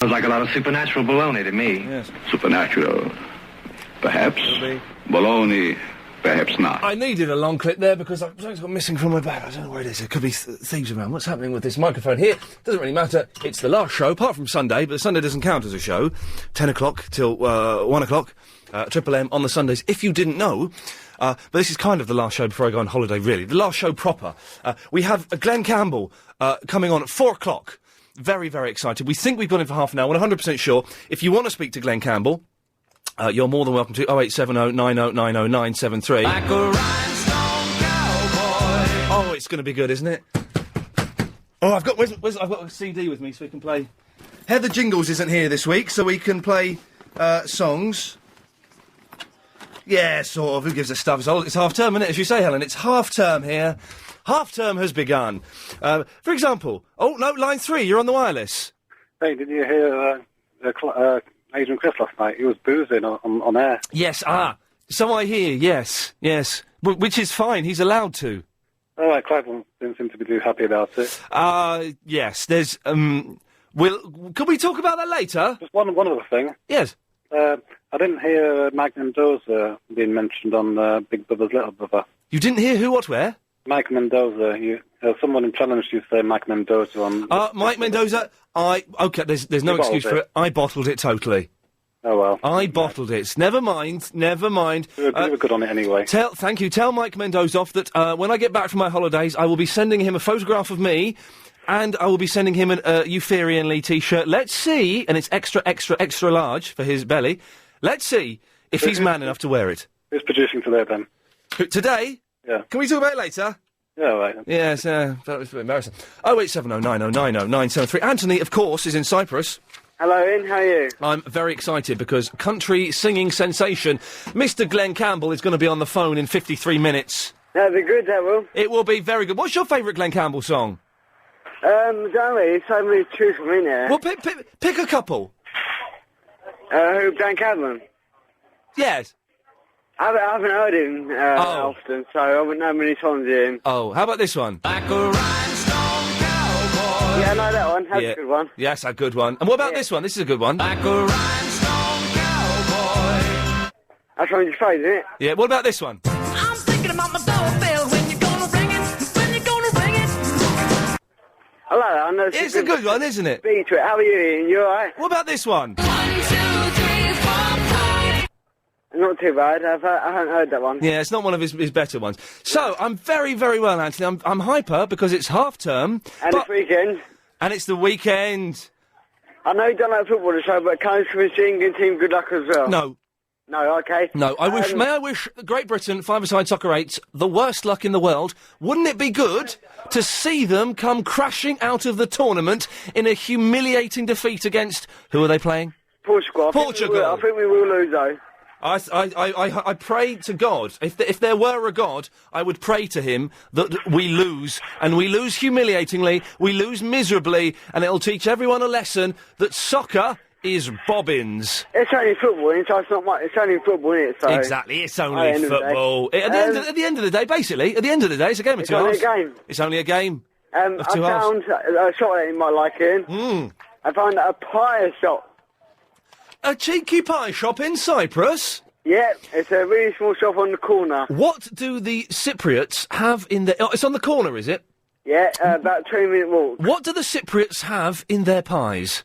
Sounds like a lot of supernatural baloney to me. Yes. Supernatural, perhaps. Baloney, perhaps not. I needed a long clip there because something's gone missing from my bag. I don't know where it is. It could be thieves around. What's happening with this microphone here? Doesn't really matter. It's the last show, apart from Sunday, but Sunday doesn't count as a show. 10 o'clock till 1 o'clock. Triple M on the Sundays, if you didn't know. But this is kind of the last show before I go on holiday, really. The last show proper. We have Glen Campbell coming on at 4 o'clock. Very, very excited. We think we've got him for half an hour. We're 100% sure. If you want to speak to Glen Campbell, you're more than welcome to 0870 90 90 973. Like a rhinestone cowboy. Oh, it's going to be good, isn't it? Oh, I've got a CD with me so we can play. Heather Jingles isn't here this week, so we can play songs. Yeah, sort of. Who gives a stuff? It's half term, isn't it? As you say, Helen, it's half term here. Half term has begun. For example, oh no, line 3, you're on the wireless. Hey, did you hear Adrian Chris last night? He was boozing on air. Yes, so I hear, yes. Which is fine, he's allowed to. All right, Clive didn't seem to be too happy about it. Yes, there's, could we talk about that later? Just one other thing. Yes. I didn't hear Mike Mendoza being mentioned on Big Brother's Little Brother. You didn't hear who, what, where? Mike Mendoza. Someone challenged you to say Mike Mendoza on... Mike Mendoza, okay, there's no excuse for it. I bottled it totally. Oh, well. I bottled it. Never mind. You were good on it anyway. Thank you. Tell Mike Mendoza off that when I get back from my holidays, I will be sending him a photograph of me, and I will be sending him an Euphorian Lee T-shirt. Let's see, and it's extra, extra, extra large for his belly. Let's see if he's man enough to wear it. Who's producing today, then? Today? Yeah. Can we talk about it later? Yeah, all right. Yes, that was a bit embarrassing. 0870 90 90 973. Anthony, of course, is in Cyprus. Hello, Ian, how are you? I'm very excited because country singing sensation Mr. Glen Campbell is going to be on the phone in 53 minutes. That'll be good, that will. It will be very good. What's your favourite Glen Campbell song? Don't really, so many choose from in there. Well, pick a couple. Who, Glen Campbell? Yes. I haven't heard him often, so I wouldn't know many songs of him. Oh, how about this one? Like a rhinestone cowboy. Yeah, I know that one. That's a good one. Yes, a good one. And what about this one? This is a good one. Like a rhinestone cowboy. That's one of your favourites, isn't it? Yeah, what about this one? I'm thinking about my doorbell. When you gonna ring it? When you gonna ring it? I like that. I know it's a good one, isn't it? Beat to it. How are you, Ian? You alright? What about this one? 1, 2, 3, 4, 5. Not too bad. I haven't heard that one. Yeah, it's not one of his better ones. So, I'm very, very well, Anthony. I'm hyper because it's half term. And it's weekend. And it's the weekend. I know you don't like football, so, but can I wish the England team good luck as well? No. No, okay. No, may I wish Great Britain, five-a-side soccer eights, the worst luck in the world. Wouldn't it be good to see them come crashing out of the tournament in a humiliating defeat against, who are they playing? Portugal. I think we will lose, though. I pray to God, if there were a God, I would pray to him that we lose, and we lose humiliatingly, we lose miserably, and it'll teach everyone a lesson that soccer is bobbins. It's only football, so it's not much. It's only football, isn't it? So exactly, it's only football. At the end of the day, basically, at the end of the day, it's a game of two halves. It's only a game. It's only a game of two I halves. found a shop that you might like, Ian. I found a pie shop. A cheeky pie shop in Cyprus? Yeah, it's a really small shop on the corner. What do the Cypriots have in their... Oh, it's on the corner, is it? Yeah, about a 20-minute walk. What do the Cypriots have in their pies?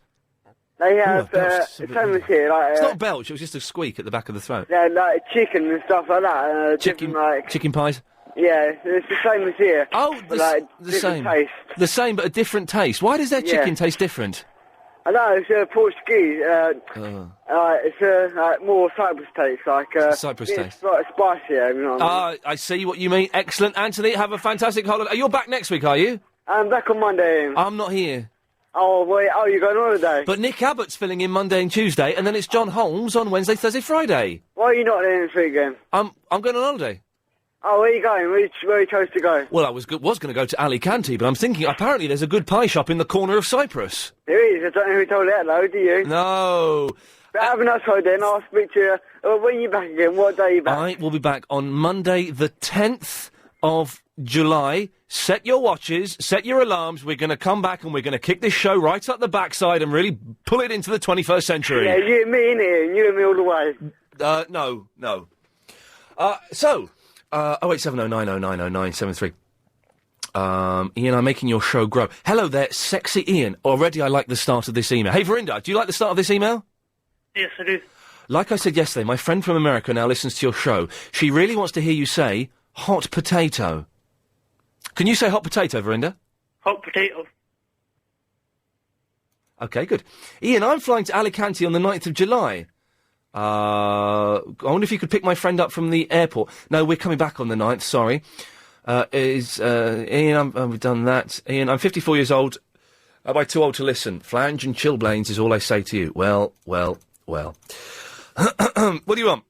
They have, same as here, like... it's not belch, it was just a squeak at the back of the throat. Yeah, like chicken and stuff like that. Chicken pies? Yeah, it's the same as here. Oh, the same. Taste. The same, but a different taste. Why does their chicken taste different? I know, it's Portuguese. It's more Cyprus taste, like... Cyprus taste. It's spicier, you know what I mean? I see what you mean. Excellent. Anthony, have a fantastic holiday. You're back next week, are you? I'm back on Monday. I'm not here. Oh, wait, you're going on holiday? But Nick Abbott's filling in Monday and Tuesday, and then it's John Holmes on Wednesday, Thursday, Friday. Why are you not there this weekend? I'm going on holiday. Oh, where are you going? Where you chose to go? Well, I was going to go to Alicante, but I'm thinking apparently there's a good pie shop in the corner of Cyprus. There is. I don't know who told you that, though, do you? No. But have a nice holiday, and I'll speak to you. When are you back again? What day are you back? I will be back on Monday, the 10th of July. set your watches, set your alarms. We're going to come back and we're going to kick this show right up the backside and really pull it into the 21st century. Yeah, you, me and Ian. You and me all the way. No. 08709090973. Ian, I'm making your show grow. Hello there, sexy Ian. Already I like the start of this email. Hey, Verinda, do you like the start of this email? Yes, I do. Like I said yesterday, my friend from America now listens to your show. She really wants to hear you say hot potato. Can you say hot potato, Verinda? Hot potato. Okay, good. Ian, I'm flying to Alicante on the 9th of July. I wonder if you could pick my friend up from the airport. No, we're coming back on the 9th, sorry. Ian, we've done that. Ian, I'm 54 years old. Am I too old to listen? Flange and chilblains is all I say to you. Well. What do you want?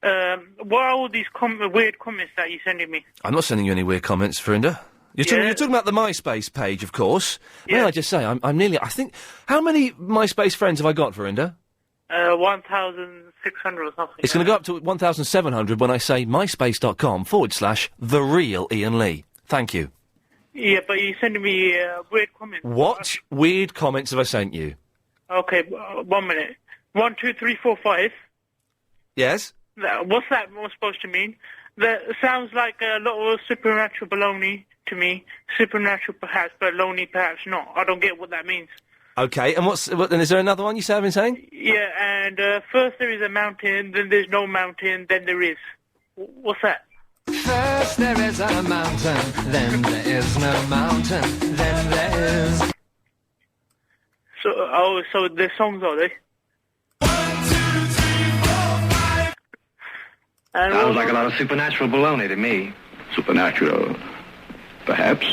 What are all these weird comments that you're sending me? I'm not sending you any weird comments, Verinda. You're talking about the MySpace page, of course. Yeah. May I just say, I'm nearly... I think... How many MySpace friends have I got, Verinda? 1,600 or something. It's going to go up to 1,700 when I say myspace.com/the real Ian Lee. Thank you. Yeah, but you're sending me weird comments. What weird comments have I sent you? Okay, 1 minute. 1, 2, 3, 4, 5. Yes? What's that supposed to mean? That sounds like a lot of supernatural baloney to me. Supernatural perhaps, but lonely perhaps not. I don't get what that means. Okay, and and is there another one I've been saying? Yeah, and first there is a mountain, then there's no mountain, then there is. What's that? First there is a mountain, then there is no mountain, then there is. So they're songs, are they? 1, 2, 3, 4, 5. Sounds like a lot of supernatural baloney to me. Supernatural, perhaps.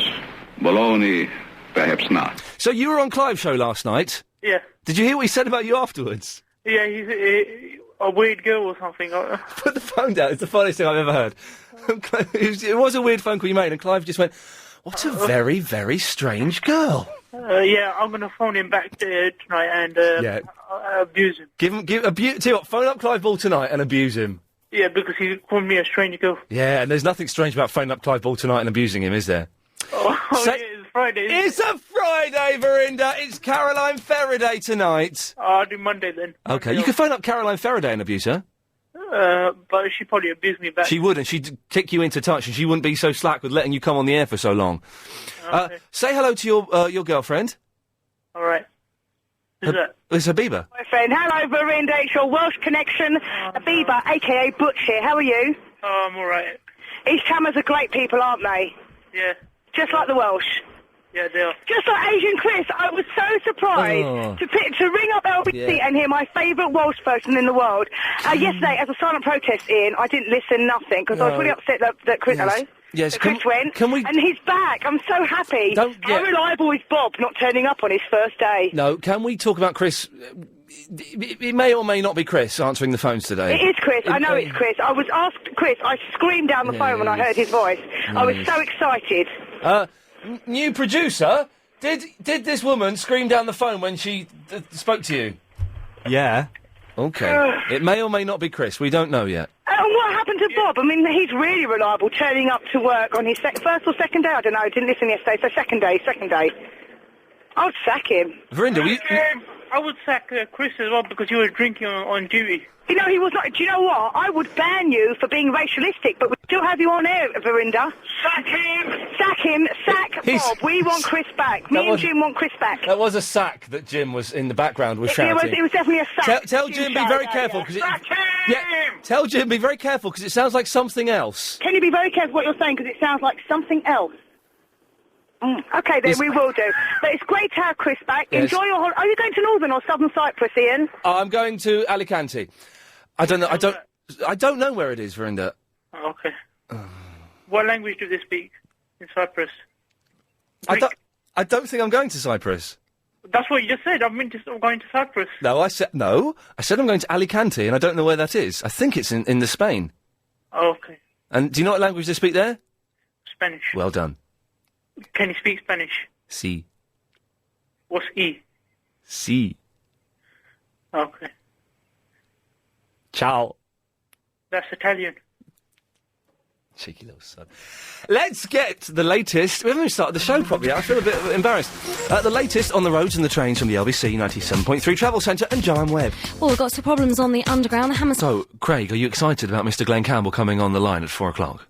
Baloney, perhaps not. So you were on Clive's show last night? Yeah. Did you hear what he said about you afterwards? Yeah, he's a weird girl or something. Put the phone down. It's the funniest thing I've ever heard. It was a weird phone call you made, and Clive just went, "What a very, very strange girl." Yeah, I'm going to phone him back tonight and abuse him. Tell you what, phone up Clive Ball tonight and abuse him. Yeah, because he called me a strange girl. Yeah, and there's nothing strange about phoning up Clive Ball tonight and abusing him, is there? Yeah, it's Friday. It's a Friday, Verinda. It's Caroline Faraday tonight. I'll do Monday then. Okay, you can phone up Caroline Faraday and abuse her. But she'd probably abuse me back. She would, and she'd kick you into touch, and she wouldn't be so slack with letting you come on the air for so long. Okay. Say hello to your girlfriend. All right. Who's that? It's Habiba. My friend, hello, Verinda. It's your Welsh connection, Habiba, a.k.a. Butch here. How are you? Oh, I'm all right. East Hammers are great people, aren't they? Yeah. Just like the Welsh. Yeah, they are. Just like Asian Chris, I was so surprised to ring up LBC and hear my favourite Welsh person in the world. Yesterday, as a silent protest, Ian, I didn't listen nothing because I was really upset that Chris. Yes. Hello. Yes. That Chris went, can we? And he's back. I'm so happy. How reliable is Bob not turning up on his first day? No. Can we talk about Chris? It may or may not be Chris answering the phones today. It is Chris. I know it's Chris. I was asked Chris. I screamed down the phone when I heard his voice. I was so excited. New producer, did this woman scream down the phone when she spoke to you? Yeah. Okay. It may or may not be Chris. We don't know yet. And what happened to Bob? I mean, he's really reliable, turning up to work on his first or second day. I don't know. Didn't listen yesterday. So second day. I would sack him. Verinda, I would sack Chris as well because he was drinking on duty. You know, he was not. Do you know what? I would ban you for being racialistic, but we still have you on air, Verinda. Sack him! Sack him! Sack Bob! We want Chris back. Me and Jim want Chris back. That was a sack that Jim was in the background was shouting. It was definitely a sack. Tell Jim be very careful because tell Jim be very careful because it sounds like something else. Can you be very careful what you're saying because it sounds like something else? Okay, then we will do. But it's great to have Chris back. Yes. Enjoy your holiday. Are you going to Northern or Southern Cyprus, Ian? I'm going to Alicante. I don't know. I don't know where it is, Verinda. Oh, okay. What language do they speak in Cyprus? I don't think I'm going to Cyprus. That's what you just said. I'm going to Cyprus. No, I said I'm going to Alicante, and I don't know where that is. I think it's in the Spain. Oh, okay. And do you know what language they speak there? Spanish. Well done. Can you speak Spanish? Si. What's E? Si. Okay. Ciao. That's Italian. Cheeky little son. Let's get the latest. We haven't even started the show properly yet. I feel a bit embarrassed. The latest on the roads and the trains from the LBC 97.3 Travel Centre and Joanne Webb. Well, we've got some problems on the Underground. The So, Craig, are you excited about Mr. Glen Campbell coming on the line at 4 o'clock?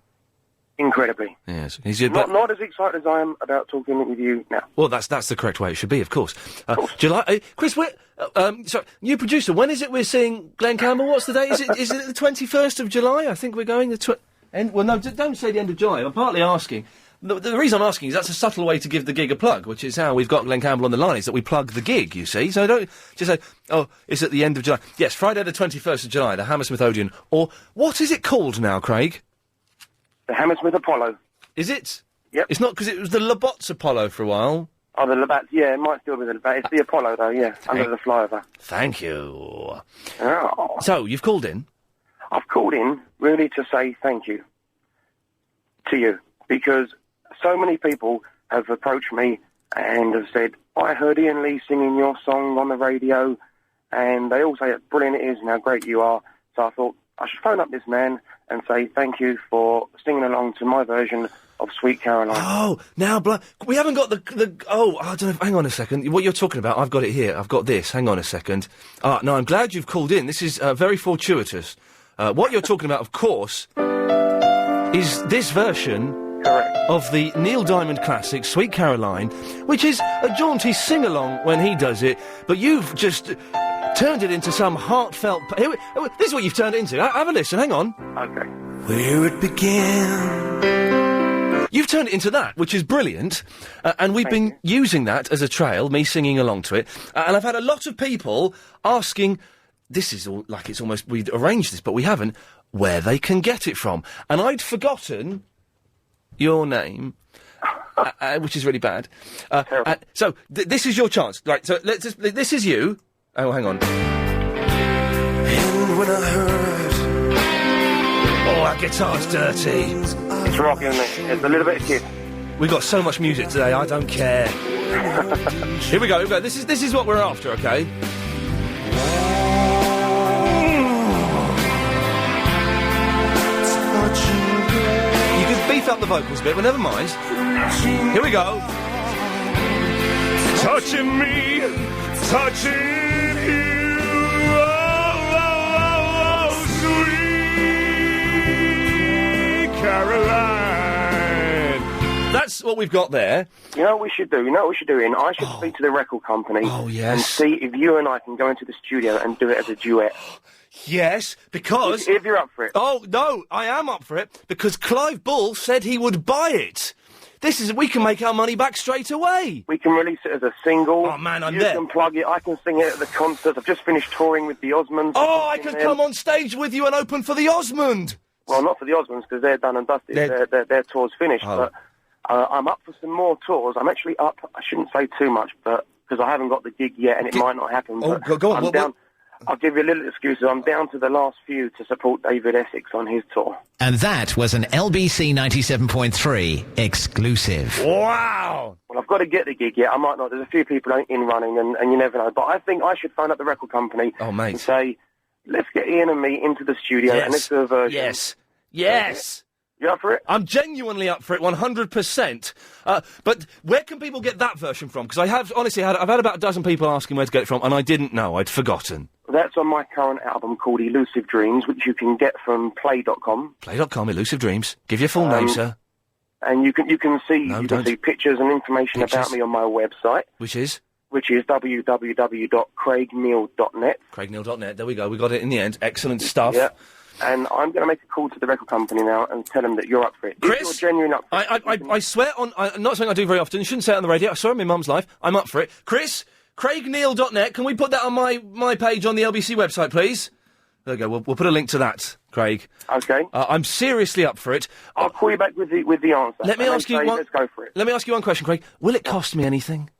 Incredibly. Yes. Not as excited as I am about talking with you now. Well, that's the correct way it should be, of course. July. Chris, sorry, new producer. When is it we're seeing Glen Campbell? What's the date? Is it the 21st of July? I think we're going well, no, don't say the end of July. I'm partly asking. The reason I'm asking is that's a subtle way to give the gig a plug, which is how we've got Glen Campbell on the line, is that we plug the gig, you see. So don't just say, oh, it's at the end of July. Yes, Friday the 21st of July, the Hammersmith Odeon. Or, what is it called now, Craig? The Hammersmith Apollo. Is it? Yep. It's not, because it was the Labots Apollo for a while. Oh, the Labatt, yeah, it might still be the Labatt. It's the Apollo, though, yeah, under the flyover. Thank you. Oh. So, you've called in? I've called in, really, to say thank you to you, because so many people have approached me and have said, I heard Iain Lee singing your song on the radio, and they all say how brilliant it is and how great you are. So I thought I should phone up this man and say thank you for singing along to my version of Sweet Caroline. Oh, now, we haven't got the I don't know, hang on a second. What you're talking about, I've got it here. I've got this. Hang on a second. No, I'm glad you've called in. This is very fortuitous. What you're talking about, of course, is this version of the Neil Diamond classic, Sweet Caroline, which is a jaunty sing-along when he does it, but you've just turned it into some heartfelt... This is what you've turned it into. Have a listen, hang on. Okay. Where it began... You've turned it into that, which is brilliant, and we've been using that as a trail, me singing along to it, and I've had a lot of people asking... This is all like it's almost... We'd arranged this, but we haven't... Where they can get it from. And I'd forgotten your name, which is really bad. So, this is your chance. Right, so this is you. Oh, hang on. And when I heard... Oh, our guitar's dirty. It's rocking, isn't it? It's a little bit of Kiss. We've got so much music today, I don't care. Here we go. This is what we're after, okay? You could beef up the vocals a bit, but never mind. Here we go. Touching me, touching you, oh, sweet Caroline. That's what we've got there. You know what we should do? Ian? I should speak to the record company and see if you and I can go into the studio and do it as a duet. Yes, because... If you're up for it. Oh, no, I am up for it, because Clive Bull said he would buy it. We can make our money back straight away. We can release it as a single. Oh, man, I'm you there. You can plug it, I can sing it at the concert. I've just finished touring with the Osmonds. Oh, I could come on stage with you and open for the Osmond. Well, not for the Osmonds, because they're done and dusted. Their tour's finished, but I'm up for some more tours. I'm actually up, I shouldn't say too much, but because I haven't got the gig yet, and it might not happen. Oh, go on. I'll give you a little excuse. I'm down to the last few to support David Essex on his tour. And that was an LBC 97.3 exclusive. Wow! Well, I've got to get the gig yet. I might not. There's a few people in running, and you never know. But I think I should phone up the record company and say, let's get Iain and me into the studio and let's do a version. Yes! You up for it? I'm genuinely up for it, 100%. But where can people get that version from? Because I've had about a dozen people asking where to get it from, and I didn't know. I'd forgotten. That's on my current album called Elusive Dreams, which you can get from play.com. Play.com, Elusive Dreams. Give your full name, sir. And you can see pictures and information about me on my website. Which is www.craigneil.net. Craigneil.net, there we go. We got it in the end. Excellent stuff. Yeah. And I'm going to make a call to the record company now and tell them that you're up for it. Chris, if you're genuine up for it. I swear not something I do very often. You shouldn't say it on the radio. I saw it in my mum's life. I'm up for it. Chris, craigneil.net. Can we put that on my page on the LBC website, please? There we go. We'll put a link to that, Craig. Okay. I'm seriously up for it. I'll call you back with the answer. Let me ask you one. Let's go for it. Let me ask you one question, Craig. Will it cost me anything?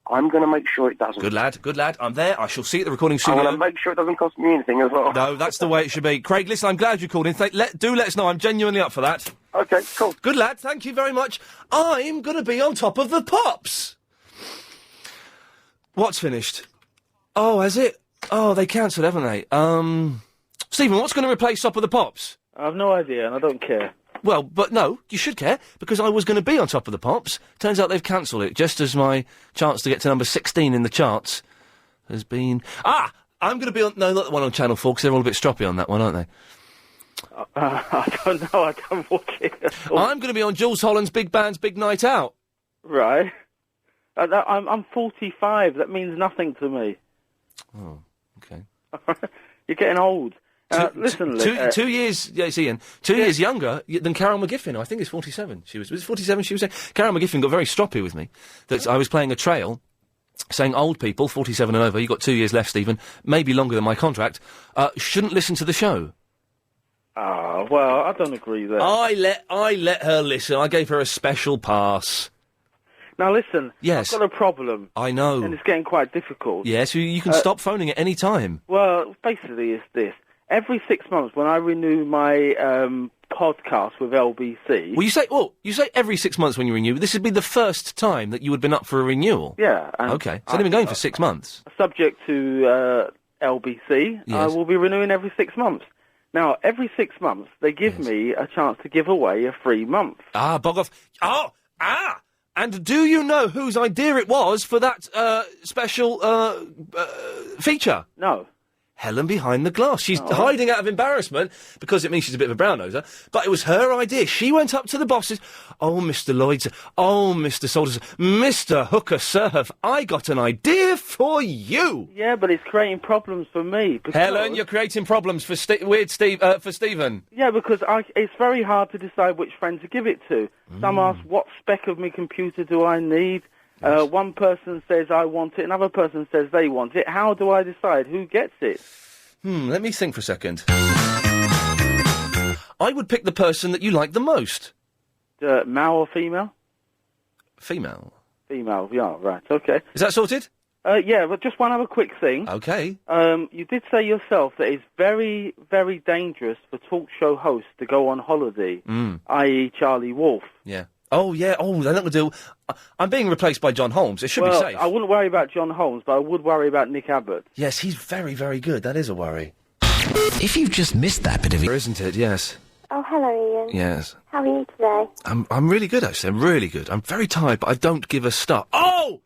I'm going to make sure it doesn't. Good lad. I'm there. I shall see you at the recording studio. I'm going to make sure it doesn't cost me anything as well. No, that's the way it should be. Craig, listen, I'm glad you called in. Let us know. I'm genuinely up for that. Okay, cool. Good lad. Thank you very much. I'm going to be on Top of the Pops. What's finished? Oh, has it? Oh, they cancelled, haven't they? Stephen, what's going to replace Top of the Pops? I have no idea, and I don't care. Well, but no, you should care, because I was going to be on Top of the Pops. Turns out they've cancelled it, just as my chance to get to number 16 in the charts has been... Ah! I'm going to be on... No, not the one on Channel 4, because they're all a bit stroppy on that one, aren't they? I don't know, I don't watch it at all. I'm going to be on Jules Holland's Big Band's Big Night Out. Right. I'm 45, that means nothing to me. Oh, okay. You're getting old. Listen, 2 years, yes, Ian, 2 years younger than Carol McGiffin. I think it's 47. Was it 47 she was saying? Carol McGiffin got very stroppy with me. That I was playing a trail, saying old people, 47 and over, you've got 2 years left, Stephen, maybe longer than my contract, shouldn't listen to the show. Ah, well, I don't agree there. I let her listen. I gave her a special pass. Now listen, yes. I've got a problem. I know. And it's getting quite difficult. Yes, you can stop phoning at any time. Well, basically it's this. Every 6 months when I renew my podcast with LBC... Well, you say every 6 months when you renew. This would be the first time that you had been up for a renewal. Yeah. And okay, so they've been going for 6 months. Subject to LBC, yes. I will be renewing every 6 months. Now, every 6 months, they give me a chance to give away a free month. Ah, bog off. And do you know whose idea it was for that special feature? No. Helen behind the glass. She's hiding out of embarrassment because it means she's a bit of a brown-noser. But it was her idea. She went up to the bosses. Oh, Mr. Lloyd, oh, Mr. Salters, Mr. Hooker, sir, have I got an idea for you? Yeah, but it's creating problems for me. Because... Helen, you're creating problems for for Stephen. Yeah, because it's very hard to decide which friend to give it to. Some ask, what spec of my computer do I need? Yes. One person says I want it, another person says they want it. How do I decide who gets it? Let me think for a second. I would pick the person that you like the most. Male or female? Female. Female, yeah, right, okay. Is that sorted? Yeah, but just one other quick thing. Okay. You did say yourself that it's very, very dangerous for talk show hosts to go on holiday, i.e. Charlie Wolf. Yeah. Oh, yeah. Oh, they're not going to do... I'm being replaced by John Holmes. It should be safe. I wouldn't worry about John Holmes, but I would worry about Nick Abbott. Yes, he's very, very good. That is a worry. If you've just missed that bit of it... Isn't it? Yes. Oh, hello, Ian. Yes. How are you today? I'm really good, actually. I'm really good. I'm very tired, but I don't give a stuff. Oh!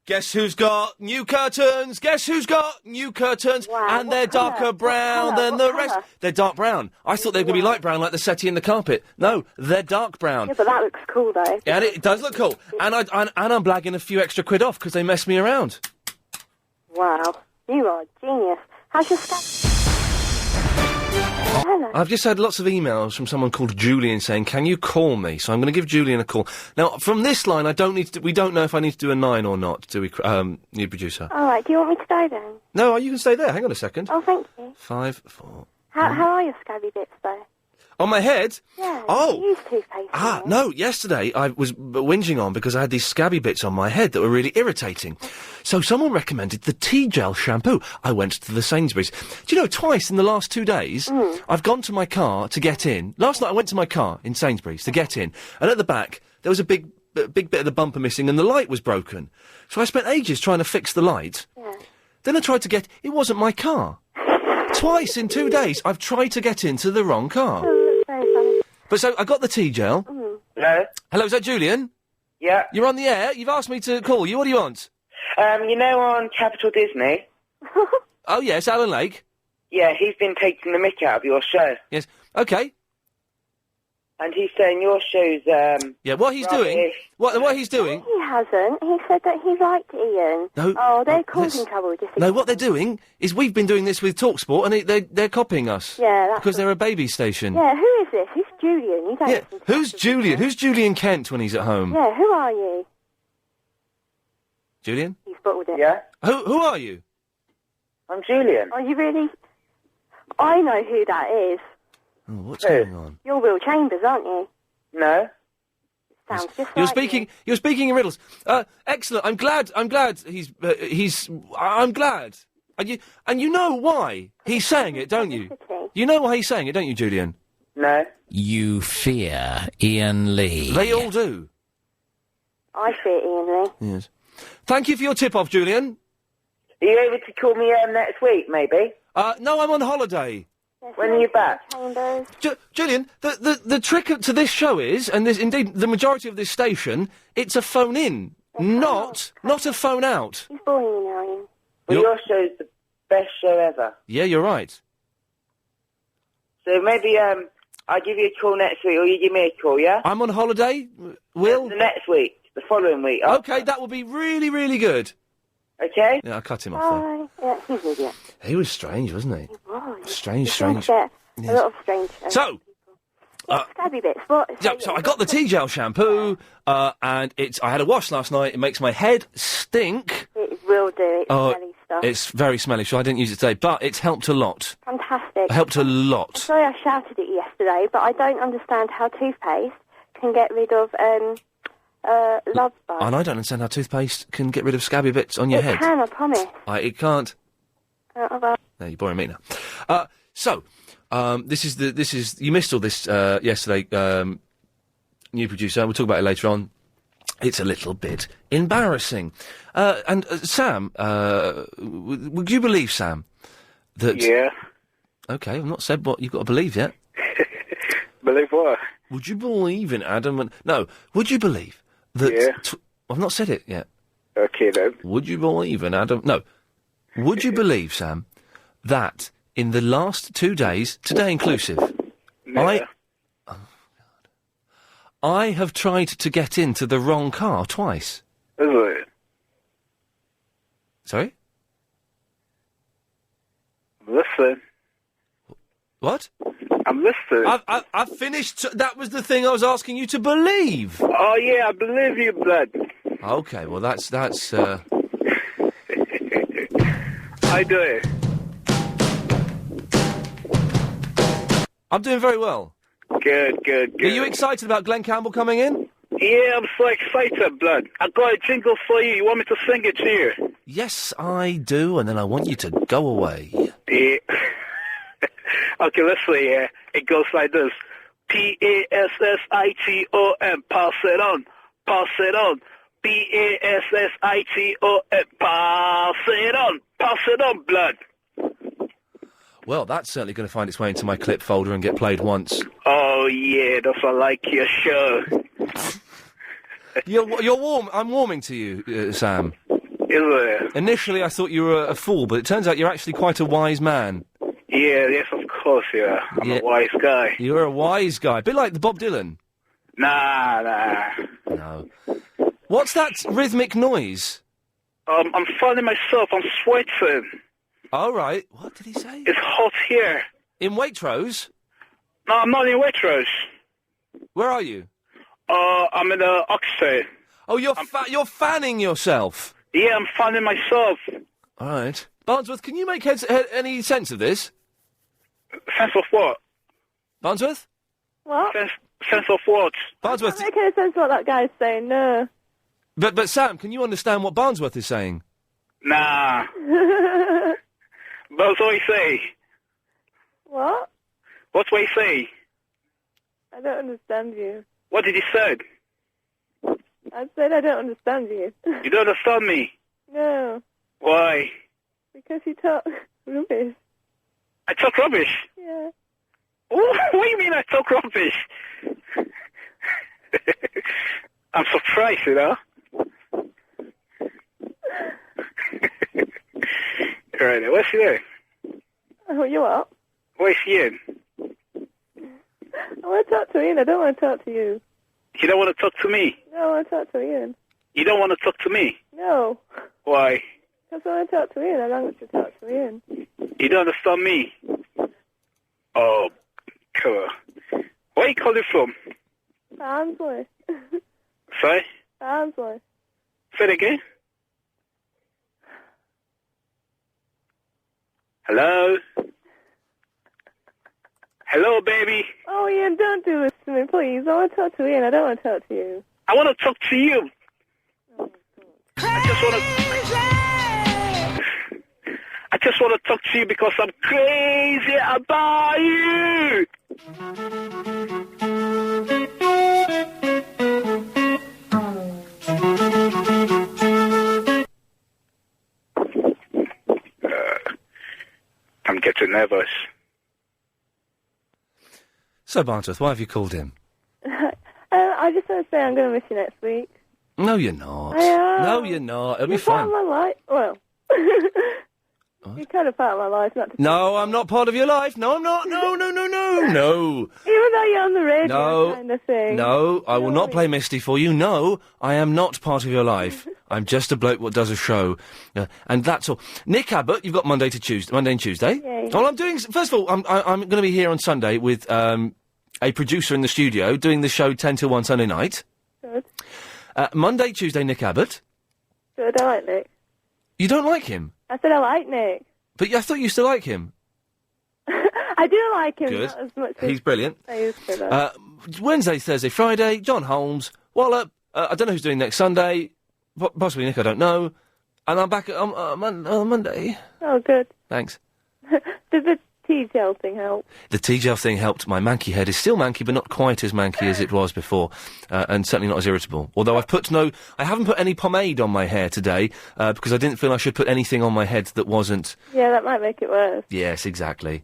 Guess who's got new curtains? Guess who's got new curtains? Wow, and they're darker brown than the rest. They're dark brown. I thought they were going to be light brown like the settee and the carpet. No, they're dark brown. Yeah, but that looks cool, though. And it does look cool. And I'm blagging a few extra quid off because they messed me around. Wow, you are a genius. How's your scabby? Hello. I've just had lots of emails from someone called Julian saying, can you call me? So I'm going to give Julian a call. Now, from this line, we don't know if I need to do a 9 or not, do we, new producer? All right, do you want me to go then? No, you can stay there. Hang on a second. Oh, thank you. 5, 4... How are your scabby bits, though? On my head? Yeah, oh. you use toothpaste. No, yesterday I was whinging on because I had these scabby bits on my head that were really irritating. So someone recommended the T-Gel shampoo. I went to the Sainsbury's. Do you know, twice in the last 2 days, I've gone to my car to get in. Last night I went to my car in Sainsbury's to get in, and at the back there was a big bit of the bumper missing and the light was broken. So I spent ages trying to fix the light. Yeah. Then I tried to get... It wasn't my car. Twice in 2 days I've tried to get into the wrong car. Oh, that's very funny. But so I got the T-Gel. Hello? Hello, is that Julian? Yeah. You're on the air. You've asked me to call you. What do you want? You know on Capital Disney? Oh, yes, Alan Lake. Yeah, he's been taking the mick out of your show. Yes. Okay. And he's saying your show's, Yeah, what he's doing... What he's doing... He hasn't. He said that he liked Ian. No. Oh, they're causing trouble. No, what they're doing is we've been doing this with TalkSport and they're copying us. Yeah, that's... Because they're a baby station. Yeah, who is this? Who's Julian? You don't Yeah, who's Julian? Who's Julian Kent when he's at home? Yeah, who are you? Julian? He's bottled it. Yeah? Who are you? I'm Julian. Are you really? I know who that is. Oh, what's going on? You're Will Chambers, aren't you? No. Sounds just You're like speaking. You're speaking in riddles. Excellent. I'm glad. I'm glad. I'm glad. And you know why he's saying it, don't you? You know why he's saying it, don't you, Julian? No. You fear Ian Lee. They all do. I fear Ian Lee. Yes. Thank you for your tip-off, Julian. Are you able to call me next week, maybe? No, I'm on holiday. When are you back? Chambers. Julian, the trick to this show is, and this, indeed the majority of this station, it's a phone in, not a phone out. He's boring you now, Ian. Well, your show's the best show ever. Yeah, you're right. So maybe I'll give you a call next week, or you give me a call, yeah? I'm on holiday, Will? The next week, the following week. Okay, that will be really, really good. Okay? Yeah, I cut him off there. Yeah, he's an idiot. He was strange, wasn't he? He was. Strange. Yeah, Yes. a lot of strange. So, scabby bits. What? so I got the T-gel shampoo, and I had a wash last night. It makes my head stink. It will do. It's smelly stuff. It's very smelly, so I didn't use it today, but it's helped a lot. Fantastic. It helped a lot. Sorry I shouted at you yesterday, but I don't understand how toothpaste can get rid of love bugs. And I don't understand how toothpaste can get rid of scabby bits on your head. It can, I promise. It can't. Well. No, you're boring me now. This is you missed all this yesterday, new producer. We'll talk about it later on. It's a little bit embarrassing. And Sam, would you believe, Sam, that... Yeah. Okay, I've not said what you've got to believe yet. Believe what? Would you believe in Adam and... No, would you believe that... Yeah. I've not said it yet. Okay, then. Would you believe in Adam... No. Would you believe, Sam, that in the last 2 days, today inclusive, I have tried to get into the wrong car twice. Is it? Sorry? Listen. What? I'm listening. I've finished. That was the thing I was asking you to believe. Oh, yeah, I believe you, blood. Okay, well, that's. How you doing? I'm doing very well. Good. Are you excited about Glen Campbell coming in? Yeah, I'm so excited, blood. I got a jingle for you. You want me to sing it to you? Yes, I do, and then I want you to go away. Yeah. Okay, let's see, yeah. It goes like this. P-A-S-S-I-T-O-N. Pass it on. Pass it on. P-A-S-S-I-T-O-N. Pass it on. Pass it on, blood. Well, that's certainly going to find its way into my clip folder and get played once. Oh, yeah, that's I like your show. You're warm. I'm warming to you, Sam. Is it? Initially, I thought you were a fool, but it turns out you're actually quite a wise man. Yeah, yes, of course, yeah. I'm a wise guy. You're a wise guy. A bit like the Bob Dylan. Nah. No. What's that rhythmic noise? I'm finding myself. I'm sweating. All right. What did he say? It's hot here. In Waitrose? No, I'm not in Waitrose. Where are you? I'm in Oxford. Oh, you're fanning yourself? Yeah, I'm fanning myself. All right. Barnsworth, can you make any sense of this? Sense of what? Barnsworth? What? Sense of what? Barnsworth. I don't make any sense what that guy's saying, no. But Sam, can you understand what Barnsworth is saying? Nah. That's what he say. What? What's what he say? I don't understand you. What did he say? I said I don't understand you. You don't understand me? No. Why? Because you talk rubbish. I talk rubbish? Yeah. What do you mean I talk rubbish? I'm surprised, you know? Right, what's he doing? Oh, you what? Where's he in? I want to talk to Ian. I don't want to talk to you. You don't want to talk to me? No, I want to talk to Ian. You don't want to talk to me? No. Why? Because I want to talk to Ian. I don't want to talk to Ian. You don't understand me? Oh, cool. Where are you calling from? Barnsley. Sorry? Barnsley. Say it again? Hello? Hello, baby? Oh, Ian, don't do this to me, please. I want to talk to Ian. I don't want to talk to you. I want to talk to you. I just want to talk to you because I'm crazy about you. I'm getting nervous. So, Barnsworth, why have you called him? I just want to say I'm going to miss you next week. No, you're not. I am. No, you're not. It'll be You're part fine. of my life. Well, you're kind of part of my life, not to No, I'm not part of your life. No, I'm not. No, no, no, no, no. Even though you're on the radio No. kind of thing. No, I will not play Misty for you. No, I am not part of your life. I'm just a bloke what does a show. And that's all. Nick Abbott, you've got Monday and Tuesday. Yay. Well, I'm doing... First of all, I'm going to be here on Sunday with a producer in the studio doing the show 10 till 1 Sunday night. Good. Monday, Tuesday, Nick Abbott. Good, I like Nick. You don't like him? I said I like Nick. But I thought you still like him. I do like him. Good. Not as much as He's brilliant. I used to, though. Wednesday, Thursday, Friday, John Holmes, Wallop. I don't know who's doing next Sunday. Possibly Nick, I don't know. And I'm back on Monday. Oh, good. Thanks. Did the T-gel thing help? The T-gel thing helped. My manky head is still manky, but not quite as manky as it was before, and certainly not as irritable. Although I haven't put any pomade on my hair today, because I didn't feel I should put anything on my head that wasn't... Yeah, that might make it worse. Yes, exactly.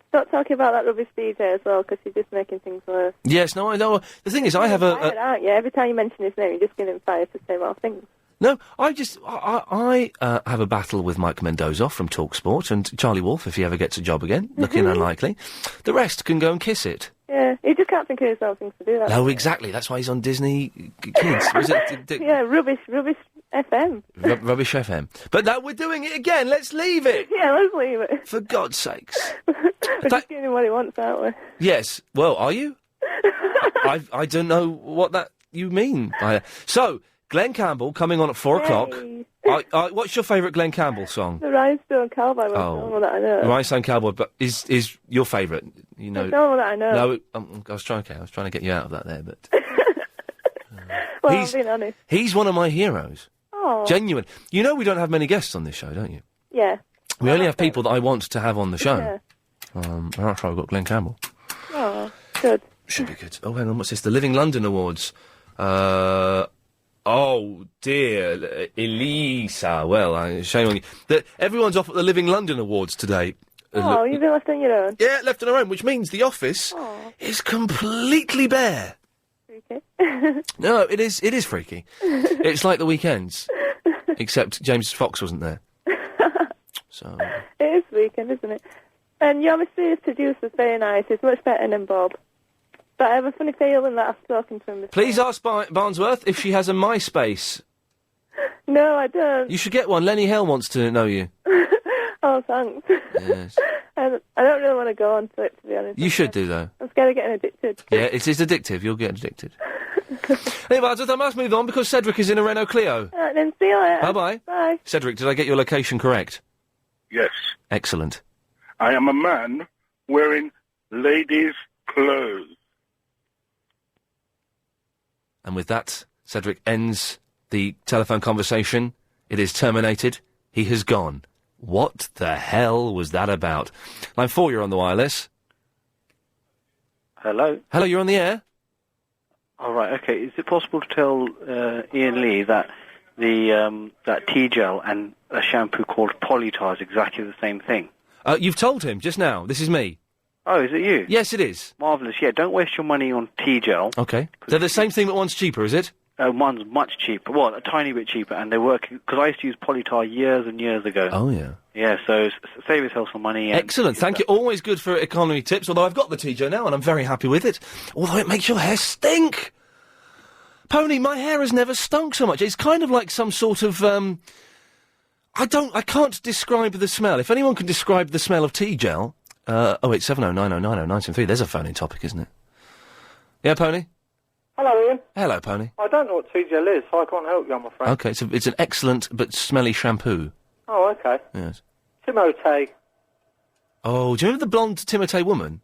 Stop talking about that rubbish DJ as well, because you're just making things worse. Yes, no, I know. The thing is, I have Fired, aren't you? Every time you mention his name, you're just getting fired for saying well things. No, I have a battle with Mike Mendoza from TalkSport and Charlie Wolf, if he ever gets a job again, looking unlikely. The rest can go and kiss it. Yeah, he just can't think of himself things to do that. No, exactly. That's why he's on Disney Kids. Was it? Yeah, rubbish FM. Rubbish FM. But now we're doing it again. Let's leave it. Yeah, let's leave it. For God's sakes. We're just giving him what he wants, aren't we? Yes. Well, are you? I don't know what that you mean. So, Glen Campbell coming on at 4 o'clock. What's your favourite Glen Campbell song? The Rhinestone Cowboy was the only one that I know. Rhinestone Cowboy, but is your favourite? You know. It's the only one that I know. No, I was trying to get you out of that there, but well, I'm being honest. he's one of my heroes. Oh. Genuine. You know we don't have many guests on this show, don't you? Yeah. We only have people that I want to have on the show. Yeah. That's why we've got Glen Campbell. Oh, good. Should be good. Oh, hang on, what's this? The Living London Awards. Oh, dear, Elisa. Well, shame on you. Everyone's off at the Living London Awards today. Oh, you've been left on your own? Yeah, left on our own, which means the office is completely bare. Freaky. No, it is freaky. It's like the weekends, except James Fox wasn't there. So it is weekend, isn't it? And your mysterious producer's very nice. He's much better than Bob. But I have a funny feeling that I've spoken to him before. Please ask Barnsworth if she has a MySpace. No, I don't. You should get one. Lenny Hale wants to know you. Oh, thanks. Yes. I don't really want to go on to it, to be honest. You should do, though. I'm scared of getting addicted. Yeah, it is addictive. You'll get addicted. Hey, Barnsworth, I must move on because Cedric is in a Renault Clio. All right, then see you later. Bye-bye. Bye. Cedric, did I get your location correct? Yes. Excellent. I am a man wearing ladies' clothes. And with that, Cedric ends the telephone conversation. It is terminated. He has gone. What the hell was that about? Line 4, you're on the wireless. Hello? Hello, you're on the air? All right, okay. Is it possible to tell Iain Lee that that T-gel and a shampoo called Polytar is exactly the same thing? You've told him just now. This is me. Oh, is it you? Yes, it is. Marvellous, yeah. Don't waste your money on T-gel. Okay. They're the same thing, but one's cheaper, is it? One's much cheaper. Well, a tiny bit cheaper, and they work... Because I used to use Polytar years and years ago. Oh, yeah. Yeah, so save yourself some money. And excellent, thank you. Always good for economy tips, although I've got the T-gel now, and I'm very happy with it. Although it makes your hair stink! Pony, my hair has never stunk so much. It's kind of like some sort of, I can't describe the smell. If anyone can describe the smell of T-gel... 08709090973. There's a phone-in topic, isn't it? Yeah, Pony? Hello, Ian. Hello, Pony. I don't know what T-gel is, so I can't help you, I'm afraid. Okay, it's an excellent but smelly shampoo. Oh, okay. Yes. Timote. Oh, do you remember the blonde Timote woman?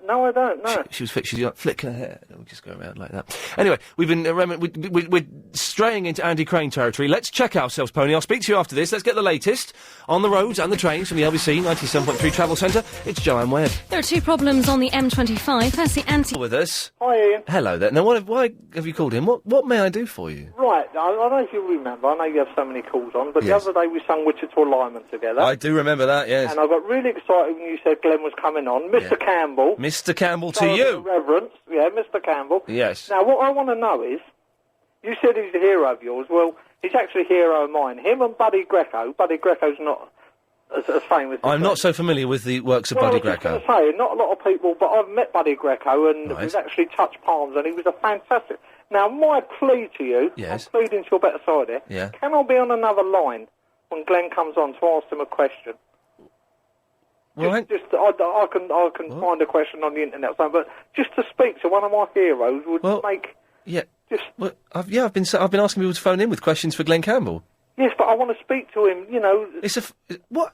No, I don't, no. She's like, flick her hair. We'll just go around like that. Anyway, we've been, we're straying into Andy Crane territory. Let's check ourselves, Pony. I'll speak to you after this. Let's get the latest on the roads and the trains from the LBC 97.3 Travel Centre. It's Joanne Webb. There are two problems on the M25. Firstly, With us. Hi, Ian. Hello there. Now, why have you called in? What may I do for you? Right, I don't know if you remember, I know you have so many calls on, but Yes. the other day we sang Wichita Lineman together. I do remember that, yes. And I got really excited when you said Glenn was coming on. Mr. Yeah. Campbell. Mr. Campbell to Show you. a bit of reverence. Yeah, Mr. Campbell. Yes. Now, what I want to know is, you said he's a hero of yours. Well, he's actually a hero of mine. Him and Buddy Greco. Buddy Greco's not as famous. I'm not so familiar with the works of Well, Buddy I was just Greco. going to say, not a lot of people, but I've met Buddy Greco, and Right. we've actually touched palms, and he was a fantastic. Now, my plea to you, Yes. I'm pleading to your better side here, Yeah. can I be on another line when Glenn comes on to ask him a question? Well, I can find a question on the internet, or something, but just to speak to one of my heroes would make... Yeah. Well, I've been asking people to phone in with questions for Glen Campbell. Yes, but I want to speak to him, you know... What?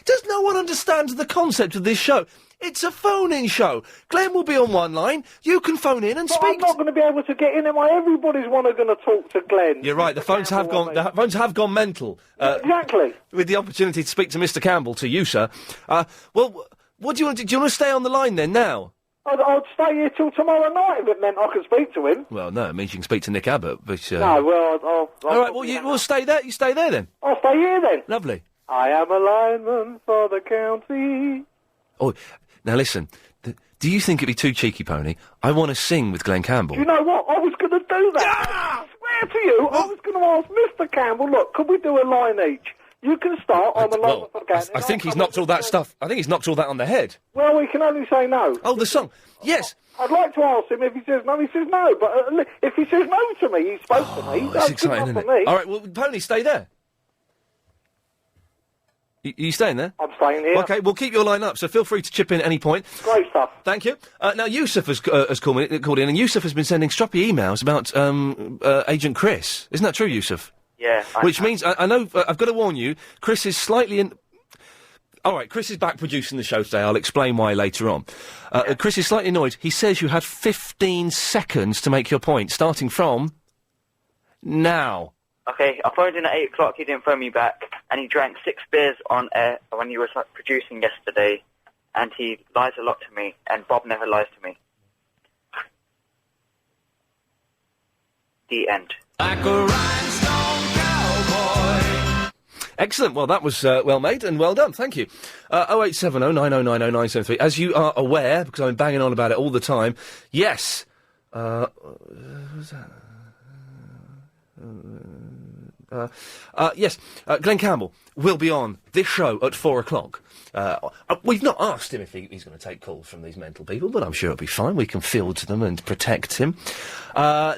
Does no one understand the concept of this show? It's a phone-in show. Glenn will be on one line. You can phone in and But speak. I'm not going to be able to get in, am I? Everybody's going to talk to Glenn. You're right. The phones have gone. The phones have gone mental. Exactly. With the opportunity to speak to Mr. Campbell, to you, sir. Well, what do you want? Do you want to stay on the line then? Now. I'd stay here till tomorrow night if it meant I could speak to him. Well, no, it means you can speak to Nick Abbott. But, No, well, I'll all right. Well, we'll stay there. You stay there then. I'll stay here then. Lovely. I am a lineman for the county. Oh, now listen. Do you think it'd be too cheeky, Pony? I want to sing with Glen Campbell. Do you know what? I was going to do that. I swear to you, I was going to ask Mr. Campbell, look, could we do a line each? You can start, I'm a lineman for the county. I think he's knocked all that stuff. I think he's knocked all that on the head. Well, we can only say no. Oh, the song. Yes. I'd like to ask him if he says no, he says no. But if he says no to me, he spoke to me. That's That's exciting, good isn't enough for it? me. All right, well, Pony, stay there. You staying there? I'm staying here. Okay, we'll keep your line up, so feel free to chip in at any point. Great stuff. Thank you. Now, Yusuf has called in, and Yusuf has been sending stroppy emails about Agent Chris. Isn't that true, Yusuf? Yeah. Which means, I know, I've got to warn you, Chris is slightly in... All right, Chris is back producing the show today. I'll explain why later on. Chris is slightly annoyed. He says you had 15 seconds to make your point, starting from... now. Okay, I phoned in at 8 o'clock, he didn't phone me back, and he drank 6 beers on air when he was producing yesterday, and he lies a lot to me, and Bob never lies to me. The end. Like a rhinestone cowboy. Excellent. Well, that was well made and well done. Thank you. 0870 9090 973. As you are aware, because I'm banging on about it all the time, yes. Who's that? Yes, Glen Campbell will be on this show at 4 o'clock. We've not asked him if he's going to take calls from these mental people, but I'm sure it'll be fine. We can field them and protect him.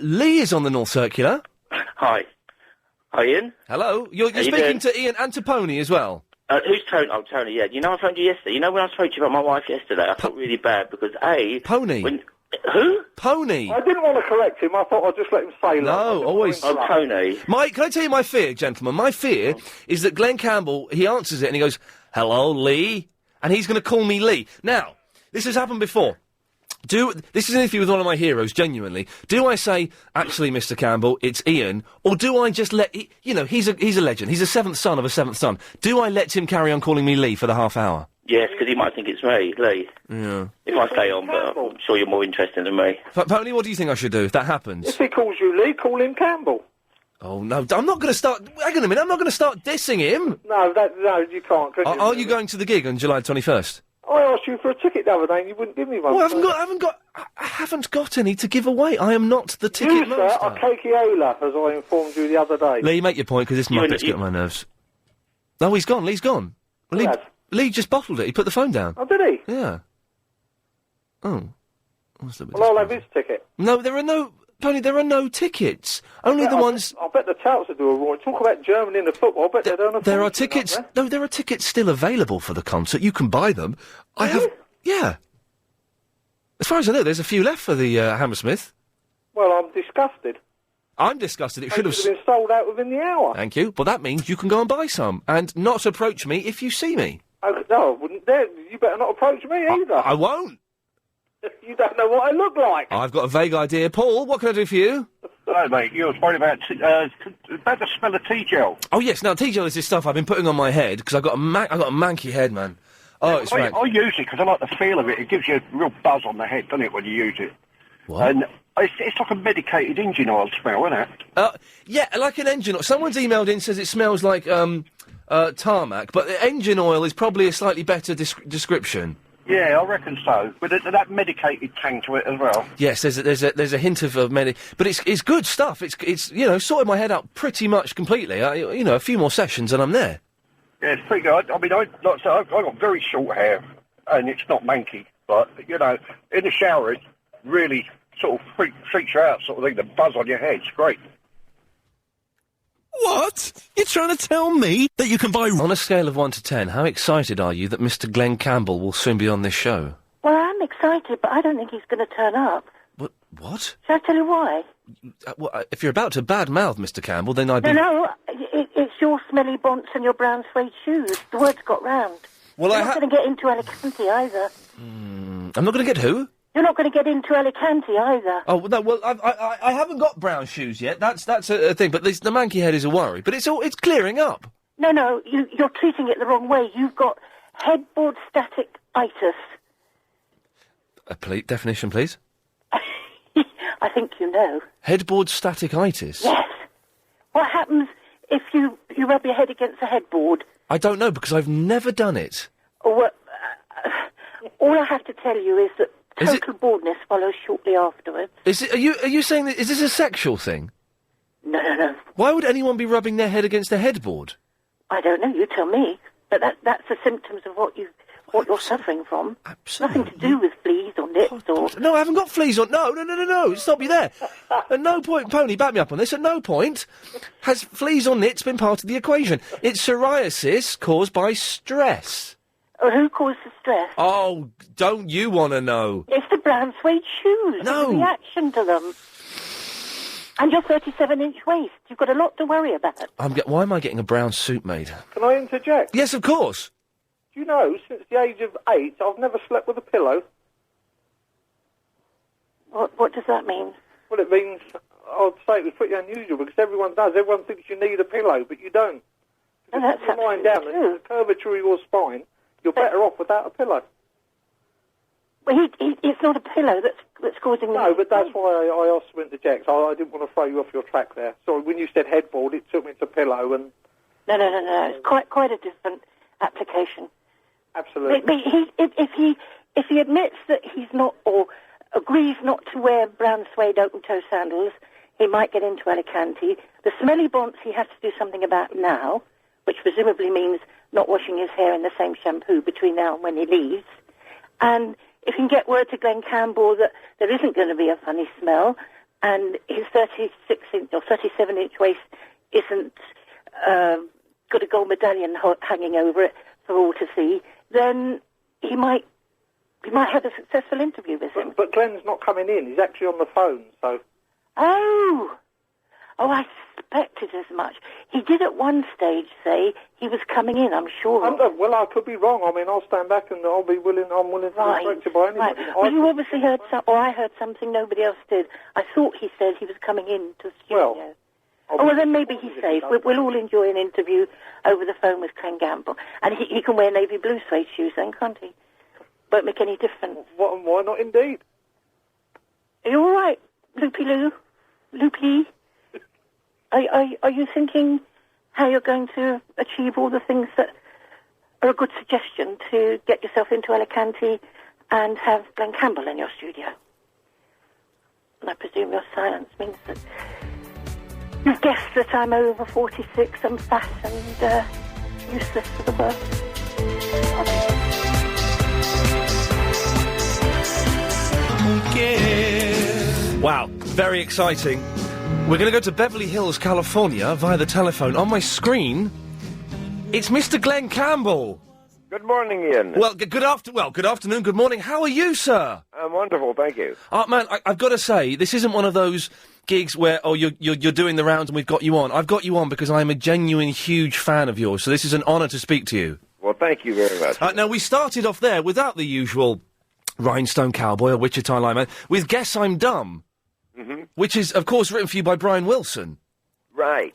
Lee is on the North Circular. Hi. Hi, Ian. Hello. You're How you speaking doing? to Ian and to Pony as well. Who's Tony? Oh, Tony, yeah. You know, I phoned you yesterday. You know when I spoke to you about my wife yesterday, I felt really bad because, Pony. Who? Pony. I didn't want to correct him. I thought I'd just let him say that. No, always. Oh, Tony. Can I tell you my fear, gentlemen? My fear is that Glen Campbell, he answers it and he goes, hello, Lee, and he's going to call me Lee. Now, this has happened before. This is an interview with one of my heroes, genuinely. Do I say, actually, Mr. Campbell, it's Ian, or do I just let... he's a legend. He's a seventh son of a seventh son. Do I let him carry on calling me Lee for the half hour? Yes, because he might think it's me, Lee. Yeah. If I stay on, but I'm sure you're more interested than me. Pony, what do you think I should do if that happens? If he calls you Lee, call him Campbell. Oh, no, I'm not going to start... Hang on a minute, I'm not going to start dissing him. No, you can't. Are you going to the gig on July 21st? I asked you for a ticket the other day and you wouldn't give me one. Well, I haven't got any to give away. I am not the ticket You, sir, master. are Cakeola, as I informed you the other day. Lee, make your point, because this Muppet's getting on my nerves. No, he's gone. Lee's gone. Lee just bottled it. He put the phone down. Oh, did he? Yeah. Oh. Well, I'll have his ticket. No, there are no... Tony, there are no tickets. Only the ones... I bet the touts will do a roar. Talk about Germany in the football. I bet they don't have... There are tickets... No, there are tickets still available for the concert. You can buy them. I have... Yeah. As far as I know, there's a few left for the Hammersmith. Well, I'm disgusted. I'm disgusted. It should have... been sold out within the hour. Thank you. But that means you can go and buy some. And not approach me if you see me. Oh, no, I wouldn't dare. You better not approach me either. I won't. You don't know what I look like. I've got a vague idea. Paul, what can I do for you? Hello, mate. You were worried about the smell of tea gel. Oh, yes. Now, tea gel is this stuff I've been putting on my head, because I've got a manky head, man. Oh, it's right. I use it because I like the feel of it. It gives you a real buzz on the head, doesn't it, when you use it? What? And it's like a medicated engine oil smell, isn't it? Yeah, like an engine oil. Someone's emailed in, says it smells like tarmac, but the engine oil is probably a slightly better description. Yeah, I reckon so. With that medicated tang to it as well. Yes, there's a hint of but it's good stuff. It's sorted my head out pretty much completely. A few more sessions and I'm there. Yeah, it's pretty good. I mean, like I said, I've got very short hair, and it's not manky. But in the shower, it really sort of freaks you out, sort of thing. The buzz on your head, it's great. What? You're trying to tell me that you can buy... On a scale of 1 to 10, how excited are you that Mr. Glen Campbell will soon be on this show? Well, I'm excited, but I don't think he's going to turn up. What? Shall I tell you why? If you're about to badmouth Mr. Campbell, then I'd be... No, it's your smelly bonts and your brown suede shoes. The word's got round. Well, You're not going to get into Alicante either. I'm not going to get who? You're not going to get into Alicante either. Oh, no, well, I haven't got brown shoes yet. That's a thing, but the manky head is a worry. But it's clearing up. No, you're treating it the wrong way. You've got headboard static-itis. Definition, please. I think you know. Headboard static-itis? Yes. What happens if you rub your head against a headboard? I don't know, because I've never done it. Well, all I have to tell you is that total baldness follows shortly afterwards. Are you saying that... Is this a sexual thing? No. Why would anyone be rubbing their head against a headboard? I don't know, you tell me. But that's the symptoms of what you're suffering from. Absolutely. Nothing to do with fleas or nits or... No, I haven't got fleas on... No, stop you there. At no point, Pony, back me up on this, at no point has fleas or nits been part of the equation. It's psoriasis caused by stress. Who caused the stress? Oh, don't you want to know? It's the brown suede shoes. No. The reaction to them. And your 37-inch waist. You've got a lot to worry about. Why am I getting a brown suit made? Can I interject? Yes, of course. Do you know, since the age of 8, I've never slept with a pillow. What does that mean? Well, it means, I'd say it was pretty unusual, because everyone does. Everyone thinks you need a pillow, but you don't. No, that's you're lying down, and the curvature of your spine, you're better off without a pillow. Well, it's not a pillow that's causing... No, but that's why I asked to interject. I didn't want to throw you off your track there. Sorry, when you said headboard, it took me to pillow, and... No. It's quite a different application. Absolutely. But if he admits that he's not, or agrees not to wear brown suede open-toe sandals, he might get into Alicante. The smelly bonts he has to do something about now, which presumably means not washing his hair in the same shampoo between now and when he leaves. And if he can get word to Glen Campbell that there isn't going to be a funny smell, and his 36-inch or 37-inch waist isn't got a gold medallion hanging over it for all to see, then he might have a successful interview with him. But Glen's not coming in. He's actually on the phone, so... Oh, I suspected as much. He did at one stage say he was coming in, I'm sure. Well, I could be wrong. I mean, I'll stand back and I'm willing to be corrected by anybody. Right. Well, you obviously heard or I heard something nobody else did. I thought he said he was coming in to the studio. Well, then maybe he's safe. We'll all enjoy an interview over the phone with Glen Campbell. And he can wear navy blue suede shoes then, can't he? Won't make any difference. Why not, indeed? Are you all right, Loopy-Loo? Loopy? Are you thinking how you're going to achieve all the things that are a good suggestion to get yourself into Alicante and have Glen Campbell in your studio? And I presume your silence means that you've guessed that I'm over 46 and fat and useless for the work. Wow, very exciting. We're going to go to Beverly Hills, California, via the telephone. On my screen, it's Mr. Glen Campbell. Good morning, Ian. Well, good afternoon, good morning. How are you, sir? I'm wonderful, thank you. Man, I've got to say, this isn't one of those gigs where, you're doing the rounds and we've got you on. I've got you on because I'm a genuine, huge fan of yours, so this is an honour to speak to you. Well, thank you very much. Now, we started off there without the usual Rhinestone Cowboy or Wichita Lineman, with Guess I'm Dumb, which is, of course, written for you by Brian Wilson. Right.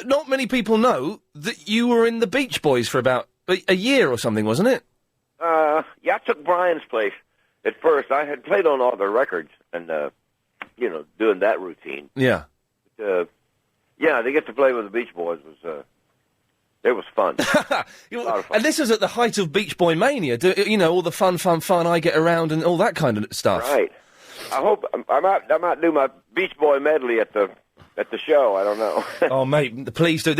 Not many people know that you were in the Beach Boys for about a year or something, wasn't it? Yeah, I took Brian's place at first. I had played on all their records and, doing that routine. Yeah. But, yeah, to get to play with the Beach Boys was It was fun. And this was at the height of Beach Boy mania. All the fun, I get around and all that kind of stuff. Right. I hope I might do my Beach Boy medley at the show. I don't know. Oh, mate, please do.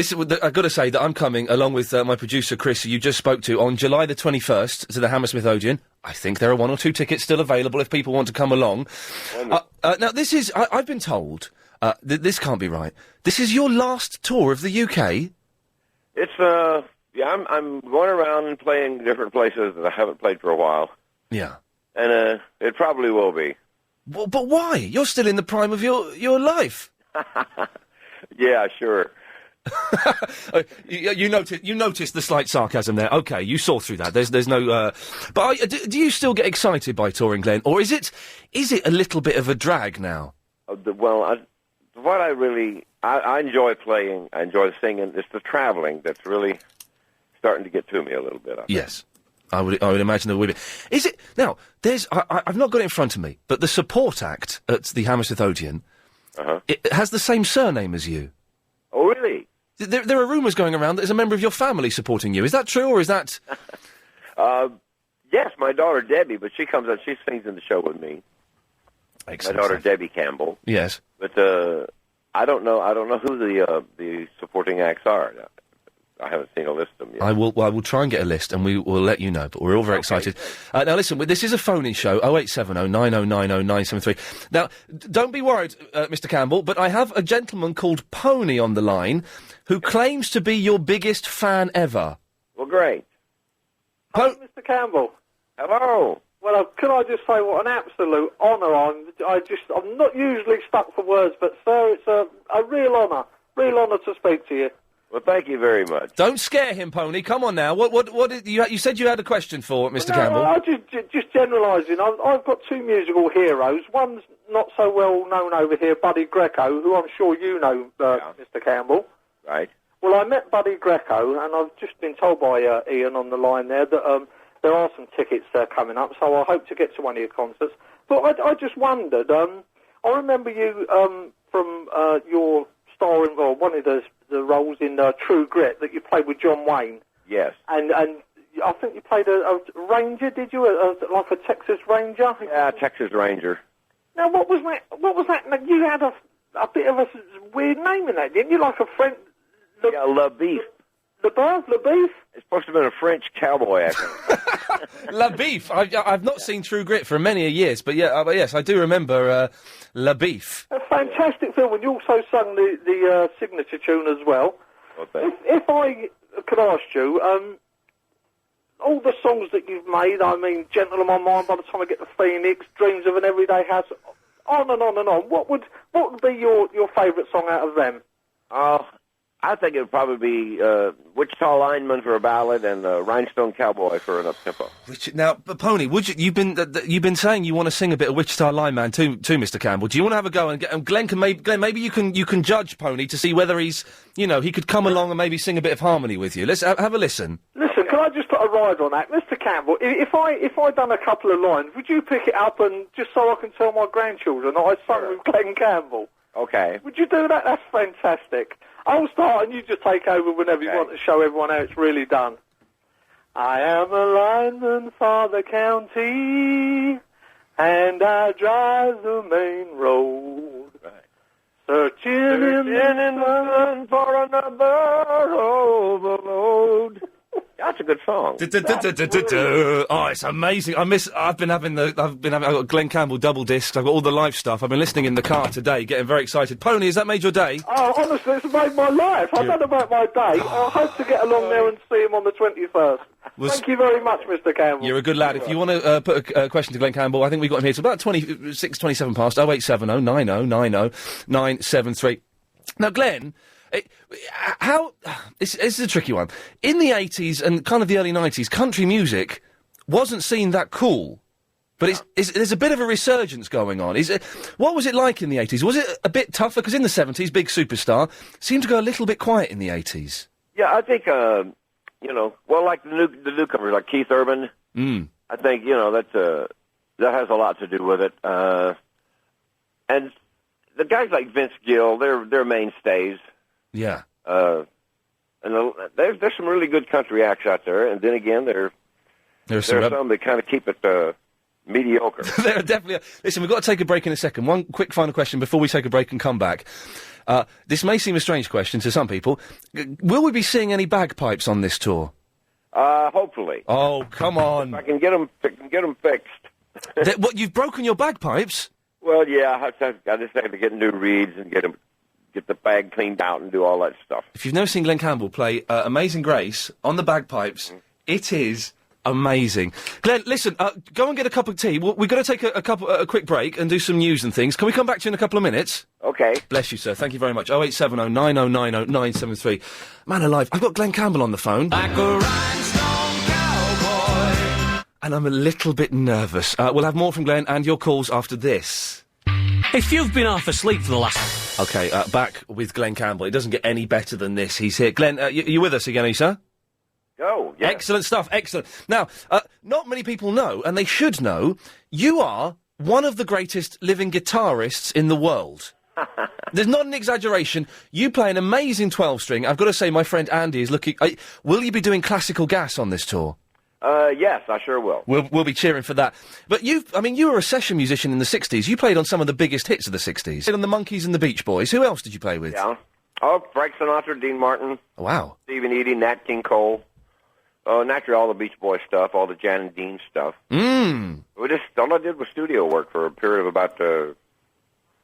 I've got to say that I'm coming along with my producer Chris, who you just spoke to, on July the 21st to the Hammersmith Odeon. I think there are 1 or 2 tickets still available if people want to come along. Now, this is... I've been told... this can't be right. This is your last tour of the UK? It's, I'm going around and playing different places that I haven't played for a while. Yeah. And, it probably will be. Well, but why? You're still in the prime of your life. Yeah, sure. You noticed the slight sarcasm there. Okay, you saw through that. There's no... But do you still get excited by touring, Glenn? Or is it a little bit of a drag now? I enjoy playing, I enjoy singing. It's the traveling that's really starting to get to me a little bit. Yes, I would imagine there would be. Is it now? I've not got it in front of me, but the support act at the Hammersmith Odeon, it has the same surname as you. Oh, really? There are rumours going around that there's a member of your family supporting you. Is that true, or is that? Yes, my daughter Debbie, but she comes out. She sings in the show with me. Excellent my daughter stuff. Debbie Campbell. Yes, but I don't know who the supporting acts are. I haven't seen a list of them yet. I will try and get a list, and we will let you know. But we're all very excited. Now, listen, this is a phone-in show. 0870 9090 973. Now, don't be worried, Mr. Campbell, but I have a gentleman called Pony on the line who claims to be your biggest fan ever. Well, great. Hello, Mr. Campbell. Hello. Well, can I just say what an absolute honour I'm not usually stuck for words, but sir, it's a real honour to speak to you. Well, thank you very much. Don't scare him, Pony. Come on now. What did you said you had a question for Mr. Campbell? I just generalising. I've got 2 musical heroes. One's not so well known over here, Buddy Greco, who I'm sure you know, Mr. Campbell. Right. Well, I met Buddy Greco, and I've just been told by Ian on the line there that there are some tickets coming up, so I hope to get to one of your concerts. But I just wondered, I remember you from your starring, or one of the roles in True Grit that you played with John Wayne. Yes. And I think you played a ranger, did you? Like a Texas Ranger? Yeah, Texas Ranger. Now, what was that? You had a bit of a weird name in that, didn't you? Like a French... Yeah, Le Beef. Le Beef? It's supposed to have been a French cowboy accent. La Beef. I've not seen True Grit for many a years, but yes, I do remember La Beef. A fantastic film, and you also sung the signature tune as well. If I could ask you, all the songs that you've made, I mean, Gentle on My Mind, By the Time I Get to Phoenix, Dreams of an Everyday House, on and on and on. What would be your favourite song out of them? I think it would probably be Wichita Lineman for a ballad and Rhinestone Cowboy for an up-tempo. Now, Pony, you've been saying you want to sing a bit of Wichita Lineman too, Mr. Campbell. Do you want to have a go? And Glenn, maybe you can judge Pony to see whether he's, he could come along and maybe sing a bit of harmony with you. Let's have a listen. Listen, can I just put a ride on that? Mr. Campbell, if I done a couple of lines, would you pick it up and just so I can tell my grandchildren that I sung with Glen Campbell? Okay. Would you do that? That's fantastic. I'll start and you just take over whenever you want to show everyone how it's really done. I am a lineman for the county, and I drive the main road. Right. Searching in the sun for another overload. That's a good song. Oh, it's amazing. I've got Glen Campbell double discs. I've got all the live stuff. I've been listening in the car today, getting very excited. Pony, has that made your day? Oh, honestly, it's made my life. I don't know about my day. I hope to get along there and see him on the 21st. Thank you very much, Mr. Campbell. You're a good lad. If you want to put a question to Glen Campbell, I think we got him here. It's about 27 past. 0870 90 90 973. Now, Glenn... This is a tricky one. In the 80s and kind of the early 90s, country music wasn't seen that cool. But there's a bit of a resurgence going on. What was it like in the 80s? Was it a bit tougher? Because in the 70s, Big Superstar seemed to go a little bit quiet in the 80s. Yeah, I think, like the newcomers, like Keith Urban. I think, that has a lot to do with it. And the guys like Vince Gill, they're mainstays. Yeah. And there's some really good country acts out there, and then again, there are some that kind of keep it mediocre. There are definitely. Listen, we've got to take a break in a second. One quick final question before we take a break and come back. This may seem a strange question to some people. Will we be seeing any bagpipes on this tour? Hopefully. Oh, come on! If I can get them fixed. What? You've broken your bagpipes? Well, yeah. I just have to get new reeds and get the bag cleaned out and do all that stuff. If you've never seen Glen Campbell play Amazing Grace on the bagpipes, it is amazing. Glenn, listen, go and get a cup of tea. We've got to take a quick break and do some news and things. Can we come back to you in a couple of minutes? Okay. Bless you, sir. Thank you very much. 0870 9090 973. Man alive, I've got Glen Campbell on the phone. Like a rhinestone cowboy. And I'm a little bit nervous. We'll have more from Glenn and your calls after this. If you've been half asleep for the last... OK, back with Glen Campbell. It doesn't get any better than this. He's here. Glenn, you with us again, are you, sir? Go, yeah. Excellent stuff, excellent. Now, not many people know, and they should know, you are one of the greatest living guitarists in the world. There's not an exaggeration. You play an amazing 12-string. I've got to say, my friend Andy is looking... will you be doing classical gas on this tour? Yes, I sure will. We'll be cheering for that. But you were a session musician in the 60s. You played on some of the biggest hits of the 60s. You played on the Monkees and the Beach Boys. Who else did you play with? Yeah. Oh, Frank Sinatra, Dean Martin. Oh, wow. Stephen Eady, Nat King Cole. Oh, naturally, all the Beach Boys stuff, all the Jan and Dean stuff. All I did was studio work for a period of about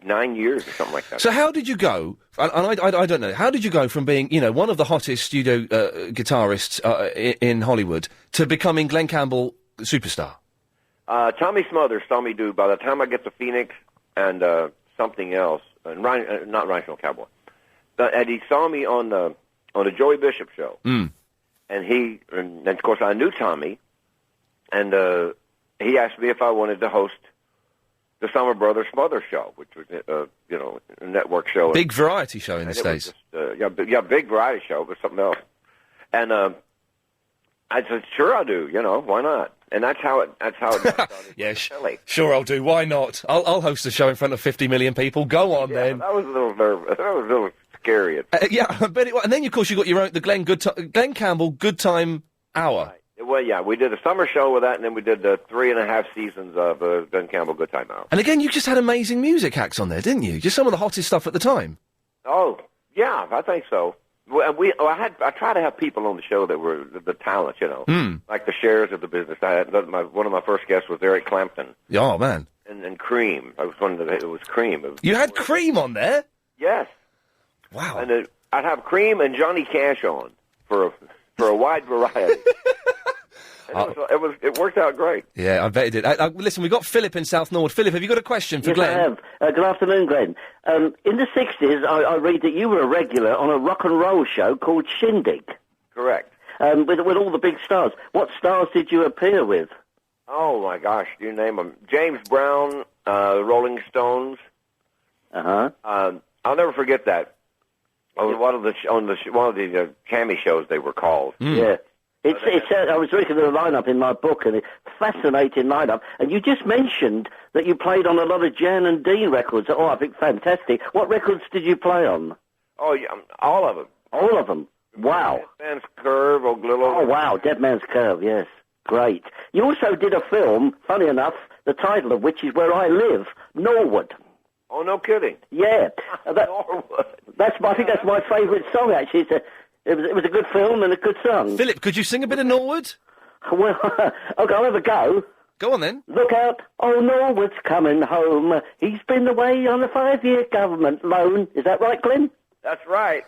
9 years or something like that. So how did you go, and I don't know, how did you go from being, one of the hottest studio guitarists in Hollywood to becoming Glen Campbell superstar? Tommy Smothers saw me do, by the time I get to Phoenix and something else, and not Rhinestone Cowboy, and he saw me on the Joey Bishop show. And of course, I knew Tommy, and he asked me if I wanted to host the Summer Brothers Smothers show, which was, a network show. Big variety show in the States. Big variety show, but something else. And I said, sure I'll do, why not? And that's how it started. Yeah, sure I'll do, why not? I'll host a show in front of 50 million people, go on then. That was a little nervous, that was a little scary. I bet it was. And then, of course, you got your own, the Glen Campbell Good Time Hour. Right. Well, yeah, we did a summer show with that, and then we did 3.5 seasons of Glen Campbell Good Time Hour. And again, you just had amazing music acts on there, didn't you? Just some of the hottest stuff at the time. Oh, yeah, I think so. Well, I try to have people on the show that were the talent, like the shares of the business. I had one of my first guests was Eric Clapton. Oh man, and Cream. I was it was Cream. You had Cream on there? Yes. Wow. And I'd have Cream and Johnny Cash on for a wide variety. It worked out great. Yeah, I bet it did. Listen, we've got Philip in South Norwood. Philip, have you got a question for Glenn? Yes, I have. Good afternoon, Glenn. In the 60s, I read that you were a regular on a rock and roll show called Shindig. Correct. With all the big stars. What stars did you appear with? Oh, my gosh, you name them. James Brown, the Rolling Stones. Uh-huh. I'll never forget that. One of the Cammy shows they were called. Yeah. I was looking at the lineup in my book, and it's a fascinating lineup. And you just mentioned that you played on a lot of Jan and Dean records. Oh, I think fantastic. What records did you play on? Oh, yeah, all of them. All of them? Wow. Dead Man's Curve, Oglillo. Oh, wow, Dead Man's Curve, yes. Great. You also did a film, funny enough, the title of which is Where I Live, Norwood. Oh, no kidding. Yeah. Norwood. I think that's my favourite song, actually. It was a good film and a good song. Philip, could you sing a bit of Norwood? Well, okay, I'll have a go. Go on then. Look out, oh, Norwood's coming home. He's been away on a 5-year government loan. Is that right, Glenn? That's right.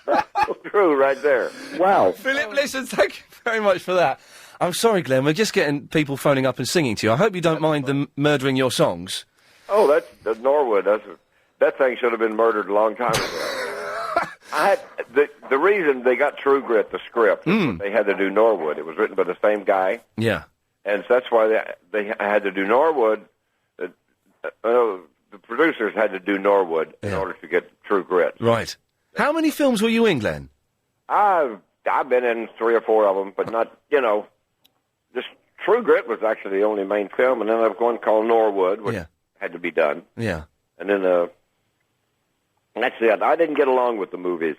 That's true right there. Wow. Philip, listen, thank you very much for that. I'm sorry, Glenn, we're just getting people phoning up and singing to you. I hope you don't mind them murdering your songs. Oh, that's Norwood. That thing should have been murdered a long time ago. The reason they got True Grit, the script, they had to do Norwood. It was written by the same guy. Yeah. And so that's why they had to do Norwood. The producers had to do Norwood in order to get True Grit. Right. How many films were you in, Glenn? I've been in 3 or 4 of them, but not, just True Grit was actually the only main film, and then there was one called Norwood, which had to be done. Yeah. And then, that's it. I didn't get along with the movies.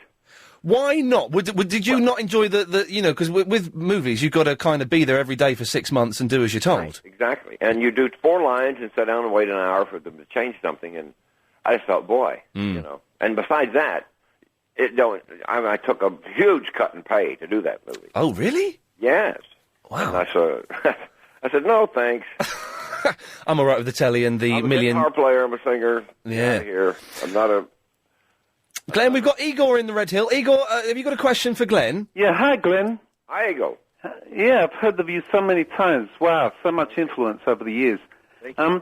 Why not? Did you not enjoy the you know, because with movies, you've got to kind of be there every day for 6 months and do as you're told. Right, exactly. And you do 4 lines and sit down and wait an hour for them to change something, and I just thought, boy, you know. And besides that, I took a huge cut in pay to do that movie. Oh, really? Yes. Wow. And I said, no, thanks. I'm all right with the telly and the I'm million... a guitar player, I'm a singer. Yeah. Here. I'm not a... Glenn, we've got Igor in the Red Hill. Igor, have you got a question for Glenn? Yeah, hi, Glenn. Hi, Igor. Yeah, I've heard of you so many times. Wow, so much influence over the years. Thank you.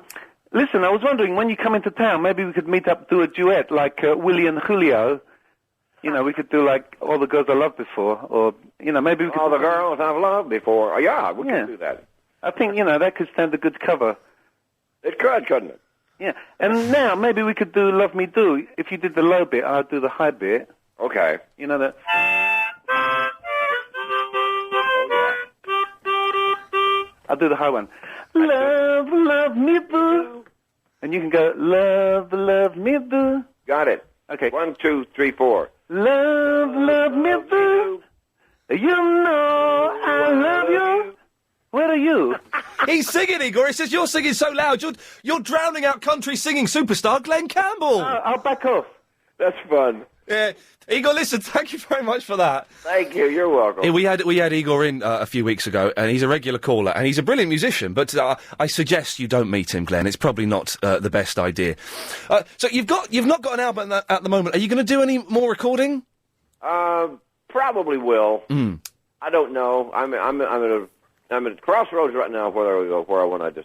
Listen, I was wondering, when you come into town, maybe we could meet up, do a duet, like Willie and Julio. You know, we could do, like, All the Girls I Loved Before, or, you know, maybe we could... All the Girls I've Loved Before. Oh, yeah, we can do that. I think, you know, that could stand a good cover. It could, couldn't it? Yeah, and now maybe we could do Love Me Do. If you did the low bit, I'll do the high bit. Okay. You know that... I'll do the high one. Love, love me do. And you can go, love, love me do. Got it. Okay. 1, 2, 3, 4. Love, love me do. You know I love you. Where are you? He's singing, Igor. He says you're singing so loud. You're drowning out country singing superstar Glen Campbell. I'll back off. That's fun. Yeah. Igor, listen, thank you very much for that. Thank you. You're welcome. We had Igor in a few weeks ago, and he's a regular caller, and he's a brilliant musician, but I suggest you don't meet him, Glenn. It's probably not the best idea. So you've not got an album at the moment. Are you going to do any more recording? Probably will. I don't know. I'm at a crossroads right now where I want to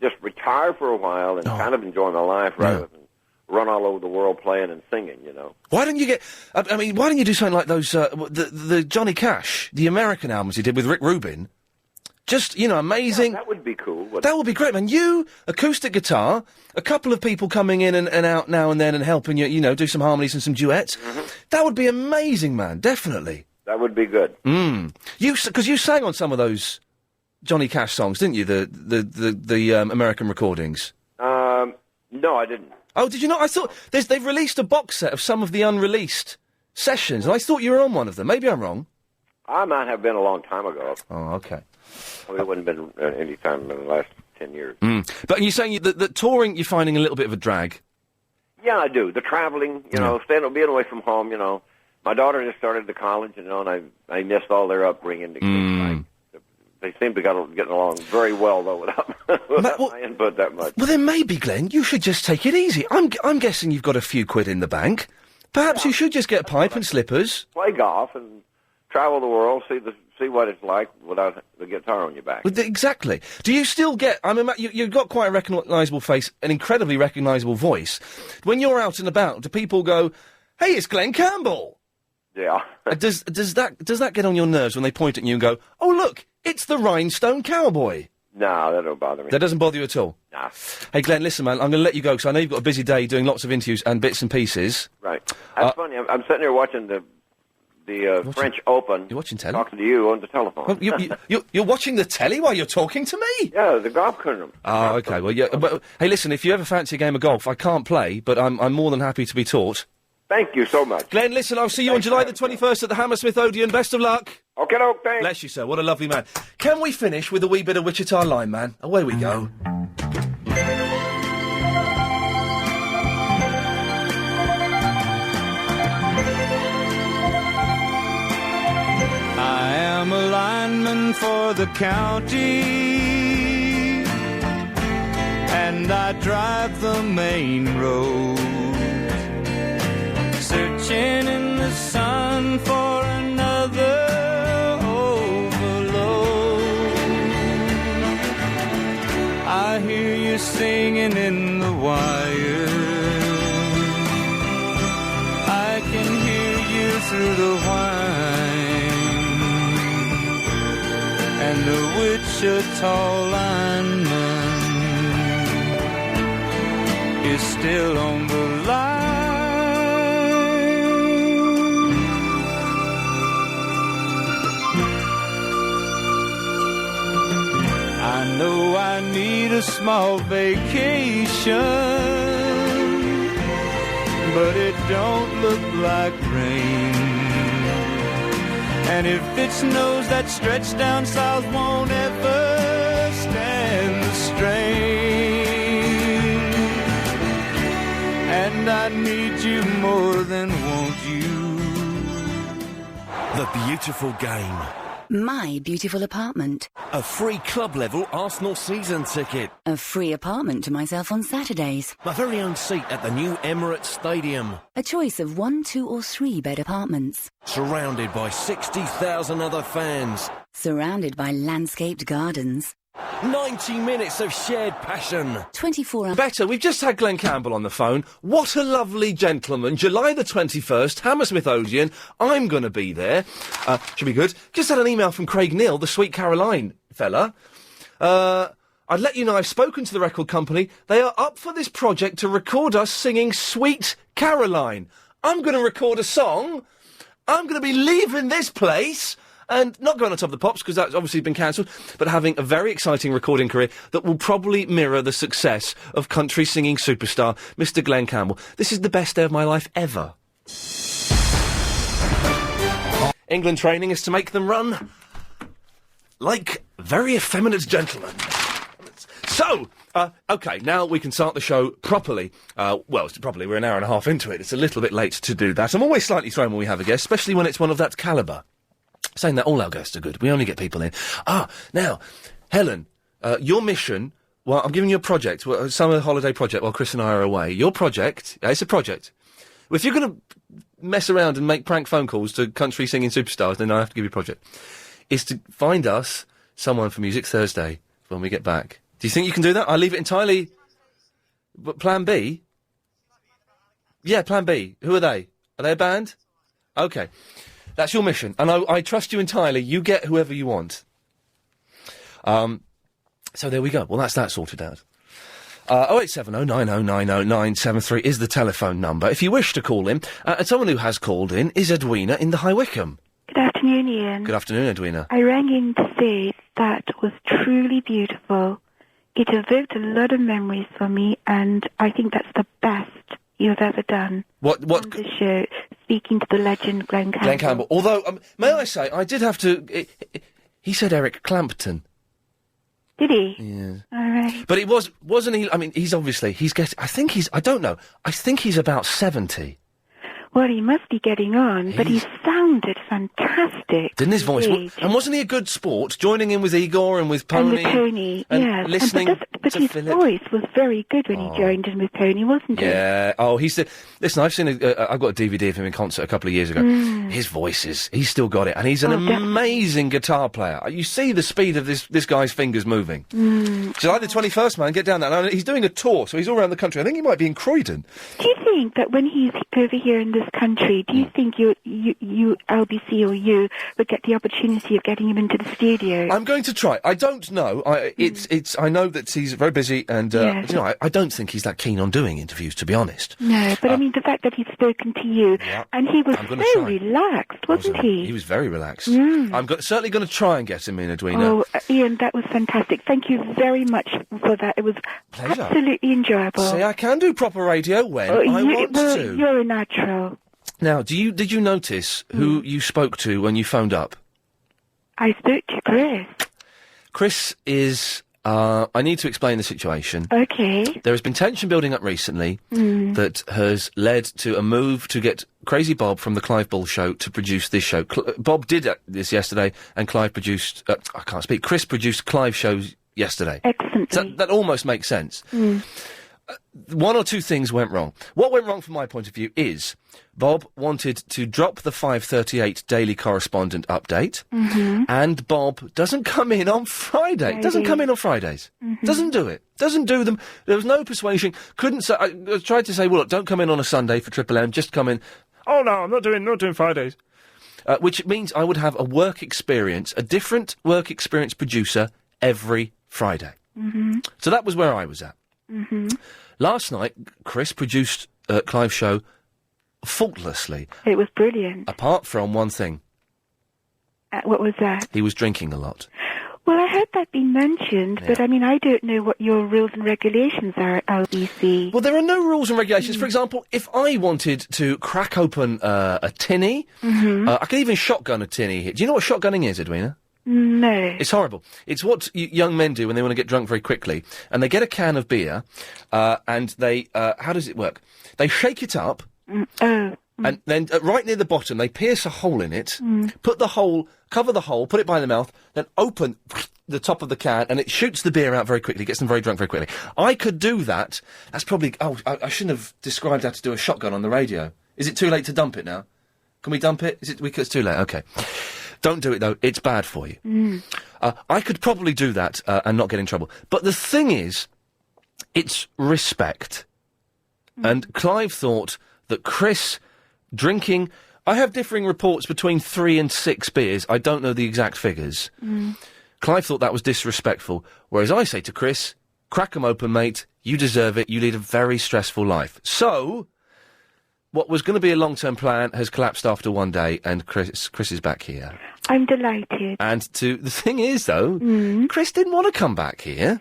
just retire for a while and kind of enjoy my life rather than run all over the world playing and singing, you know. Why don't you get... why don't you do something like those... the Johnny Cash, the American albums he did with Rick Rubin? Just, you know, amazing... Yeah, that would be cool. That would be great, man. You, acoustic guitar, a couple of people coming in and out now and then and helping you know, do some harmonies and some duets. That would be amazing, man. Definitely. That would be good. Because you sang on some of those Johnny Cash songs, didn't you? The American recordings. No, I didn't. Oh, did you not? I thought they've released a box set of some of the unreleased sessions, and I thought you were on one of them. Maybe I'm wrong. I might have been a long time ago. Oh, okay. It wouldn't have been any time in the last 10 years. But you're saying that touring, you're finding a little bit of a drag? Yeah, I do. The traveling, you know, being away from home, you know. My daughter just started to college, you know, and I missed all their upbringing. They seem to be getting along very well, though, without my input that much. Well, then maybe, Glenn, you should just take it easy. I'm guessing you've got a few quid in the bank. Perhaps you should just get a pipe and slippers. Play golf and travel the world, see what it's like without the guitar on your back. Exactly. Do you still get... I mean, you've got quite a recognisable face, an incredibly recognisable voice. When you're out and about, do people go, hey, it's Glen Campbell? Yeah. Does that get on your nerves when they point at you and go, oh, look, it's the Rhinestone Cowboy? No, that don't bother me. That doesn't bother you at all? Nah. Hey, Glenn, listen, man, I'm going to let you go because I know you've got a busy day doing lots of interviews and bits and pieces. Right. That's funny. I'm sitting here watching the French Open. You're watching telly? Talking to you on the telephone. Well, you're watching the telly while you're talking to me? Yeah, the golf tournament. Oh, okay. Well, yeah. But, hey, listen, if you ever fancy a game of golf, I can't play, but I'm more than happy to be taught. Thank you so much. Glenn, listen, I'll see you on July the 21st at the Hammersmith Odeon. Best of luck. Okay, thanks. Bless you, sir. What a lovely man. Can we finish with a wee bit of Wichita Line, man? Away we go. I am a lineman for the county, and I drive the main road, searching in the sun for another overload. I hear you singing in the wire, I can hear you through the whine, and the Wichita lineman is still on the line. I know I need a small vacation, but it don't look like rain. And if it snows, that stretch down south won't ever stand the strain. And I need you more than want you. The beautiful game. My beautiful apartment. A free club-level Arsenal season ticket. A free apartment to myself on Saturdays. My very own seat at the new Emirates Stadium. A choice of 1, 2 or 3 bed apartments. Surrounded by 60,000 other fans. Surrounded by landscaped gardens. 90 minutes of shared passion. 24 hours. Better, we've just had Glen Campbell on the phone. What a lovely gentleman. July the 21st, Hammersmith Odeon. I'm going to be there. Should be good. Just had an email from Craig Neal, the Sweet Caroline fella. I'd let you know I've spoken to the record company. They are up for this project to record us singing Sweet Caroline. I'm going to record a song. I'm going to be leaving this place and not going on Top of the Pops, because that's obviously been cancelled, but having a very exciting recording career that will probably mirror the success of country singing superstar Mr. Glen Campbell. This is the best day of my life ever. England training is to make them run like very effeminate gentlemen. So, OK, now we can start the show properly. Properly, we're an hour and a half into it. It's a little bit late to do that. I'm always slightly thrown when we have a guest, especially when it's one of that calibre. Saying that, all our guests are good. We only get people in. Now, Helen, your mission... Well, I'm giving you a project, a summer holiday project while Chris and I are away. Your project... it's a project. If you're going to mess around and make prank phone calls to country singing superstars, then I have to give you a project. Is to find us someone for Music Thursday when we get back. Do you think you can do that? I leave it entirely... But Plan B? Yeah, Plan B. Who are they? Are they a band? OK. That's your mission, and I trust you entirely. You get whoever you want. So there we go. Well, that's that sorted out. 0870 90 90 973 is the telephone number. If you wish to call in, and someone who has called in is Edwina in the High Wycombe. Good afternoon, Ian. Good afternoon, Edwina. I rang in to say that was truly beautiful. It evoked a lot of memories for me, and I think that's the best you've ever done. What? On the show, speaking to the legend Glen Campbell. Glen Campbell. Although, may I say, I did have to... he said Eric Clapton. Did he? Yeah. All right. But it wasn't he... I mean, he's getting... I don't know. I think he's about 70. Well, he must be getting on, but he sounded fantastic. Didn't his voice? And wasn't he a good sport, joining in with Igor and with Pony? And with Tony, and yes. listening but to his Philip. voice was very good when he joined in with Tony, wasn't it? Yeah. Oh, he's the... Listen, I've seen... I've got a DVD of him in concert a couple of years ago. His voice is... He's still got it. And he's an amazing guitar player. You see the speed of this guy's fingers moving. July the 21st, man, get down there. And he's doing a tour, so he's all around the country. I think he might be in Croydon. Do you think that when he's over here in this country, do you think you, LBC or you, would get the opportunity of getting him into the studio? I'm going to try. I don't know. I know that he's very busy, and Yes. I don't think he's that keen on doing interviews, to be honest. No, but I mean the fact that he's spoken to you, and he was so relaxed, wasn't he? He was very relaxed. I'm certainly going to try and get him in, Edwina. Oh, Ian, that was fantastic. Thank you very much for that. It was absolutely enjoyable. See, I can do proper radio when I want to. You're a natural. Now, did you notice who you spoke to when you phoned up? I spoke to Chris. Chris is... I need to explain the situation. Okay. There has been tension building up recently that has led to a move to get Crazy Bob from the Clive Bull show to produce this show. Bob did this yesterday, and Clive produced... I can't speak. Chris produced Clive shows yesterday. Excellent. So that almost makes sense. One or two things went wrong. What went wrong from my point of view is Bob wanted to drop the 5:38 Daily Correspondent update, and Bob doesn't come in on Friday. Doesn't come in on Fridays. Doesn't do it. Doesn't do them. There was no persuasion. Couldn't say... I tried to say, well, look, don't come in on a Sunday for Triple M. Just come in... Oh, no, I'm not doing Fridays. Which means I would have a different work experience producer every Friday. So that was where I was at. Last night, Chris produced Clive's show faultlessly. It was brilliant. Apart from one thing. What was that? He was drinking a lot. Well, I heard that being mentioned, but I mean, I don't know what your rules and regulations are at LBC. Well, there are no rules and regulations. For example, if I wanted to crack open a tinny, I could even shotgun a tinny. Do you know what shotgunning is, Edwina? No. It's horrible. It's what young men do when they want to get drunk very quickly. And they get a can of beer, and they, how does it work? They shake it up, and then right near the bottom, they pierce a hole in it, cover the hole, put it by the mouth, then open the top of the can, and it shoots the beer out very quickly, gets them very drunk very quickly. I could do that. That's probably... Oh, I shouldn't have described how to do a shotgun on the radio. Is it too late to dump it now? Can we dump it? It's too late, OK. Don't do it, though. It's bad for you. I could probably do that and not get in trouble. But the thing is, it's respect. And Clive thought that Chris drinking... I have differing reports between 3 and 6 beers. I don't know the exact figures. Clive thought that was disrespectful, whereas I say to Chris, crack 'em open, mate. You deserve it. You lead a very stressful life. So... what was going to be a long-term plan has collapsed after one day, and Chris is back here. I'm delighted. And the thing is, though, Chris didn't want to come back here.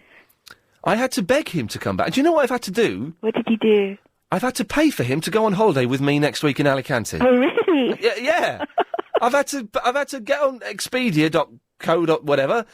I had to beg him to come back. Do you know what I've had to do? What did you do? I've had to pay for him to go on holiday with me next week in Alicante. Oh, really? Yeah. I've had to get on Expedia.co. whatever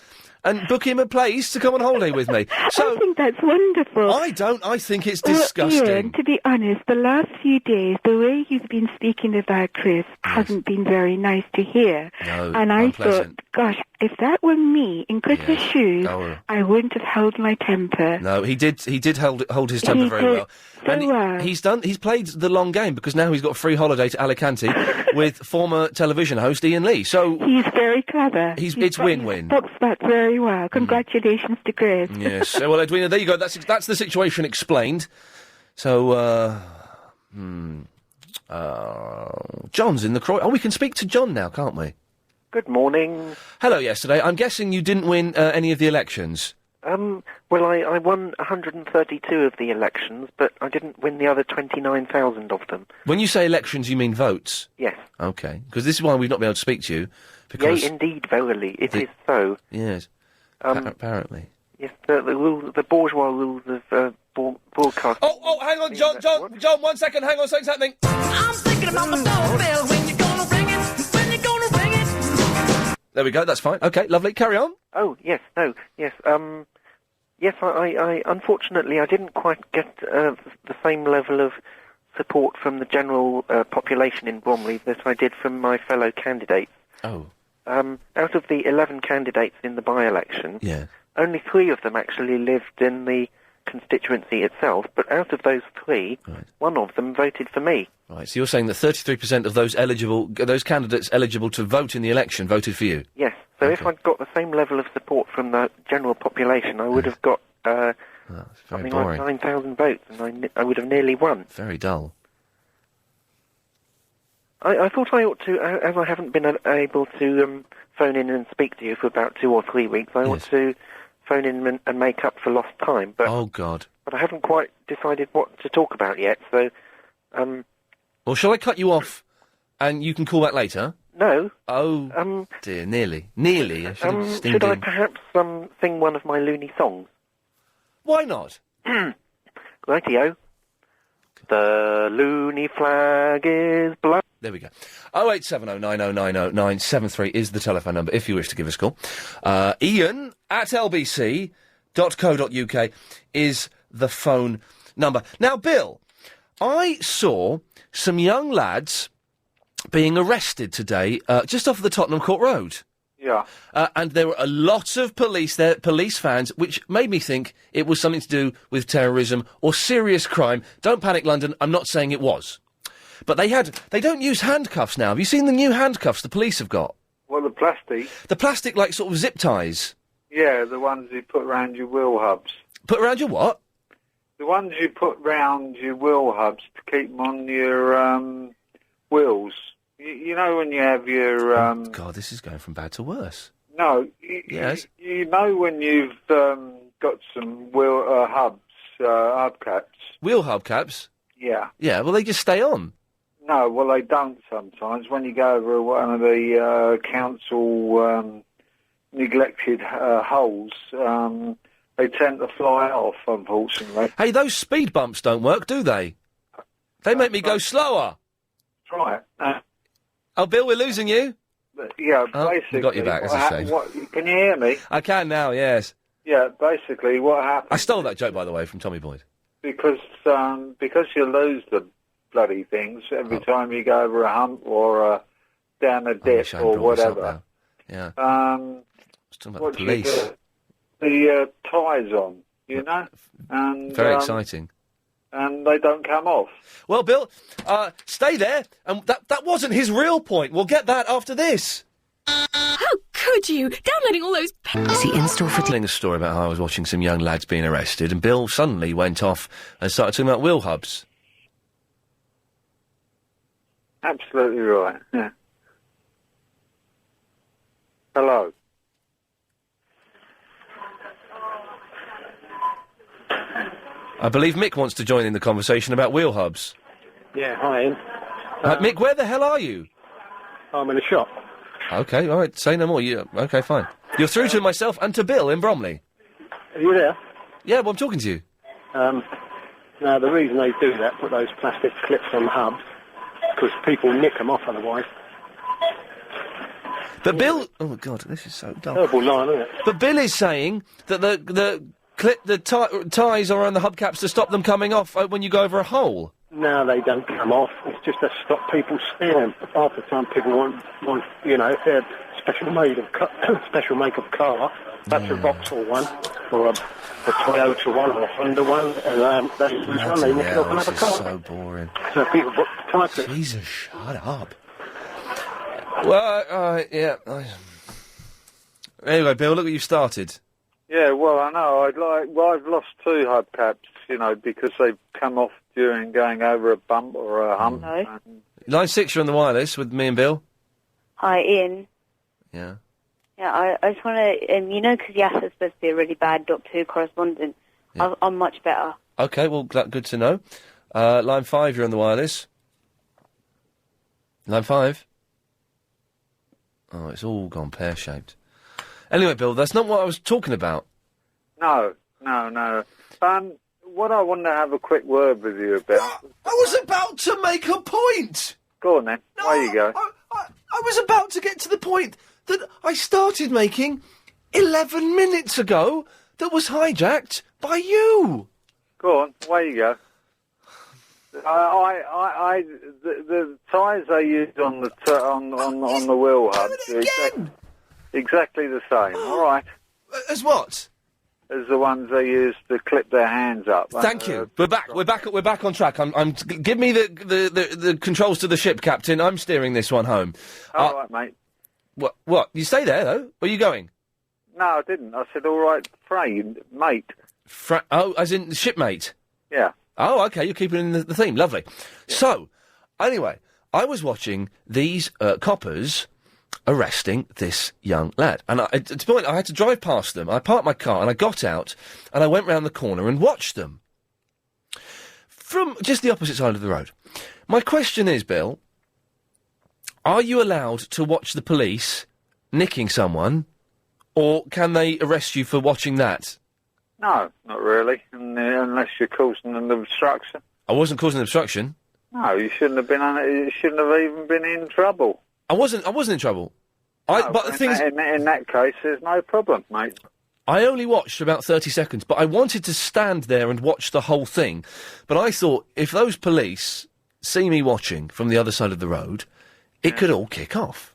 and book him a place to come on holiday with me. So I think that's wonderful. I don't. I think it's disgusting. Ian, to be honest, the last few days, the way you've been speaking about Chris hasn't been very nice to hear. No, and I unpleasant. thought, gosh, if that were me in Chris's shoes, I wouldn't have held my temper. No, he did hold his temper very well. And he's played the long game, because now he's got a free holiday to Alicante with former television host Iain Lee. So he's very clever. It's win-win. Box that very well. Congratulations to Chris. Yes. Well, Edwina, there you go. That's the situation explained. So, John's in the Croy. Oh, we can speak to John now, can't we? Good morning. Hello, yesterday. I'm guessing you didn't win any of the elections. Well, I won 132 of the elections, but I didn't win the other 29,000 of them. When you say elections, you mean votes? Yes. Okay. Because this is why we've not been able to speak to you. Because Yea, indeed, verily, it is so. Yes. Apparently. Yes, the bourgeois rules of broadcast. Oh, hang on, John, 1 second, hang on, something's happening. I'm thinking about my doorbell. When you gonna ring it? When you gonna ring it? There we go, that's fine. Okay, lovely, carry on. Oh, yes, no, yes, yes, I unfortunately, I didn't quite get the same level of support from the general population in Bromley that I did from my fellow candidates. Oh. Out of the 11 candidates in the by-election, only 3 of them actually lived in the constituency itself, but out of those 3, one of them voted for me. Right, so you're saying that 33% of those candidates eligible to vote in the election voted for you? Yes, so if I'd got the same level of support from the general population, I would have got something like 9,000 votes, and I would have nearly won. Very dull. I thought I ought to, as I haven't been able to phone in and speak to you for about 2 or 3 weeks, I ought to phone in and make up for lost time. But oh, God. But I haven't quite decided what to talk about yet, so... Well, shall I cut you off and you can call back later? No. Oh, dear, nearly. Nearly. Should I perhaps sing one of my loony songs? Why not? Rightio. The loony flag is blown. There we go. 08709090973 is the telephone number if you wish to give us a call. Ian at lbc.co.uk is the phone number. Now, Bill, I saw some young lads being arrested today just off the Tottenham Court Road. Yeah. And there were a lot of police there, police fans, which made me think it was something to do with terrorism or serious crime. Don't panic, London. I'm not saying it was. But they don't use handcuffs now. Have you seen the new handcuffs the police have got? Well, the plastic. The plastic, like, sort of zip ties. Yeah, the ones you put around your wheel hubs. Put around your what? The ones you put round your wheel hubs to keep them on your wheels. You know when you have your... God, this is going from bad to worse. No. Yes? You know when you've got some wheel hubs, hubcaps. Wheel hubcaps? Yeah. Yeah, well, they just stay on. No, well, they don't sometimes. When you go over one of the council neglected holes, they tend to fly off, unfortunately. Hey, those speed bumps don't work, do they? They make me go slower. That's right. Oh, Bill, we're losing you. Yeah, Oh, basically... we got you back, that's a shame. Can you hear me? I can now, yes. Yeah, basically what happens... I stole that joke, by the way, from Tommy Boyd. Because you lose the bloody things every time you go over a hump or down a dip or whatever. Yeah. What talking about the do police. you do? The ties on, you know? And, Very exciting. And they don't come off. Well, Bill, stay there. And that wasn't his real point. We'll get that after this. How could you? Downloading all those... Is he in store for... Telling a story about how I was watching some young lads being arrested, and Bill suddenly went off and started talking about wheel hubs. Absolutely right, yeah. Hello. I believe Mick wants to join in the conversation about wheel hubs. Yeah, hi, Ian. Mick, where the hell are you? I'm in a shop. OK, all right, say no more. OK, fine. You're through to myself and to Bill in Bromley. Are you there? Yeah, well, I'm talking to you. Now, the reason they do that, put those plastic clips on hubs, because people nick them off otherwise. But Bill... Oh, God, this is so dull. Terrible line, isn't it? But Bill is saying that the ties are on the hubcaps to stop them coming off when you go over a hole. No, they don't come off. It's just to stop people stealing. Half the time people want you know, if they're special make of car, that's a Vauxhall one, or a Toyota one, or a Honda one, and they use one, they nick it off another car. So boring. So people put tie clips. Jesus, shut up. Well, yeah. Anyway, Bill, look what you've started. Yeah, well, I know. I've lost 2 hubcaps, you know, because they've come off during going over a bump or a hump. Hello. Line 6, you're on the wireless with me and Bill. Hi, Ian. Yeah. Yeah, I just want to, you know, because Yasser's supposed to be a really bad Doctor Who correspondent. Yeah. I'm much better. OK, well, good to know. Line 5, you're on the wireless. Line 5. Oh, it's all gone pear-shaped. Anyway, Bill, that's not what I was talking about. No. What I wanted to have a quick word with you about... I was about to make a point! Go on, then. There you go. I was about to get to the point that I started making 11 minutes ago that was hijacked by you. Go on, away you go. The tyres they used on the wheel hubs are exactly the same. All right. As what? As the ones they used to clip their hands up. Thank you. We're back on track. Give me the controls to the ship, Captain. I'm steering this one home. All right, mate. What? You stay there though? Or are you going? No, I didn't. I said all right, friend, mate. As in shipmate. Yeah. Oh, OK, you're keeping in the theme. Lovely. Yeah. So, anyway, I was watching these coppers arresting this young lad. And to the point, I had to drive past them. I parked my car and I got out and I went round the corner and watched them. From just the opposite side of the road. My question is, Bill, are you allowed to watch the police nicking someone, or can they arrest you for watching that? No, not really, unless you're causing an obstruction. I wasn't causing an obstruction. No, you shouldn't have been. You shouldn't have even been in trouble. I wasn't in trouble. But the thing is, in that case, there's no problem, mate. I only watched for about 30 seconds, but I wanted to stand there and watch the whole thing. But I thought, if those police see me watching from the other side of the road, it could all kick off.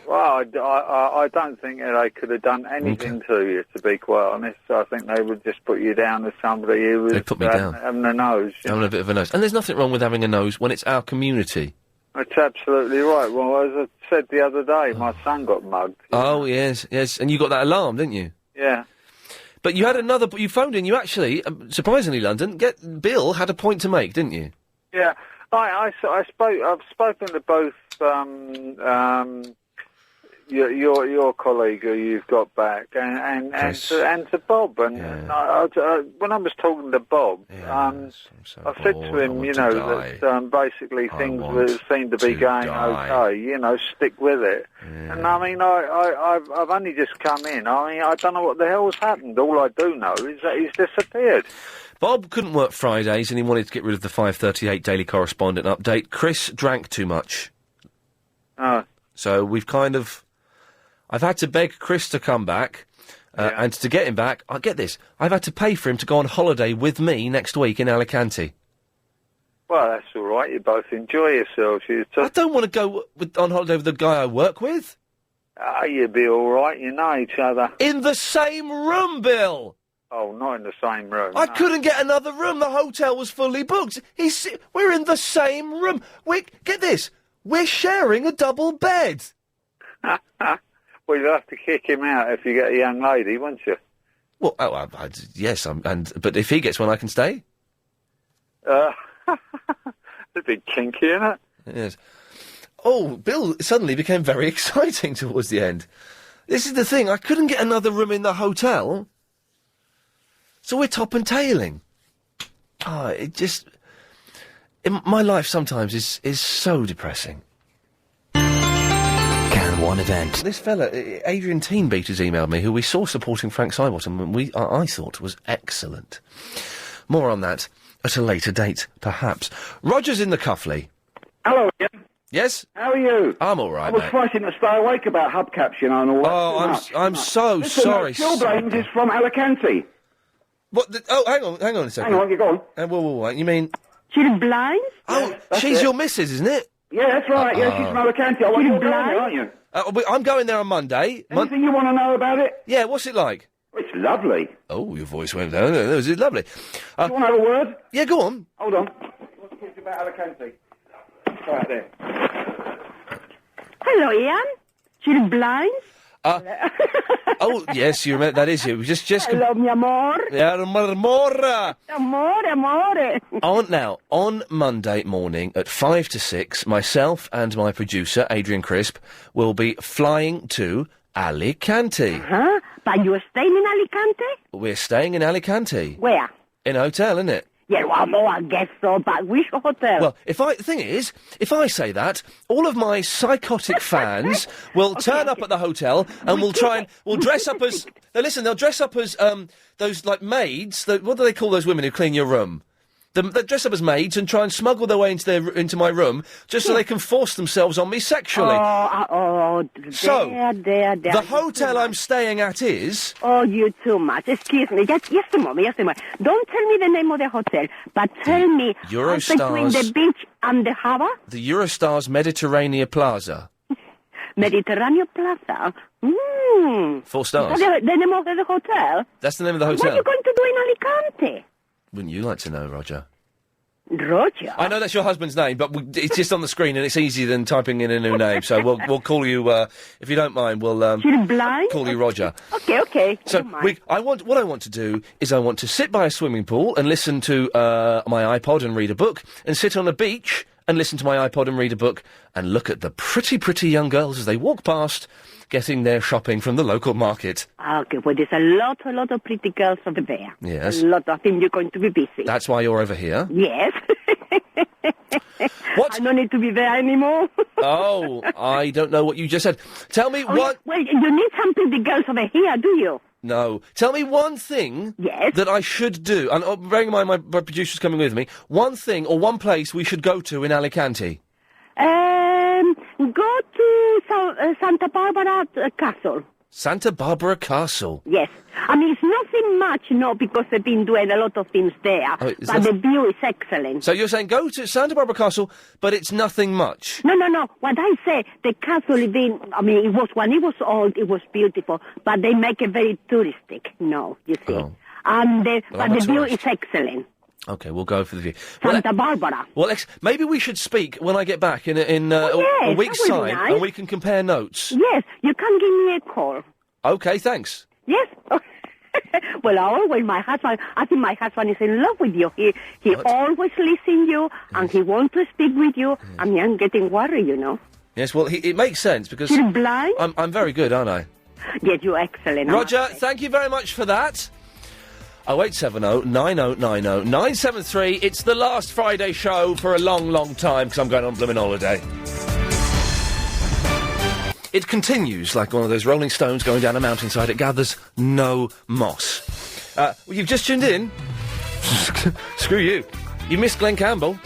Well, I don't think they could have done anything to you, to be quite honest. I think they would just put you down as somebody who was having a nose. Having a bit of a nose. And there's nothing wrong with having a nose when it's our community. That's absolutely right. Well, as I said the other day, my son got mugged. Oh, yes. And you got that alarm, didn't you? Yeah. But you had another... You phoned in, you actually, surprisingly, London, Bill had a point to make, didn't you? Yeah. I've spoken to both... your colleague who you've got back, and to Bob. And when I was talking to Bob, I said to him, that basically things seem to be going okay. Stick with it. And I mean, I've only just come in. I mean, I don't know what the hell's happened. All I do know is that he's disappeared. Bob couldn't work Fridays, and he wanted to get rid of the 5:38 Daily Correspondent update. Chris drank too much. So we've I've had to beg Chris to come back, and to get him back, get this, I've had to pay for him to go on holiday with me next week in Alicante. Well, that's all right. You both enjoy yourselves. I don't want to go on holiday with the guy I work with. You'd be all right. You know each other. In the same room, Bill! Oh, not in the same room. I couldn't get another room. The hotel was fully booked. We're in the same room. Get this. We're sharing a double bed. Well, you'll have to kick him out if you get a young lady, won't you? Well, yes, but if he gets one, I can stay. It's a bit kinky, isn't it? Yes. Oh, Bill suddenly became very exciting towards the end. This is the thing. I couldn't get another room in the hotel, so we're top and tailing. My life sometimes is so depressing. Can one event? This fella, Adrian Teenbeat, has emailed me, who we saw supporting Frank Sidebottom, and I thought was excellent. More on that at a later date, perhaps. Roger's in the Cuffley. Hello, Ian. Yes? How are you? I'm all right, I was mate. fighting to stay awake about hubcaps, and all that. Oh, I'm so Listen, sorry. Chilblains is from Alicante. What? Hang on a second. Hang on, you go on. Whoa, you mean... Chilblains? Oh, that's she's it. your missus, isn't it? Yeah, that's right. Yeah, she's from Alicante. Oh, you're going there, aren't you? I'm going there on Monday. Anything you want to know about it? Yeah, what's it like? It's lovely. Oh, your voice went down. Is it lovely? Do you want to have a word? Yeah, go on. Hold on. Let's talk about Alicante. Right there. Hello, Ian. Chilblains? Oh, yes, you remember, that is you. Just Hello, mi amor. Yeah, amore. Amore. On Monday morning at 5 to 6, myself and my producer, Adrian Crisp, will be flying to Alicante. Huh? But you're staying in Alicante? We're staying in Alicante. Where? In a hotel, isn't it? Yeah, well, I guess so, but which hotel? Well, the thing is, if I say that, all of my psychotic fans will turn up at the hotel and we'll dress up as... Now listen, they'll dress up as, those, like, maids, what do they call those women who clean your room? They dress up as maids and try and smuggle their way into my room just so they can force themselves on me sexually. The hotel I'm staying at is... Oh, you too much. Excuse me. Just a moment. Don't tell me the name of the hotel, but tell me between the beach and the harbour? The Eurostars Mediterranean Plaza. Mediterranean Plaza? 4 stars. Is that the name of the hotel? That's the name of the hotel. What are you going to do in Alicante? Wouldn't you like to know, Roger? Roger? I know that's your husband's name, but it's just on the screen and it's easier than typing in a new name. So we'll call you, if you don't mind, we'll call you Roger. Okay. So what I want to do is I want to sit by a swimming pool and listen to my iPod and read a book, and sit on a beach and listen to my iPod and read a book, and look at the pretty, pretty young girls as they walk past, getting their shopping from the local market. Okay, well, there's a lot of pretty girls over there. Yes. A lot. I think you're going to be busy. That's why you're over here? Yes. What? I don't need to be there anymore. Oh, I don't know what you just said. Tell me what... Well, you need some pretty girls over here, do you? No. Tell me one thing that I should do. And bearing in mind my producer's coming with me. One thing or one place we should go to in Alicante. Go to Santa Barbara Castle. Santa Barbara Castle? Yes. I mean, it's nothing much, because they've been doing a lot of things there. But the view is excellent. So you're saying go to Santa Barbara Castle, but it's nothing much? No. What I say, the castle, it was when it was old, it was beautiful, but they make it very touristic, you see. Oh. And the view is excellent. Okay, we'll go for the view. Santa Barbara. Well, maybe we should speak when I get back in a week's time, and we can compare notes. Yes, you can give me a call. Okay, thanks. Yes. Well, my husband, I think my husband is in love with you. He always listens to you, and he wants to speak with you. I mean, I'm getting worried, Yes, well, it makes sense because... Still blind? I'm very good, aren't I? Yes, you're excellent. Roger, thank you very much for that. 0870 9090 973. It's the last Friday show for a long, long time because I'm going on blooming holiday. It continues like one of those rolling stones going down a mountainside. It gathers no moss. Well, you've just tuned in. Screw you. You missed Glen Campbell.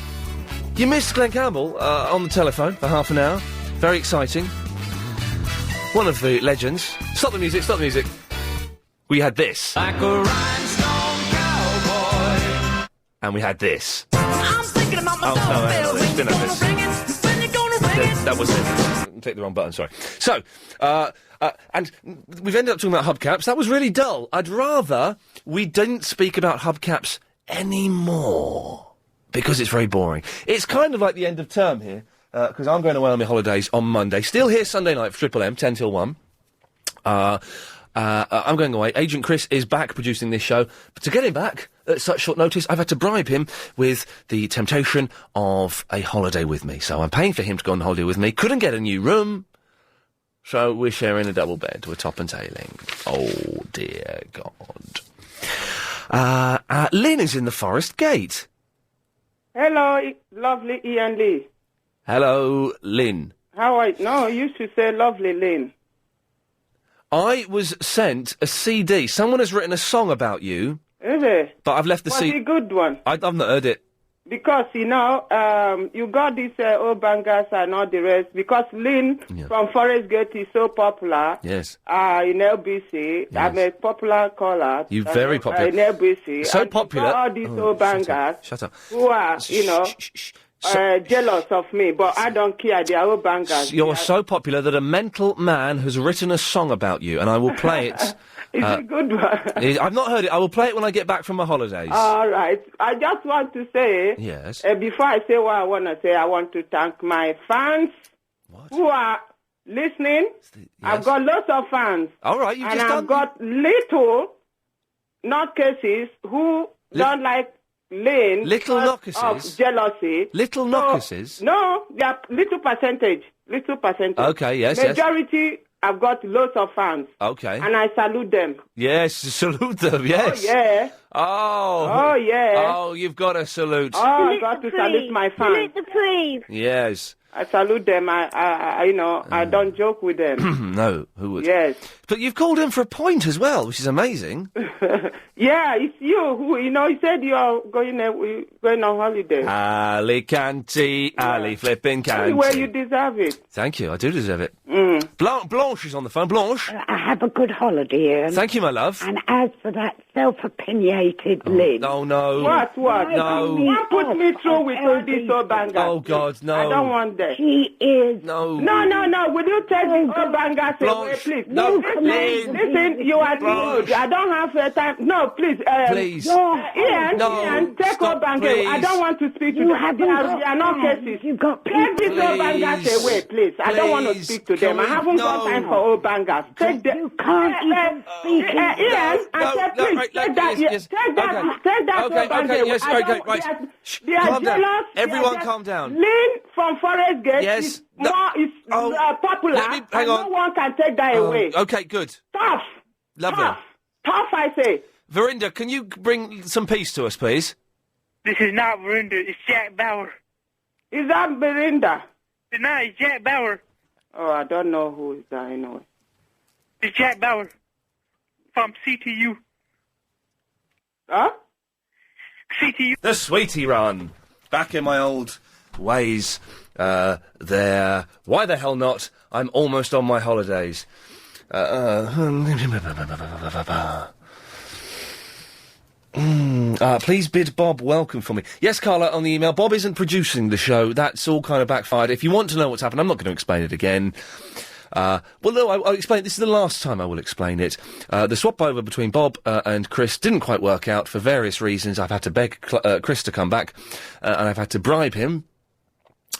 You missed Glen Campbell on the telephone for half an hour. Very exciting. One of the legends. Stop the music, stop the music. We had this. Like a rhinestone cowboy. And we had this. I'm thinking about my doorbell. It's been like this. When you gonna ring it? That was it. Take the wrong button, sorry. So, and we've ended up talking about hubcaps. That was really dull. I'd rather we didn't speak about hubcaps anymore. Because it's very boring. It's kind of like the end of term here. Because I'm going away on my holidays on Monday. Still here Sunday night for Triple M, 10 till 1. I'm going away. Agent Chris is back producing this show. But to get him back at such short notice, I've had to bribe him with the temptation of a holiday with me. So I'm paying for him to go on holiday with me. Couldn't get a new room. So we're sharing a double bed. We're top and tailing. Oh, dear God. Lynn is in the Forest Gate. Hello, lovely Ian Lee. Hello, Lynn. How are you? No, you used to say lovely Lynn. I was sent a CD. Someone has written a song about you. Is it? But I've left the CD. What's a good one? I've not heard it. Because, you got these old bangers and all the rest. Because Lynn from Forest Gate is so popular. Yes. In LBC. Yes. I'm a popular caller. You're very popular. In LBC. So and popular. All these old bangers. Shut up. Who are, jealous of me, but I don't care. They are old bangers. You're so popular that a mental man has written a song about you, and I will play it. It's a good one. I've not heard it. I will play it when I get back from my holidays. All right. I just want to say... Yes. Before I say what I want to say, I want to thank my fans who are listening. Yes. I've got lots of fans. All right, you've just done... And I've got little nutcases who don't like Lynn. Little nutcases? Of jealousy. Little nutcases? No, they are little percentage. Okay, yes, Majority... I've got lots of fans. Okay. And I salute them. Yes, salute them, yes. Oh, yeah. Oh, yeah. Oh, you've got to salute. Oh, I've got to salute my fans. Salute the plebe. Yes. I salute them. I don't joke with them. No, who would? Yes. But you've called in for a point as well, which is amazing. Yeah, it's you who, you said you're going on holiday. Alicante, Ali flipping canty. Well, you deserve it. Thank you, I do deserve it. Mm. Blanche is on the phone. Blanche? I have a good holiday, Ian. Thank you, my love. And as for that self-opinionated Lynn... Oh, no. What? No. Don't put me through with all these old bangers. Oh, God, no. I don't want that. She is... No. No. Will you take these old bangers away, please? No, Listen, you are too good. I don't have time. No, please. Please. Ian, take old bangers. I don't want to speak to them. There are no cases. Take these old bangers away, please. I don't want to speak to them. I haven't got time for old bangers. Take them. You can't even speak. Ian, I said, please, take that. Take that old bangers away. Yes, right. They are jealous. Everyone calm down. Lynn from Forest Gate is popular. Hang on. No one can take that away. Okay, good. Tough. Lovely. Tough, I say. Verinda, can you bring some peace to us, please? This is not Verinda, it's Jack Bauer. Is that Verinda? No, it's Jack Bauer. Oh, I don't know who is that anyway. It's Jack Bauer from CTU. Huh? CTU. The Sweetie Run. Back in my old ways. There. Why the hell not? I'm almost on my holidays. Please bid Bob welcome for me. Yes, Carla, on the email. Bob isn't producing the show. That's all kind of backfired. If you want to know what's happened, I'm not going to explain it again. Well, no, I'll explain. This is the last time I will explain it. The swap over between Bob and Chris didn't quite work out for various reasons. I've had to beg Chris to come back, and I've had to bribe him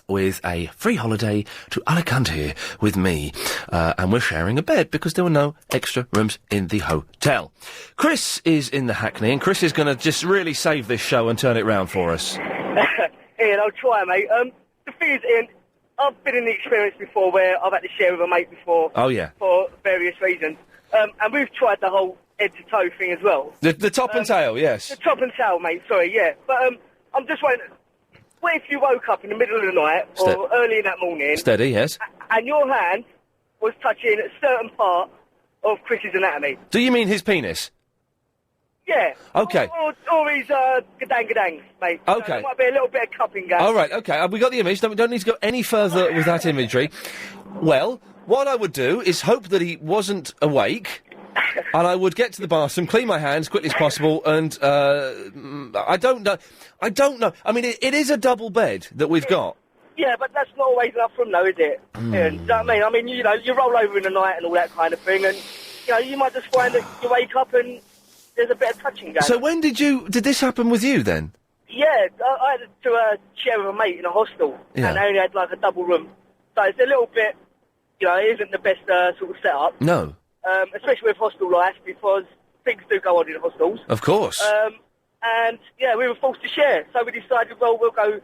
with a free holiday to Alicante with me. And we're sharing a bed because there were no extra rooms in the hotel. Chris is in the Hackney, and Chris is going to just really save this show and turn it round for us. Ian, I'll try, mate. The thing is, Ian, I've been in the experience before where I've had to share with a mate before. Oh, yeah. For various reasons. And we've tried the whole head-to-toe thing as well. The top and tail, yes. The top and tail, mate, sorry, yeah. But I'm just wondering, what if you woke up in the middle of the night or early in that morning... Steady, yes. And your hand was touching a certain part of Chris's anatomy? Do you mean his penis? Yeah. Okay. Or his gadang, mate. Okay. So there might be a little bit of cupping going. All right, okay. We got the image. We don't need to go any further with that imagery. Well, what I would do is hope that he wasn't awake... and I would get to the bathroom, clean my hands quickly as possible, and I don't know. I mean, it is a double bed that we've got. Yeah, but that's not always enough for him, though, is it? Yeah, do you know what I mean? I mean, you know, you roll over in the night and all that kind of thing, and you know, you might just find that you wake up and there's a bit of touching going. So when did this happen with you then? Yeah, I had to share with a mate in a hostel, Yeah. and I only had like a double room, so it's a little bit, you know, it isn't the best sort of setup. No. Especially with hostel life, because things do go on in hostels. Of course. And, yeah, we were forced to share. So we decided, well, we'll go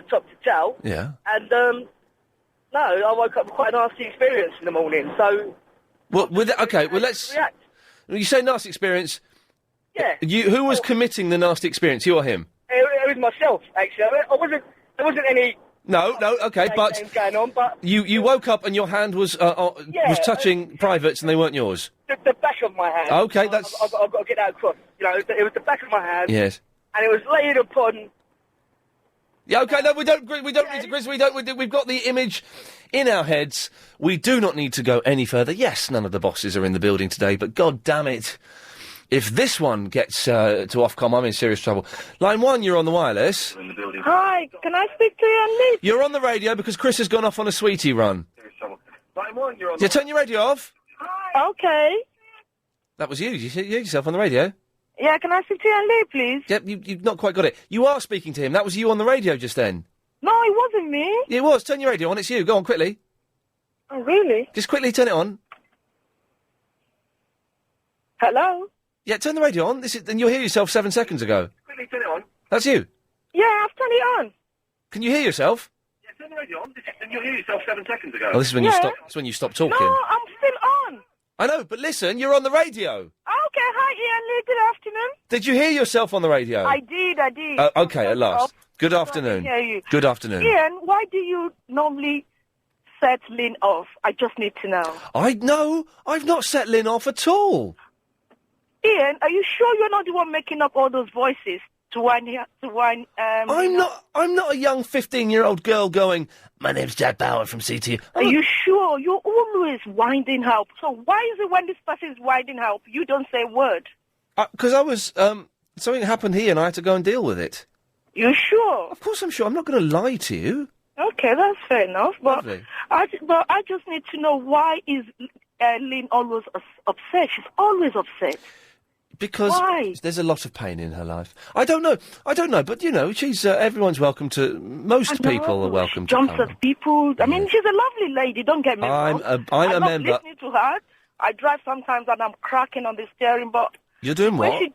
top to tail. Yeah. And, no, I woke up with quite a nasty experience in the morning, so... Well, let's... React. You say nasty experience... Yeah. Who was committing the nasty experience, you or him? It was myself, actually. There wasn't any... No, okay, but... going on, but... You woke up and your hand was touching privates and they weren't yours? The back of my hand. Okay, that's... I've got to get that across. You know, it was the back of my hand. Yes. And it was laid upon... Yeah, okay, no, we don't need to, Chris, we've got the image in our heads. We do not need to go any further. Yes, none of the bosses are in the building today, but god damn it, if this one gets to Ofcom, I'm in serious trouble. Line 1, you're on the wireless. Hi, can I speak to you on this? You're on the radio because Chris has gone off on a sweetie run. Line 1, you're on Yeah, turn your radio off. Okay. That was you. You hear yourself on the radio? Yeah, can I speak to you on Lee, please? Yep, you've not quite got it. You are speaking to him. That was you on the radio just then. No, it wasn't me. It was. Turn your radio on. It's you. Go on, quickly. Oh, really? Just quickly turn it on. Hello? Yeah, turn the radio on. And you'll hear yourself 7 seconds ago. Quickly turn it on. That's you. Yeah, I've turned it on. Can you hear yourself? Yeah, turn the radio on, and you'll hear yourself 7 seconds ago. Oh, this is when you stop. It's when you stop talking. No, I'm still on. I know, but listen, you're on the radio. Okay, hi, Ian Lee. Good afternoon. Did you hear yourself on the radio? I did. Okay, at last. Good afternoon. I hear you. Good afternoon. Ian, why do you normally set Lynn off? I just need to know. I've not set Lynn off at all. Ian, are you sure you're not the one making up all those voices to whine? I'm not a young 15-year-old girl going, my name's Jack Bauer from CTU. Are you sure? You're always winding her up. So why is it when this person is winding her up, you don't say a word? Because I was, something happened here and I had to go and deal with it. You sure? Of course I'm sure. I'm not going to lie to you. Okay, that's fair enough. But Lovely. I just need to know, why is Lynn always upset? She's always upset. Because Why? There's a lot of pain in her life. I don't know, but you know, she's everyone's welcome to. Most people are welcome to jumps come. at people. I mean, she's a lovely lady. Don't get me wrong. I'm I a love member. listening to her. I drive sometimes and I'm cracking on the steering, but You're doing when what? she-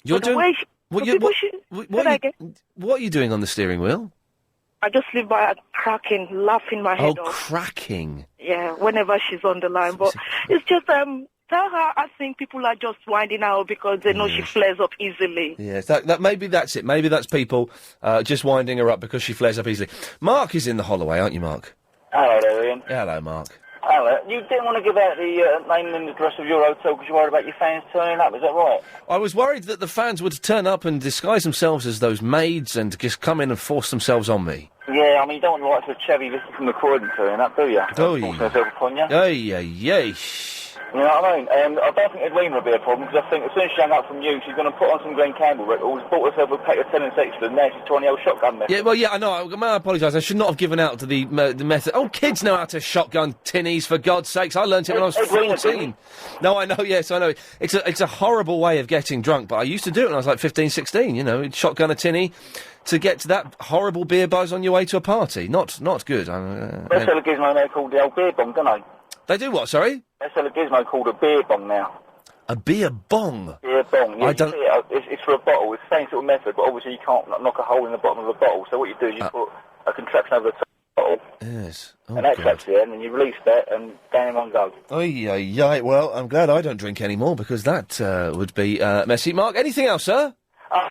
You're but the doing. way she- What but you- people what- should- what- say what that you- again. What are you doing on the steering wheel? I just live by cracking, laughing my head off. Cracking. Yeah, whenever she's on the line. But it's just, tell her I think people are just winding her up because they know she flares up easily. Yes, that maybe that's it. Maybe that's people just winding her up because she flares up easily. Mark is in the Holloway, aren't you, Mark? Hello there, Ian. Hello, Mark. Hello. You didn't want to give out the name and address of your hotel because you're worried about your fans turning up, is that right? I was worried that the fans would turn up and disguise themselves as those maids and just come in and force themselves on me. Yeah, I mean, you don't want the likes of Chevy listening from the Croydon turning up, do you? Do you? Force themselves upon you. Yay. You know what I mean? I don't think Edwina will be a problem because I think as soon as she hung up from you, she's going to put on some Glen Campbell records, bought herself a pack of tenants extra, and now she's trying the old shotgun method. Yeah, well, yeah, I know. I apologise. I should not have given out to the method. Oh, kids know how to shotgun tinnies, for God's sakes. I learnt it when I was 14. No, I know, yes, I know. It's a horrible way of getting drunk, but I used to do it when I was like 15, 16, you know, shotgun a tinny to get to that horrible beer buzz on your way to a party. Not good. They sell a gizmo now called the old beer bong, don't they? They do what, sorry? They sell a gizmo called a beer bong now. A beer bong? Beer bong, yeah. I don't... It's for a bottle. It's the same sort of method, but obviously you can't knock a hole in the bottom of a bottle. So what you do is you put a contraption over the top of the bottle. Yes. Oh, and that God. traps you in, and you release that, and down in one go. Well, I'm glad I don't drink anymore, because that would be messy. Mark, anything else, sir?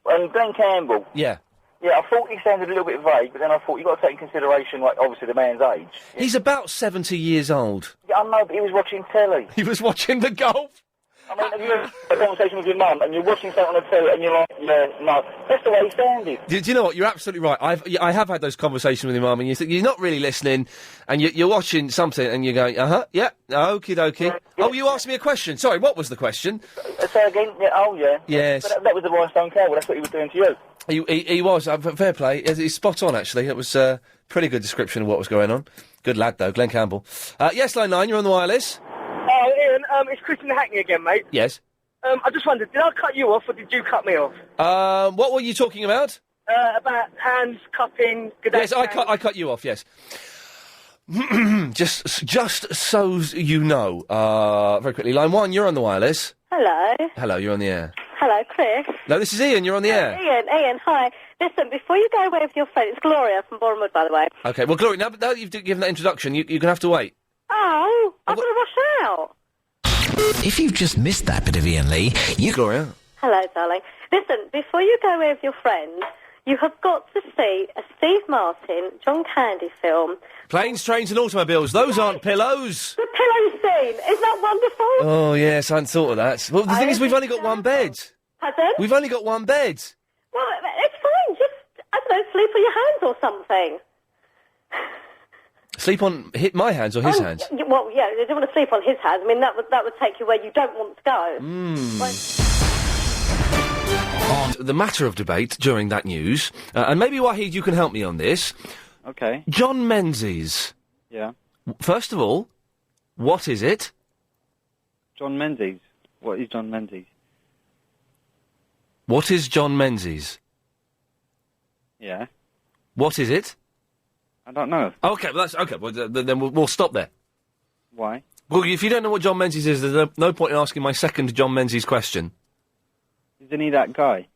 And Glen Campbell. Yeah. Yeah, I thought he sounded a little bit vague, but then I thought you've got to take in consideration, like, obviously the man's age. He's about 70 years old. Yeah, I know, but he was watching telly. He was watching the golf? I mean, have you ever had a conversation with your mum, and you're watching something on the telly, and you're like, yeah, no, that's the way he sounded. Do you know what? You're absolutely right. I have had those conversations with your mum, and you think you're not really listening, and you're watching something, and you're going, yeah, okie dokie. Oh, you asked me a question. Sorry, what was the question? Say again? Yeah, oh, yeah. Yes. But that was the Rhinestone Cowboy. That's what he was doing to you. He was. Fair play. He's spot on, actually. It was a pretty good description of what was going on. Good lad, though, Glen Campbell. Yes, line 9, you're on the wireless. Oh, Ian, it's Christian Hackney again, mate. Yes. I just wondered, did I cut you off or did you cut me off? What were you talking about? About hands, cupping, Yes, I cut you off, yes. just so you know, very quickly, line 1, you're on the wireless. Hello. Hello, you're on the air. Hello, Chris. No, this is Ian, you're on the air. Ian, hi. Listen, before you go away with your friend, it's Gloria from Bournemouth, by the way. Okay, well, Gloria, now you've given that introduction, you're going to have to wait. Oh, I've got to rush out. If you've just missed that bit of Ian Lee, Gloria. Hello, darling. Listen, before you go away with your friend, you have got to see a Steve Martin, John Candy film. Planes, trains and automobiles, those aren't pillows. The pillow scene, isn't that wonderful? Oh, yes, I hadn't thought of that. Well, the thing is, we've only got one bed. Pardon? We've only got one bed. Well, it's fine, just, I don't know, sleep on your hands or something. Sleep on my hands or his hands? Well, yeah, you don't want to sleep on his hands. I mean, that would take you where you don't want to go. On the matter of debate during that news, and maybe, Wahid, you can help me on this. Okay. John Menzies. Yeah. First of all, what is it? John Menzies. What is John Menzies? What is John Menzies? Yeah. What is it? I don't know. Okay, well, that's okay. Well, then we'll stop there. Why? Well, if you don't know what John Menzies is, there's no point in asking my second John Menzies question. Isn't he that guy?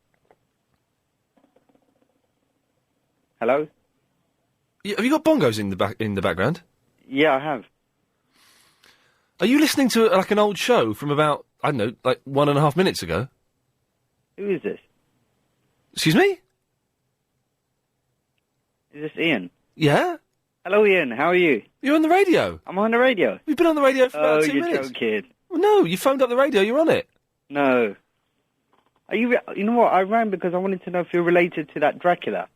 Hello? Have you got bongos in the background? Yeah, I have. Are you listening to like an old show from about, I don't know, like 1.5 minutes ago? Who is this? Excuse me? Is this Ian? Yeah? Hello, Ian. How are you? You're on the radio. I'm on the radio. We've been on the radio for about 2 minutes. Oh, you're joking. Well, no, you phoned up the radio. You're on it. No. Are you? You know what? I rang because I wanted to know if you're related to that Dracula.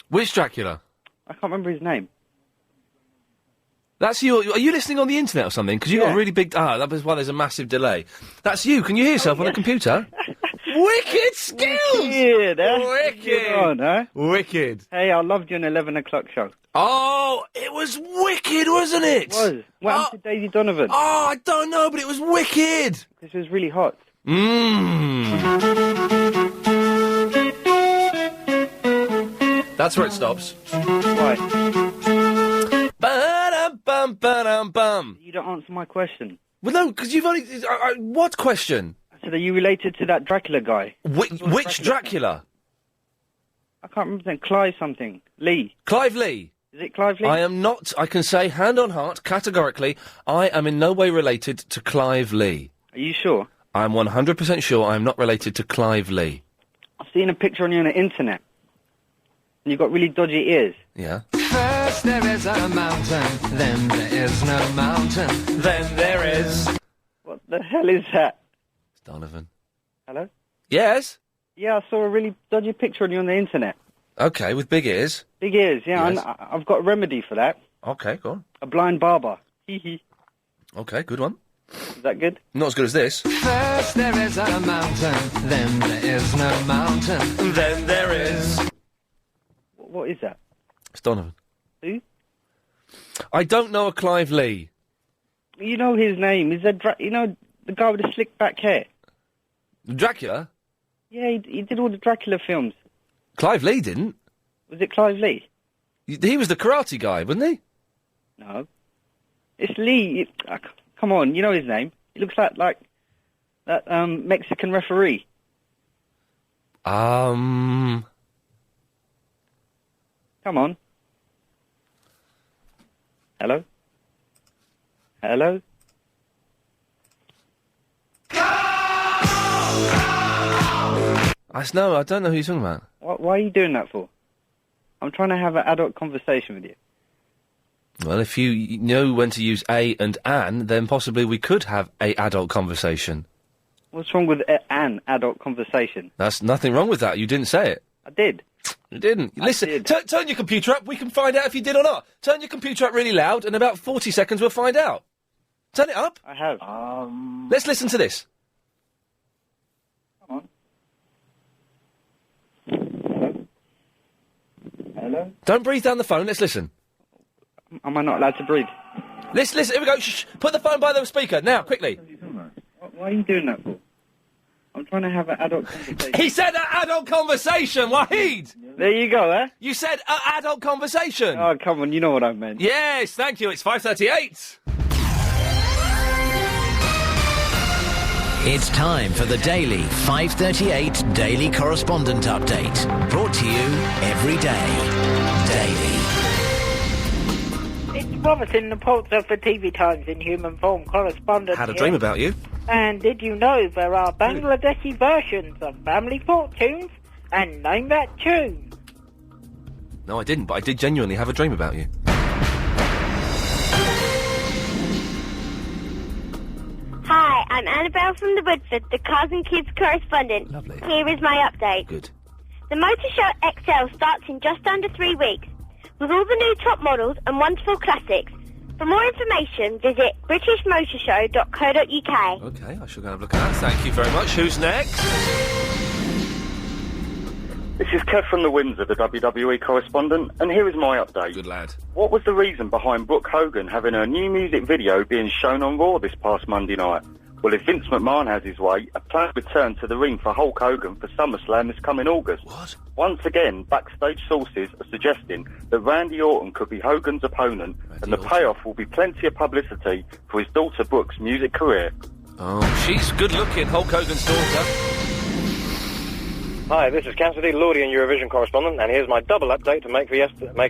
Which Dracula? I can't remember his name. That's you. Are you listening on the internet or something? Because you've got a really big... that was why there's a massive delay. That's you. Can you hear yourself on the computer? Wicked skills! Wicked, huh? Wicked! Good on, huh? Wicked. Hey, I loved you on 11 o'clock show. Oh, it was wicked, wasn't it? It was. What happened to Daisy Donovan? Oh, I don't know, but it was wicked! This was really hot. That's where it stops. Why? Ba-dum, bum, bum. You don't answer my question. Well, no, because you've only... what question? So are you related to that Dracula guy? Which Dracula? I can't remember his name. Clive something. Lee. Clive Lee. Is it Clive Lee? I am not, I can say, hand on heart, categorically, I am in no way related to Clive Lee. Are you sure? I'm 100% sure I am not related to Clive Lee. I've seen a picture on you on the internet. And you've got really dodgy ears. Yeah. First there is a mountain, then there is no mountain, then there is... What the hell is that? It's Donovan. Hello? Yes? Yeah, I saw a really dodgy picture on you on the internet. Okay, with big ears. Big ears, yeah. Yes. I've got a remedy for that. Okay, go on. A blind barber. Hee hee. Okay, good one. Is that good? Not as good as this. First there is a mountain, then there is no mountain, then there is... What is that? It's Donovan. Who? I don't know a Clive Lee. You know his name. Is that you know the guy with the slick back hair? Dracula? Yeah, he did all the Dracula films. Clive Lee didn't. Was it Clive Lee? He was the karate guy, wasn't he? No. It's Lee. Come on, you know his name. He looks like that Mexican referee. Come on. Hello? Hello? I don't know who you're talking about. Why are you doing that for? I'm trying to have an adult conversation with you. Well, if you know when to use a and an, then possibly we could have a adult conversation. What's wrong with an adult conversation? That's nothing wrong with that. You didn't say it. I did. You didn't. Listen, turn your computer up. We can find out if you did or not. Turn your computer up really loud, and in about 40 seconds we'll find out. Turn it up. I have. Let's listen to this. Come on. Hello? Don't breathe down the phone. Let's listen. Am I not allowed to breathe? Listen. Here we go. Shh. Put the phone by the speaker now, quickly. Why are you doing that for? I'm trying to have an adult conversation. He said an adult conversation, Wahid! There you go, eh? You said an adult conversation! Oh, come on, you know what I meant. Yes, thank you, it's 5:38. It's time for the daily 5:38 Daily Correspondent Update. Brought to you every day. Daily. It's Robertson, the Porter for TV Times in human form correspondent. Had a dream about you. And did you know there are Bangladeshi versions of Family Fortunes and Name That Tune? No, I didn't, but I did genuinely have a dream about you. Hi, I'm Annabelle from the Woodford, the Cars and Kids correspondent. Lovely. Here is my update. Good. The Motor Show XL starts in just under 3 weeks, with all the new top models and wonderful classics. For more information, visit britishmotorshow.co.uk. Okay, I shall go and have a look at that. Thank you very much. Who's next? This is Kev from the Windsor, the WWE correspondent, and here is my update. Good lad. What was the reason behind Brooke Hogan having her new music video being shown on Raw this past Monday night? Well, if Vince McMahon has his way, a planned return to the ring for Hulk Hogan for SummerSlam this coming August. What? Once again, backstage sources are suggesting that Randy Orton could be Hogan's opponent, and the payoff will be plenty of publicity for his daughter Brooke's music career. Oh, she's good looking, Hulk Hogan's daughter. Hi, this is Cassidy, Lordian Eurovision correspondent, and here's my double update to make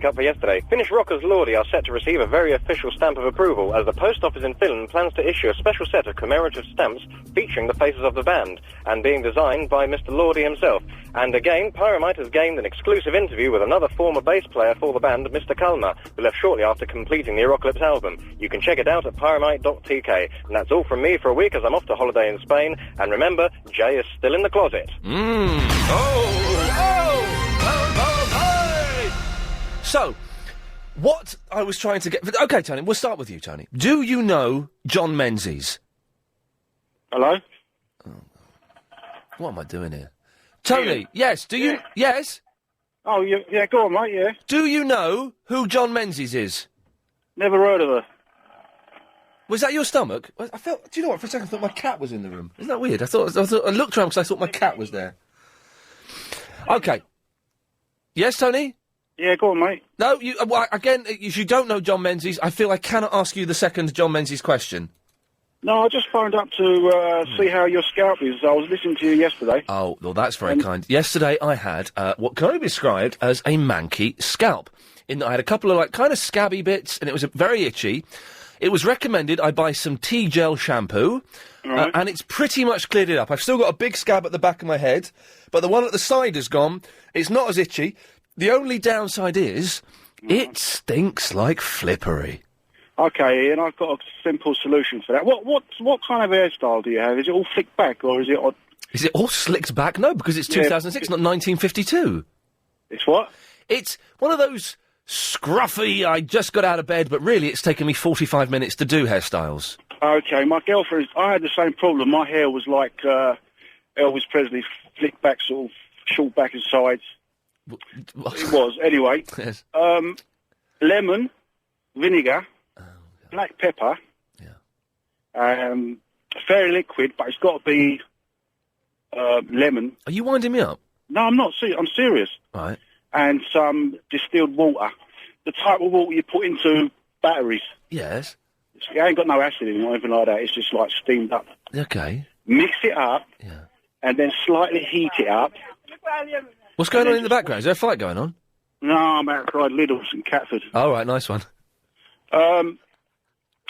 up for yesterday. Finnish rockers Lordi are set to receive a very official stamp of approval, as the post office in Finland plans to issue a special set of commemorative stamps featuring the faces of the band, and being designed by Mr. Lordi himself. And again, Pyromite has gained an exclusive interview with another former bass player for the band, Mr. Kalmar, who left shortly after completing the Aerocalypse album. You can check it out at pyromite.tk. And that's all from me for a week, as I'm off to holiday in Spain. And remember, Jay is still in the closet. So, what I was trying to get... OK, Tony, we'll start with you, Tony. Do you know John Menzies? Hello? Oh, what am I doing here? Tony, yes, do you... Yes? Oh, yeah, go on, mate, yeah. Do you know who John Menzies is? Never heard of her. Was that your stomach? I felt... Do you know what? For a second I thought my cat was in the room. Isn't that weird? I looked around because I thought my cat was there. OK. Yes, Tony? Yeah, go on, mate. No, again, if you don't know John Menzies, I feel I cannot ask you the second John Menzies question. No, I just phoned up to see how your scalp is. I was listening to you yesterday. Oh, well, that's very kind. Yesterday I had what can only be described as a manky scalp. In that I had a couple of, kind of scabby bits, and it was very itchy. It was recommended I buy some T-gel shampoo, and it's pretty much cleared it up. I've still got a big scab at the back of my head, but the one at the side is gone. It's not as itchy. The only downside is, it stinks like flippery. Okay, and I've got a simple solution for that. What kind of hairstyle do you have? Is it all flicked back, or is it odd? Is it all slicked back? No, because it's 2006, not 1952. It's what? It's one of those scruffy, I just got out of bed, but really it's taken me 45 minutes to do hairstyles. Okay, my girlfriend, I had the same problem. My hair was like Elvis Presley, flicked back, sort of short back and sides. It was. Anyway, yes. Lemon, vinegar, black pepper, fair liquid, but it's got to be lemon. Are you winding me up? No, I'm not. I'm serious. Right. And some distilled water. The type of water you put into batteries. Yes. It ain't got no acid in it or anything like that. It's just like steamed up. Okay. Mix it up. Yeah. And then slightly heat it up. What's going on in the background? Is there a fight going on? No, I'm outside Lidl's in Catford. Oh, right, nice one. And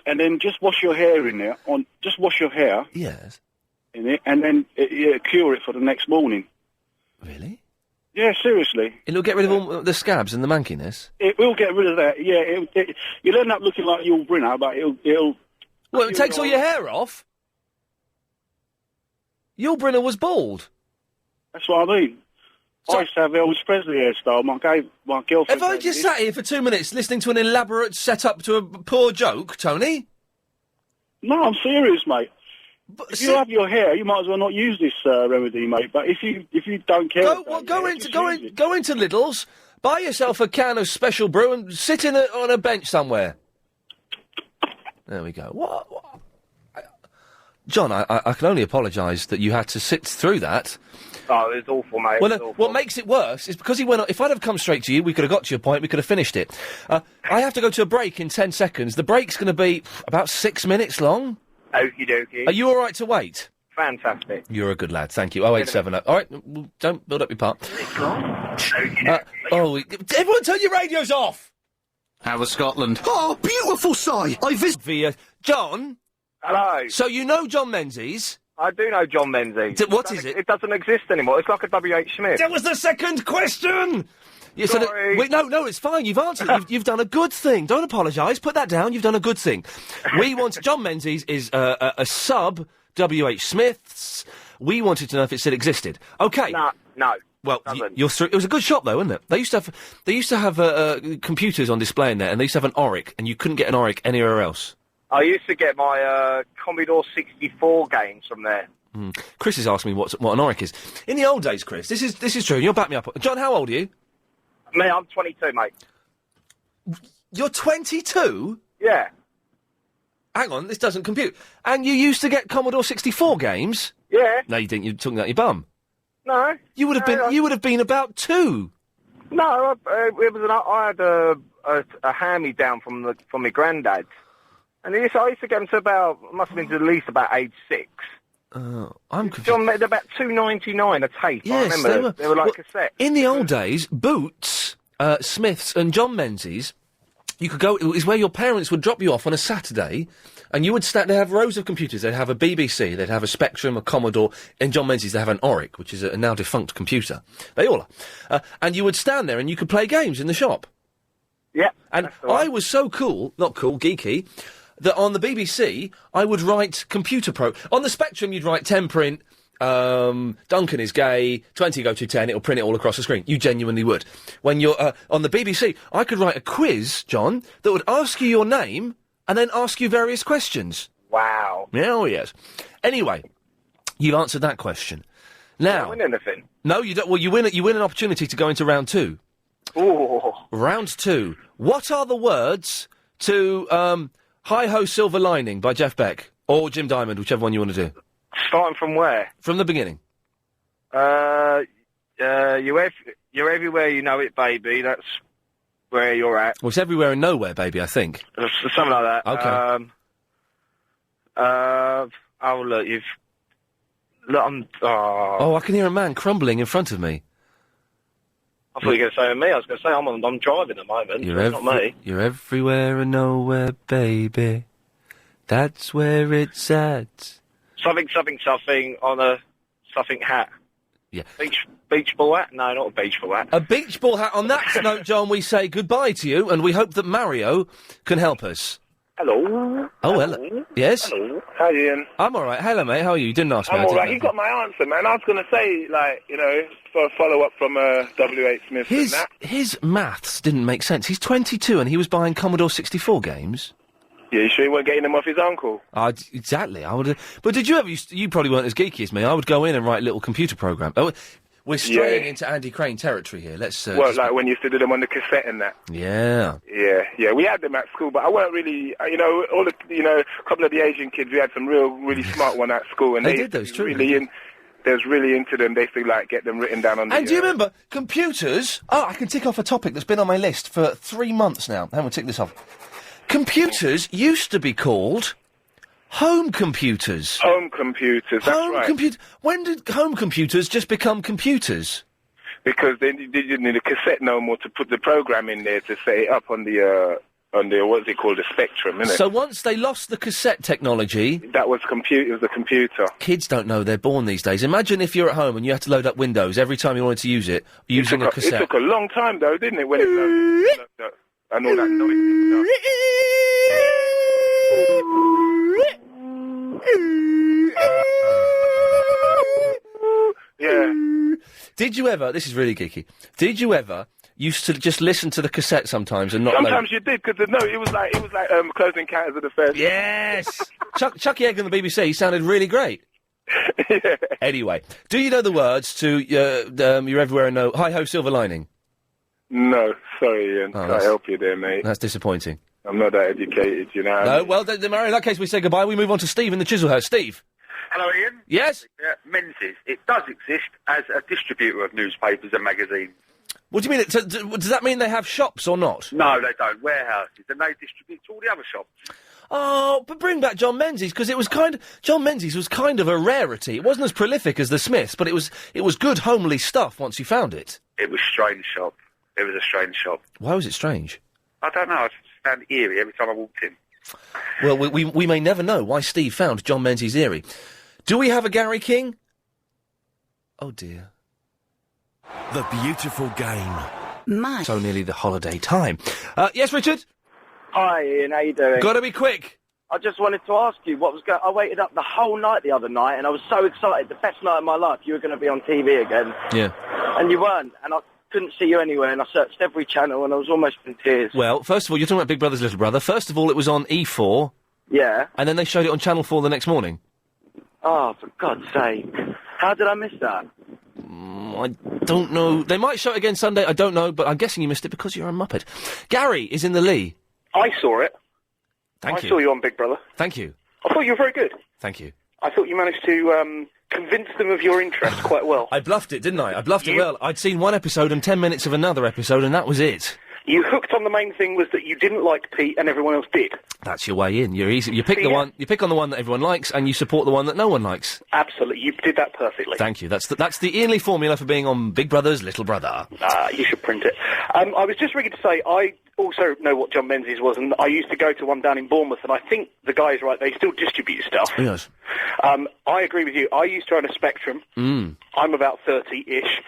then just wash your hair in there. Just wash your hair. Yes. In it, and then cure it for the next morning. Really? Yeah, seriously. It'll get rid of all the scabs and the mankiness? It will get rid of that. Yeah, you'll end up looking like Yul Brynner, but it'll. Well, it takes all your hair off. Yul Brynner was bald. That's what I mean. I used to have Elvis Presley hairstyle. My girlfriend. Have I just sat here for 2 minutes listening to an elaborate setup to a poor joke, Tony? No, I'm serious, mate. If you have your hair, you might as well not use this remedy, mate. But if you don't care, go into Lidl's, buy yourself a can of special brew, and sit on a bench somewhere. There we go. What? John, I can only apologise that you had to sit through that. Oh, it's awful, mate. Well, what makes it worse is because he went on. If I'd have come straight to you, we could have got to your point, we could have finished it. I have to go to a break in 10 seconds. The break's going to be about 6 minutes long. Okie dokie. Are you all right to wait? Fantastic. You're a good lad, thank you. 0870. All right, well, don't build up your part. Everyone turn your radios off! How was Scotland? Oh, beautiful sight! I visited... John? Hello. So you know John Menzies? I do know John Menzies. What is it? It doesn't exist anymore. It's like a W.H. Smith. That was the second question! Sorry. No, it's fine. You've answered. You've done a good thing. Don't apologise. Put that down. You've done a good thing. John Menzies is a sub W.H. Smith's. We wanted to know if it still existed. Okay. No. Well, you're through. It was a good shop, though, wasn't it? They used to have computers on display in there, and they used to have an Oric, and you couldn't get an Oric anywhere else. I used to get my Commodore 64 games from there. Chris has asked me what an Oric is. In the old days, Chris, this is true, and you'll back me up. John, how old are you? Me, I'm 22, mate. You're 22? Yeah. Hang on, this doesn't compute. And you used to get Commodore 64 games? Yeah. No, you didn't. You were talking about your bum. No. You would have been about 2. No, I had a hand-me-down from my granddad. And I used to get them to must have been to at least about age 6. I'm confused. They're about $2.99 a tape. Yes, I remember they were like cassettes. In the old days, Boots, Smiths, and John Menzies, you could go. It was where your parents would drop you off on a Saturday, and you would stand. They have rows of computers. They'd have a BBC, they'd have a Spectrum, a Commodore. In John Menzies, they have an Oric, which is a now defunct computer. They all are. And you would stand there, and you could play games in the shop. Yeah. And I was so cool, not cool, geeky, that on the BBC, I would write computer on the Spectrum, you'd write 10 print, Duncan is gay, 20 go to 10, it'll print it all across the screen. You genuinely would. When you're, on the BBC, I could write a quiz, John, that would ask you your name, and then ask you various questions. Wow. Oh, yes. Anyway, you've answered that question. Now... I win anything? No, you don't. Well, you win an opportunity to go into round 2. Ooh. Round 2. What are the words to, Hi-Ho Silver Lining by Jeff Beck, or Jim Diamond, whichever one you want to do. Starting from where? From the beginning. You're everywhere, you know it, baby. That's where you're at. Well, it's everywhere and nowhere, baby, I think. Something like that. Okay. Look, Oh, I can hear a man crumbling in front of me. I thought you were going to say me. I was going to say I'm driving at the moment. Not me. You're everywhere and nowhere, baby. That's where it's at. Something on a something hat. Yeah. Beach ball hat? No, not a beach ball hat. A beach ball hat. On that note, John, we say goodbye to you, and we hope that Mario can help us. Hello. Oh, hello. Yes? Hello. How you doing? I'm all right. Hello, mate. How are you? You didn't ask me. I'm all right. You got my answer, man. I was going to say, for a follow-up from W.H. Smith and that. His maths didn't make sense. He's 22 and he was buying Commodore 64 games. Yeah, you sure he weren't getting them off his uncle? Exactly. I would. But did you ever? You probably weren't as geeky as me. I would go in and write little computer programs. Oh, we're straying into Andy Crane territory here. Let's. Like when you used to do them on the cassette and that. Yeah. Yeah. We had them at school, but I weren't really. A couple of the Asian kids, we had some really smart one at school, and they did those too. They was really into them. They used to get them written down on. And do you remember computers? Oh, I can tick off a topic that's been on my list for 3 months now. Hang on, tick this off. Computers used to be called home computers. Home computers, that's right. When did home computers just become computers? Because they didn't need a cassette no more to put the program in there to set it up on the on the, what's it called, the Spectrum, isn't it? So once they lost the cassette technology... That was it was a computer. Kids don't know they're born these days. Imagine if you're at home and you had to load up Windows every time you wanted to use it, using a cassette. It took a long time, though, didn't it, when it and all that noise and stuff. Yeah. Did you ever, this is really geeky, did you ever used to just listen to the cassette sometimes and not Sometimes you did, because it was like Close Encounters of the First. Yes! Chucky Egg on the BBC sounded really great. Yeah. Anyway, do you know the words to You're Everywhere and No Hi-Ho Silver Lining? No, sorry, Ian. Oh, Can't help you there, mate. That's disappointing. I'm not that educated, you know. No, well, Mary, in that case we say goodbye. We move on to Steve in the Chislehurst. Steve? Hello, Ian. Yes? Menzies. It does exist as a distributor of newspapers and magazines. What do you mean? Does that mean they have shops or not? No, they don't. Warehouses. And they distribute to all the other shops. Oh, but bring back John Menzies, because John Menzies was kind of a rarity. It wasn't as prolific as the Smiths, but it was good homely stuff once you found it. It was a strange shop. It was a strange shop. Why was it strange? I don't know. I just found it eerie every time I walked in. Well, we may never know why Steve found John Menzies eerie. Do we have a Gary King? Oh, dear. The beautiful game. So nearly the holiday time. Yes, Richard? Hi, Ian. How you doing? Gotta be quick. I just wanted to ask you what was going. I waited up the whole night the other night, and I was so excited. The best night of my life. You were going to be on TV again. Yeah. And you weren't, and I couldn't see you anywhere, and I searched every channel, and I was almost in tears. Well, first of all, you're talking about Big Brother's Little Brother. First of all, it was on E4. Yeah. And then they showed it on Channel 4 the next morning. Oh, for God's sake. How did I miss that? I don't know. They might show it again Sunday, I don't know, but I'm guessing you missed it because you're a muppet. Gary is in the Lee. I saw it. Thank you. I saw you on Big Brother. Thank you. I thought you were very good. Thank you. I thought you managed to convince them of your interest quite well. I bluffed it, didn't I? I bluffed it well. I'd seen one episode and 10 minutes of another episode, and that was it. You hooked on the main thing was that you didn't like Pete and everyone else did. That's your way in. You're easy. You pick the one. You pick on the one that everyone likes, and you support the one that no one likes. Absolutely, you did that perfectly. Thank you. That's the Iain Lee formula for being on Big Brother's Little Brother. You should print it. I was just ringing to say I also know what John Menzies was, and I used to go to one down in Bournemouth, and I think the guy's right. They still distribute stuff. Yes. I agree with you. I used to own a Spectrum. I'm about 30-ish,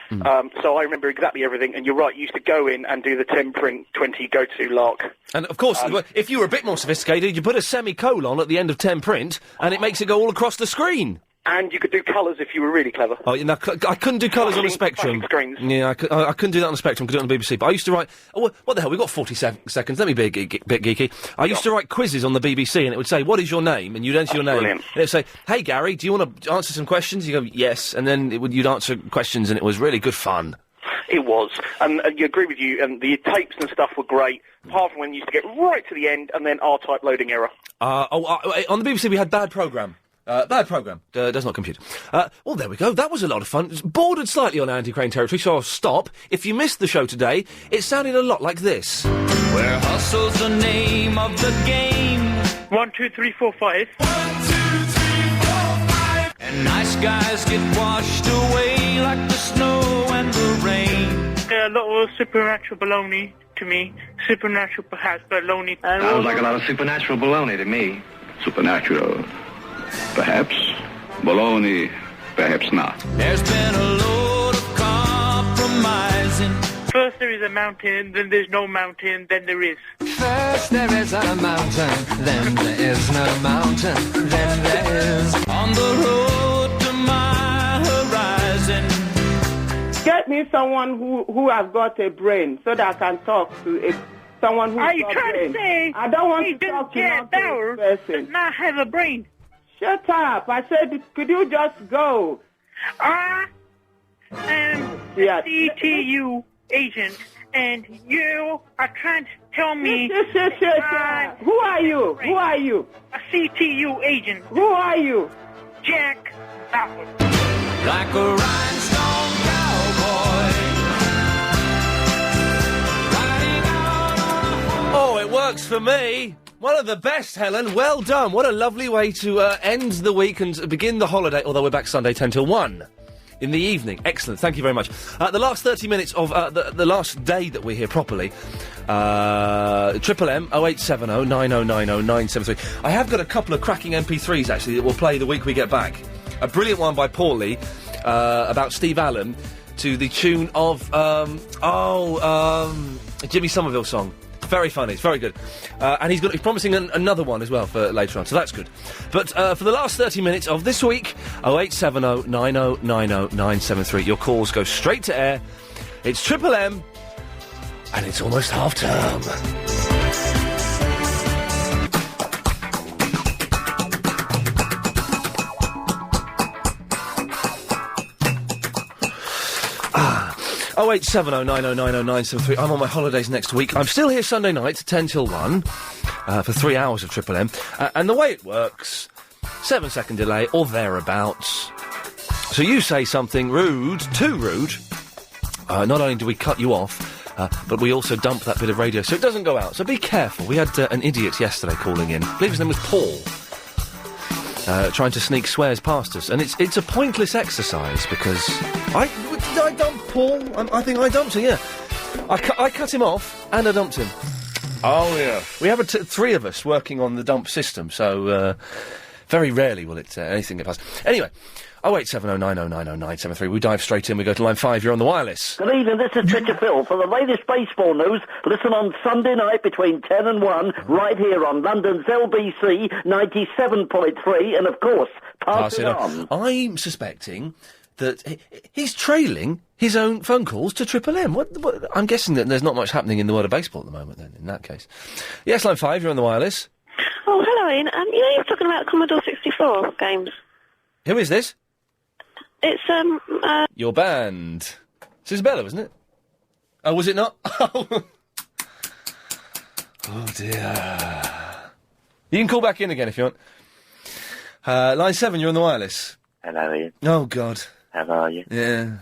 so I remember exactly everything. And you're right. You used to go in and do the 10 print, 20 go to lark. And of course, if you were a bit more sophisticated, you put a semicolon at the end of 10 print, and it makes it go all across the screen. And you could do colours if you were really clever. Oh, no, I couldn't do colours on a Spectrum. Yeah, I couldn't do that on a Spectrum. Could do it on the BBC. But I used to write. Oh, what the hell? We've got 40 seconds. Let me be a bit geeky. I used to write quizzes on the BBC, and it would say, "What is your name?" And you'd enter your name. Brilliant. And it would say, "Hey, Gary, do you want to answer some questions?" You go, "Yes," and then you'd answer questions, and it was really good fun. It was, and you agree with you, and the tapes and stuff were great, apart from when you used to get right to the end, and then R-type loading error. On the BBC we had bad programme. Bad programme. Does not compute. Well, there we go. That was a lot of fun. It's bordered slightly on anti-Crane territory, so I'll stop. If you missed the show today, it sounded a lot like this. Where hustle's the name of the game. 1, 2, 3, 4, 5. 1, 2, 3, 4, 5. And nice guys get washed away like the snow and the rain. A lot of supernatural baloney to me. Supernatural perhaps, baloney. Sounds like a lot of supernatural baloney to me. Supernatural, perhaps. Baloney, perhaps not. There's been a load of compromising. First there is a mountain, then there's no mountain, then there is. First there is a mountain, then there is no mountain, then there is. On the road to my horizon. Get me someone who has got a brain so that I can talk to someone who's got a brain. Are you trying to say I don't want he to talk to Jack Bauer person. does not have a brain? Shut up. I said, could you just go? CTU agent, and you are trying to tell me... Who are you? Who are you? A CTU agent. Who are you? Jack Bauer. Like a rhinestone cowboy. Oh, it works for me. One of the best, Helen. Well done. What a lovely way to end the week and begin the holiday, although we're back Sunday 10 till 1. In the evening. Excellent. Thank you very much. The last 30 minutes of the last day that we're here properly. Triple M 0870 9090 973. I have got a couple of cracking MP3s actually that we'll play the week we get back. A brilliant one by Paulie about Steve Allen to the tune of Jimmy Somerville song. Very funny, it's very good. And he's promising another one as well for later on, so that's good. But for the last 30 minutes of this week, 0870 9090 973. Your calls go straight to air. It's Triple M, and it's almost half-term. Oh, 0870 9090 973. I'm on my holidays next week. I'm still here Sunday night, 10 till 1, for 3 hours of Triple M. And the way it works, 7-second delay or thereabouts. So you say something rude, too rude. Not only do we cut you off, but we also dump that bit of radio so it doesn't go out. So be careful. We had an idiot yesterday calling in. I believe his name was Paul. Trying to sneak swears past us. And it's a pointless exercise because... Did I dump Paul? I think I dumped him, yeah. I cut him off and I dumped him. Oh, yeah. We have three of us working on the dump system, so very rarely will anything get past. Anyway, 0870 9090 973. We dive straight in. We go to line 5. You're on the wireless. Good evening, this is Pitcher Phil. For the latest baseball news, listen on Sunday night between 10 and 1, right here on London's LBC 97.3, and of course, pass it on. I'm suspecting that he's trailing his own phone calls to Triple M. What, I'm guessing that there's not much happening in the world of baseball at the moment, then, in that case. Yes, line 5, you're on the wireless. Oh, hello, Ian. You know, you're talking about Commodore 64 games. Who is this? It's, Your band. It's Isabella, isn't it? Oh, was it not? Oh, dear. You can call back in again if you want. Line 7, you're on the wireless. Hello, Ian. Oh, God. How are you? Yeah.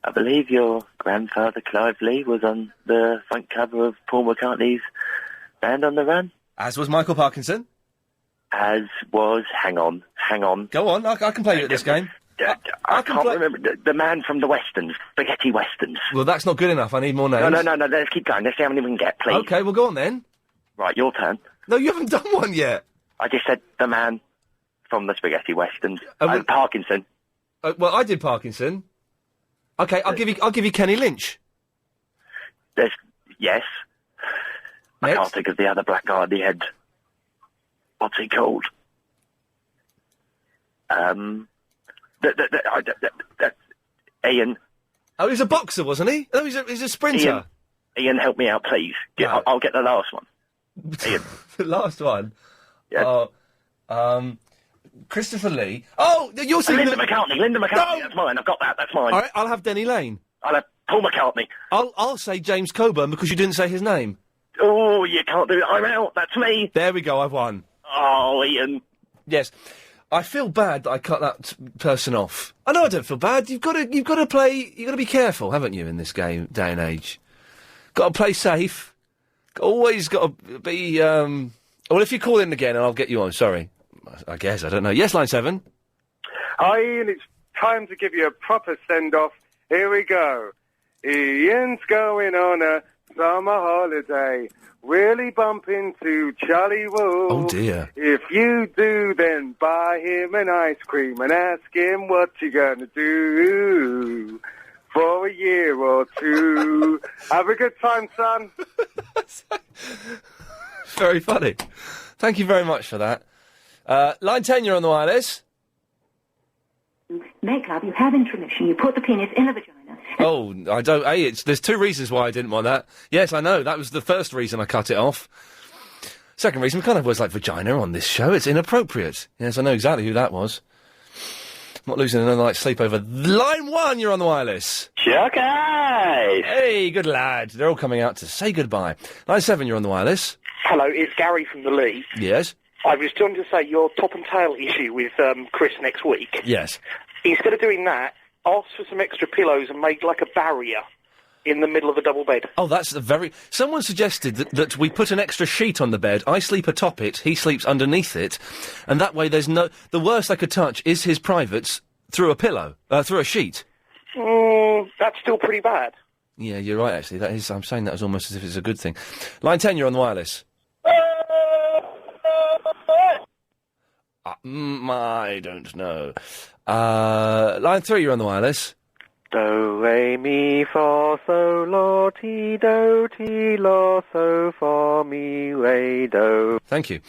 I believe your grandfather, Clive Lee, was on the front cover of Paul McCartney's Band on the Run. As was Michael Parkinson. As was... Hang on. Go on, I can play you at this game. I can't remember. The man from the Westerns, spaghetti Westerns. Well, that's not good enough. I need more names. No, let's keep going. Let's see how many we can get, please. OK, well, go on then. Right, your turn. No, you haven't done one yet. I just said the man from the spaghetti Westerns. Parkinson. Well, I did Parkinson. OK, I'll give you Kenny Lynch. Yes. I can't think of the other black guy at the end. What's he called? Ian. Oh, he's a boxer, wasn't he? No, he's a sprinter. Ian, help me out, please. I'll get the last one. Ian. The last one? Yeah. Christopher Lee. Oh, you're saying... Linda McCartney. No! That's mine. I've got that. That's mine. All right, I'll have Denny Lane. I'll have Paul McCartney. I'll say James Coburn because you didn't say his name. Oh, you can't do it. I'm out. That's me. There we go. I've won. Oh, Ian. Yes. I feel bad that I cut that person off. I know I don't feel bad. You've got to play. You've got to be careful, haven't you, in this day and age? Got to play safe. Always got to be. Well, if you call in again, I'll get you on. Sorry. I guess I don't know. Yes, line 7. Hi, Ian. It's time to give you a proper send off. Here we go. Ian's going on a summer holiday. Really bump into Charlie Wool. Oh, dear. If you do, then buy him an ice cream and ask him what you're going to do for a year or two. Have a good time, son. Very funny. Thank you very much for that. Line 10, you're on the wireless. Make love, you have intermission, you put the penis in the vagina. Oh, I don't... there's two reasons why I didn't want that. Yes, I know, that was the first reason I cut it off. Second reason, we kind of was like vagina on this show. It's inappropriate. Yes, I know exactly who that was. I'm not losing another night's sleep over... Line 1, you're on the wireless. Chucky! Hey, good lad. They're all coming out to say goodbye. Line 7, you're on the wireless. Hello, it's Gary from the Lee. Yes? I was trying to say your top and tail issue with Chris next week. Yes. Instead of doing that, ask for some extra pillows and make like a barrier in the middle of the double bed. Oh, that's a very... Someone suggested that we put an extra sheet on the bed. I sleep atop it, he sleeps underneath it, and that way there's no... The worst I could touch is his privates through a pillow, through a sheet. That's still pretty bad. Yeah, you're right, actually. That is, I'm saying that as almost as if it's a good thing. Line 10, you're on the wireless. I don't know. Line 3, you're on the wireless. Do, re, mi, fa, sol, la, ti, do, ti, la, so, fa, mi, re, do. Thank you.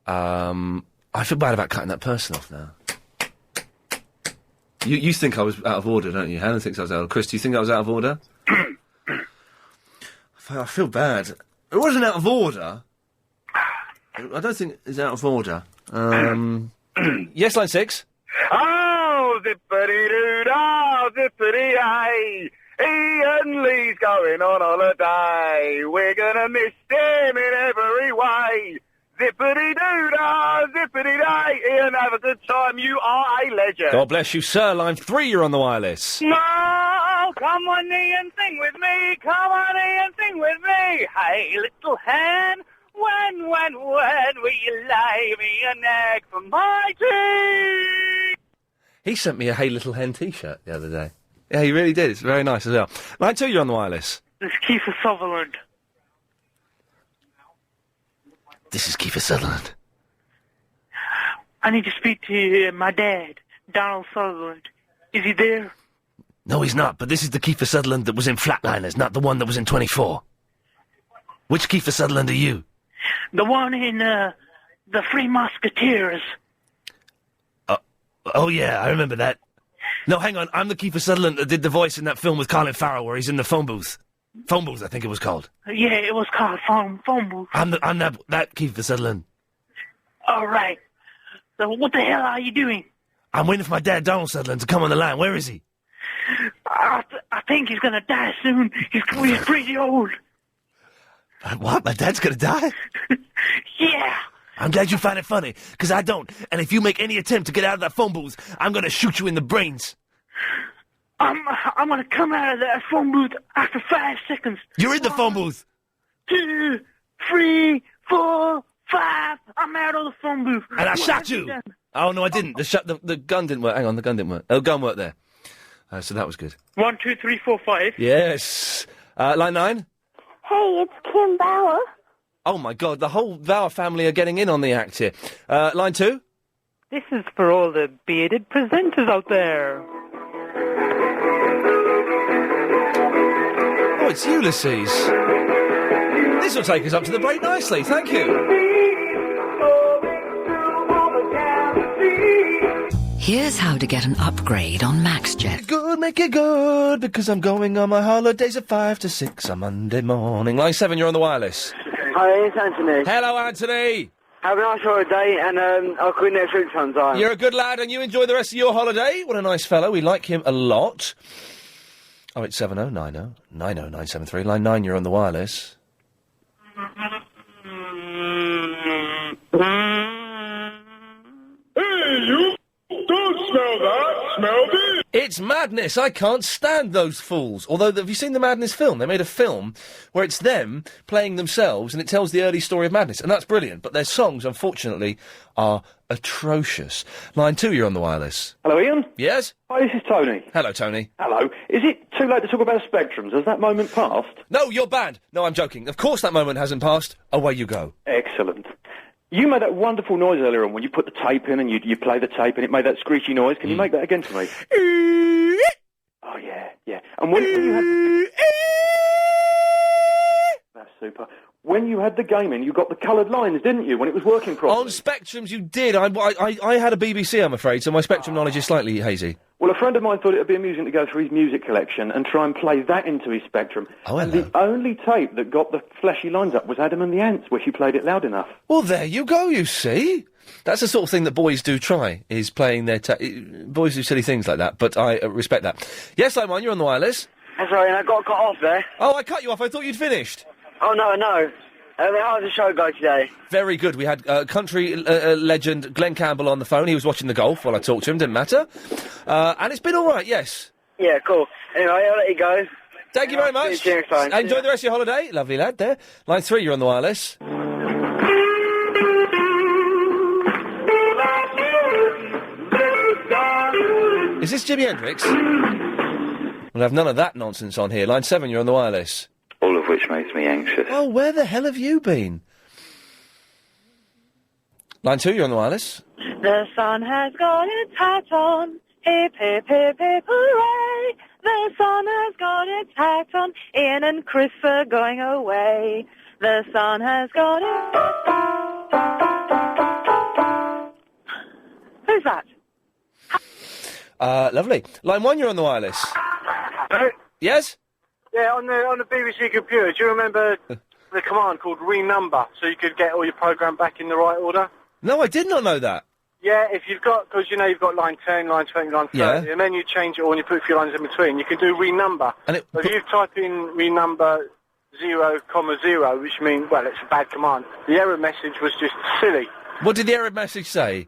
I feel bad about cutting that person off now. You think I was out of order, don't you? Helen thinks I was out of order. Chris, do you think I was out of order? I feel bad. It wasn't out of order. I don't think it's out of order. Yes, line 6. Oh, zippity-doo-dah, zippity-day. Ian Lee's going on holiday. We're gonna miss him in every way. Zippity-doo-dah, zippity-day. Ian, have a good time. You are a legend. God bless you, sir. Line 3, you're on the wireless. No, come on, Ian, sing with me. Come on, Ian, sing with me. Hey, little hen, when will you lay me an egg for my tea? He sent me a Hey Little Hen t-shirt the other day. Yeah, he really did. It's very nice as well. Line 2, you're on the wireless. This is Kiefer Sutherland. This is Kiefer Sutherland. I need to speak to my dad, Donald Sutherland. Is he there? No, he's not, but this is the Kiefer Sutherland that was in Flatliners, not the one that was in 24. Which Kiefer Sutherland are you? The one in, the Three Musketeers. Oh, yeah, I remember that. No, hang on, I'm the Kiefer Sutherland that did the voice in that film with Colin Farrell where he's in the phone booth. Phone booth, I think it was called. Yeah, it was called phone booth. I'm that Kiefer Sutherland. All right. So what the hell are you doing? I'm waiting for my dad, Donald Sutherland, to come on the line. Where is he? I think he's gonna die soon. He's pretty old. What? My dad's gonna die? Yeah. I'm glad you find it funny, because I don't. And if you make any attempt to get out of that phone booth, I'm gonna shoot you in the brains. I'm gonna come out of that phone booth after 5 seconds. You're in the phone booth. 2, 3, 4, 5. I'm out of the phone booth. And I shot you. Oh, no, I didn't. The gun didn't work. Hang on, the gun didn't work. Oh, the gun worked there. So that was good. 1, 2, 3, 4, 5. Yes. Line 9. Hey, it's Kim Bauer. Oh, my God, the whole Bauer family are getting in on the act here. Line 2. This is for all the bearded presenters out there. Oh, it's Ulysses. This will take us up to the break nicely. Thank you. Here's how to get an upgrade on MaxJet. Good, make it good, because I'm going on my holidays at 5 to 6 on Monday morning. Line 7, you're on the wireless. Hi, it's Anthony. Hello, Anthony. Have a nice holiday, and I'll call you next week sometime. You're a good lad, and you enjoy the rest of your holiday. What a nice fellow. We like him a lot. 0870 90 90 973. Line 9, you're on the wireless. Hey, you! Don't smell that! Smell this! It's madness. I can't stand those fools. Although, have you seen the Madness film? They made a film where it's them playing themselves, and it tells the early story of Madness, and that's brilliant. But their songs, unfortunately, are atrocious. Line 2, you're on the wireless. Hello, Ian? Yes? Hi, this is Tony. Hello, Tony. Hello. Is it too late to talk about spectrums? Has that moment passed? No, you're banned. No, I'm joking. Of course that moment hasn't passed. Away you go. Excellent. You made that wonderful noise earlier on when you put the tape in and you play the tape and it made that screechy noise. Can you make that again for me? Oh, yeah, yeah. And when you had... That's super. When you had the game in, you got the coloured lines, didn't you, when it was working properly? On Spectrums, you did. I had a BBC, I'm afraid, so my Spectrum knowledge is slightly hazy. Well, a friend of mine thought it would be amusing to go through his music collection and try and play that into his Spectrum. Oh, and the only tape that got the fleshy lines up was Adam and the Ants, where she played it loud enough. Well, there you go, you see. That's the sort of thing that boys do try, is playing their... boys do silly things like that, but I respect that. Yes, Simon, you're on the wireless. Sorry, I got cut off there. Oh, I cut you off. I thought you'd finished. Oh, no. How did the show go today? Very good. We had country legend Glen Campbell on the phone. He was watching the golf while I talked to him. Didn't matter. And it's been all right, yes. Yeah, cool. Anyway, I'll let you go. Thank you very much. See you next time. Enjoy the rest of your holiday. Lovely lad there. Line 3, you're on the wireless. Is this Jimi Hendrix? We'll have none of that nonsense on here. Line 7, you're on the wireless. All of which makes me anxious. Oh, where the hell have you been? Line 2, you're on the wireless. The sun has got its hat on. Hip, hip, hip, hip, hooray. The sun has got its hat on. Ian and Chris are going away. The sun has got its hat on. Who's that? Lovely. Line 1, you're on the wireless. Hello? Yes? Yeah, on the BBC computer, do you remember the command called renumber, so you could get all your programme back in the right order? No, I did not know that. Yeah, if you've got, because you've got line 10, line 20, line 30, Yeah. and then you change it all and you put a few lines in between, you can do renumber. And So if you type in renumber 0,0, which means, well, it's a bad command, the error message was just silly. What did the error message say?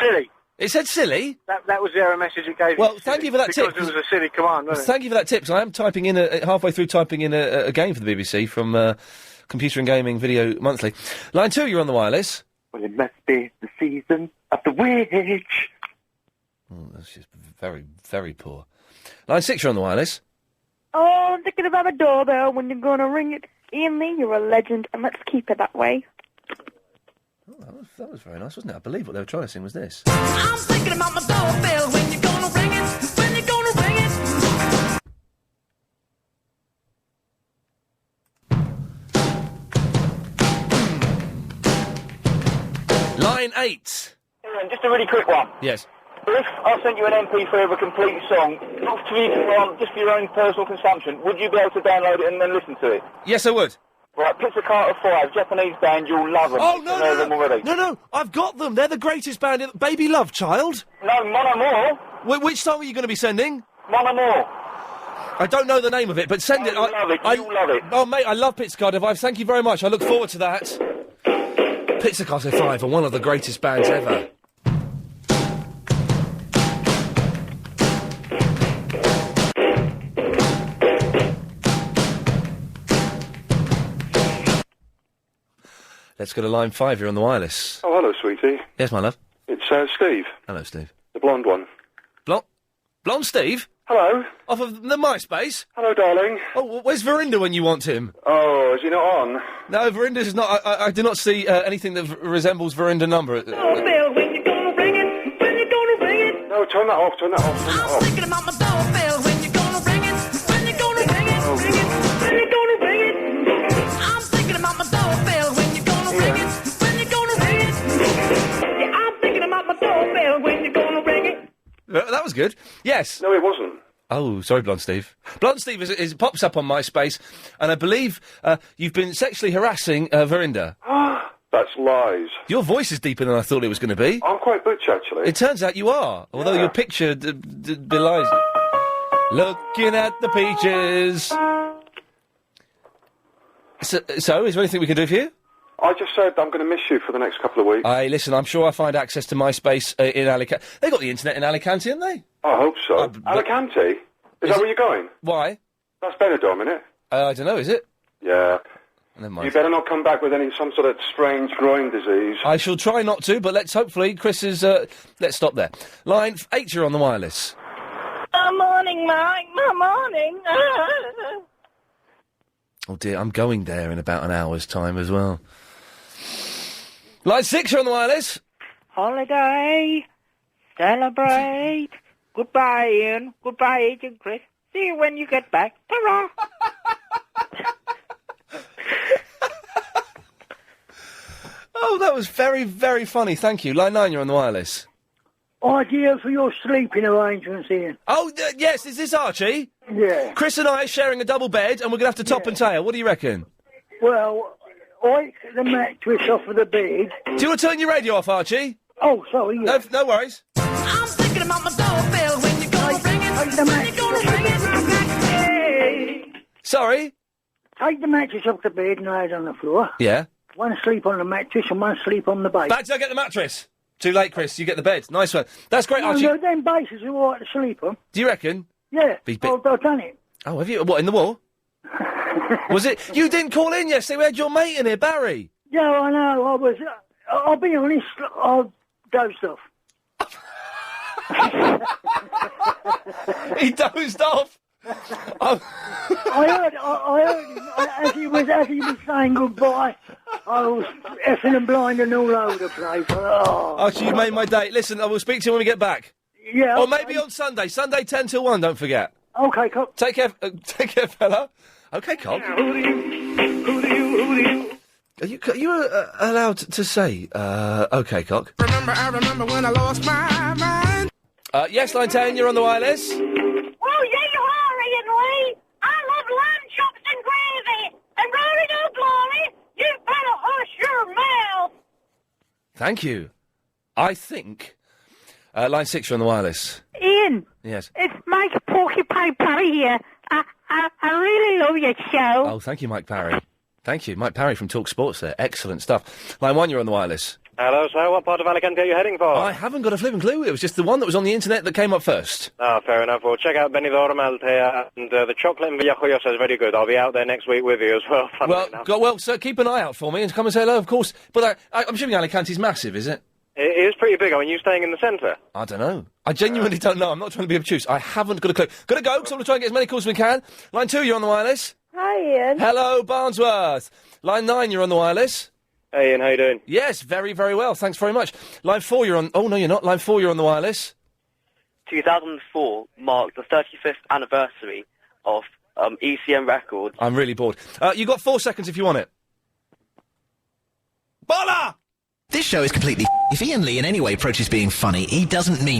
Silly. It said silly? That was the error message it gave Well, you. thank you for that because tip. Because it was a silly command, wasn't it? Thank you for that tip, 'cause I am typing in halfway through typing in a game for the BBC from Computer and Gaming Video Monthly. Line 2, you're on the wireless. Well, it must be the season of the witch. Oh, that's just very, very poor. Line 6, you're on the wireless. Oh, I'm thinking about a doorbell when you're going to ring it. Ian Lee, you're a legend, and let's keep it that way. Oh, that was very nice, wasn't it? I believe what they were trying to sing was this. I'm thinking about my doorbell when you're gonna ring it, when you're gonna ring it. Line 8. Ian, just a really quick one. Yes. If I sent you an MP3 of a complete song, not for you, just for your own personal consumption, would you be able to download it and then listen to it? Yes, I would. Right, Pizza Carter 5, Japanese band, you'll love them. Oh, You know them already. No, I've got them. They're the greatest band in... Baby Love Child? No, Mon Amour. Which song are you going to be sending? Mon Amour. I don't know the name of it, but send it. You'll love it, you'll love it. Oh, mate, I love Pizza Carter 5. Thank you very much. I look forward to that. Pizza Carter 5 are one of the greatest bands ever. Let's go to line 5. You're on the wireless. Oh, hello, sweetie. Yes, my love. It's Steve. Hello, Steve. The blonde one. Blonde Steve? Hello. Off of the MySpace? Hello, darling. Oh, where's Verinda when you want him? Oh, is he not on? No, Verinda's not. I do not see anything that resembles Verinda number. Doorbell when you're gonna ring it, when you're gonna ring it. No, turn that off, turn that off, turn that off. Thinking about my doorbell when you're gonna ring it, when you're gonna ring it, ring it, when you're gonna ring it. I'm thinking about my doorbell when you're gonna ring it, when you're gonna ring it. Yeah, I'm thinking about my doorbell when you're gonna ring it. That was good. Yes. No, it wasn't. Oh, sorry, Blonde Steve. Blonde Steve is pops up on MySpace, and I believe you've been sexually harassing Verinda. That's lies. Your voice is deeper than I thought it was going to be. I'm quite butch, actually. It turns out you are, although your picture belies it. Looking at the peaches. So, is there anything we can do for you? I just said I'm going to miss you for the next couple of weeks. Listen, I'm sure I'll find access to MySpace in Alicante. They got the internet in Alicante, haven't they? I hope so. Alicante? Is that where you're going? Why? That's Benidorm, isn't it? I don't know, is it? Yeah. Never mind. You better not come back with some sort of strange groin disease. I shall try not to, but let's hopefully Chris is... let's stop there. Line 8, you're on the wireless. Morning, Mike. Morning. Oh dear, I'm going there in about an hour's time as well. Line 6, you're on the wireless. Holiday. Celebrate. Goodbye, Ian. Goodbye, Agent Chris. See you when you get back. Ta-ra! Oh, that was very, very funny. Thank you. Line 9, you're on the wireless. Idea for your sleeping arrangements, Ian. Oh, yes, is this Archie? Yeah. Chris and I are sharing a double bed, and we're going to have to top and tail. What do you reckon? Well, I take the mattress off of the bed. Do you want to turn your radio off, Archie? Oh, sorry, yeah. No worries. I'm thinking about my doorbell when you're gonna ring it, Take the when you're gonna ring it. Sorry? Take the mattress off the bed and lay it on the floor. Yeah. One sleep on the mattress and one sleep on the base. Back to get the mattress. Too late, Chris. You get the bed. Nice one. That's great, Archie. No, them bases are all right to sleep on. Do you reckon? Yeah. Be- I've done it. Oh, have you? What, in the wall? Was it? You didn't call in yesterday. We had your mate in here, Barry. Yeah, I know. I'll be honest, I dozed off. He dozed off. I heard him as he was saying goodbye. I was effing and blinding all over the place. Oh, so you made my day. Listen, I will speak to you when we get back. Yeah. Or okay. maybe on Sunday. Sunday 10 till 1, don't forget. Okay, Cock. Take care, fella. Okay, Cock. Are you allowed to say, okay, Cock? I remember when I lost my mind. Yes, line 10, you're on the wireless. Oh, yeah, you are, Ian Lee. I love lamb chops and gravy. And glory no glory, you'd better hush your mouth. Thank you. I think... line 6, you're on the wireless. Ian. Yes. It's Mike Porcupine Parry here. I really love your show. Oh, thank you, Mike Parry. Thank you. Mike Parry from Talk Sports there. Excellent stuff. Line 1, you're on the wireless. Hello, sir. What part of Alicante are you heading for? I haven't got a flipping clue. It was just the one that was on the internet that came up first. Ah, fair enough. Well, check out Benidorm Altea, and the chocolate in Villajoyosa is very good. I'll be out there next week with you as well. Well, sir, keep an eye out for me and come and say hello, of course. But I'm assuming Alicante's massive, is it? It is pretty big. I mean, you staying in the centre? I don't know. I genuinely don't know. I'm not trying to be obtuse. I haven't got a clue. Gotta go, because I'm going to try and get as many calls as we can. Line 2, you're on the wireless. Hi, Ian. Hello, Barnsworth. Line 9, you're on the wireless. Hey, Ian, how you doing? Yes, very, very well. Thanks very much. Line 4, you're on... Oh, no, you're not. Line 4, you're on the wireless. 2004 marked the 35th anniversary of ECM Records. I'm really bored. You got 4 seconds if you want it. Bolla! This show is completely... If Ian Lee in any way approaches being funny, he doesn't mean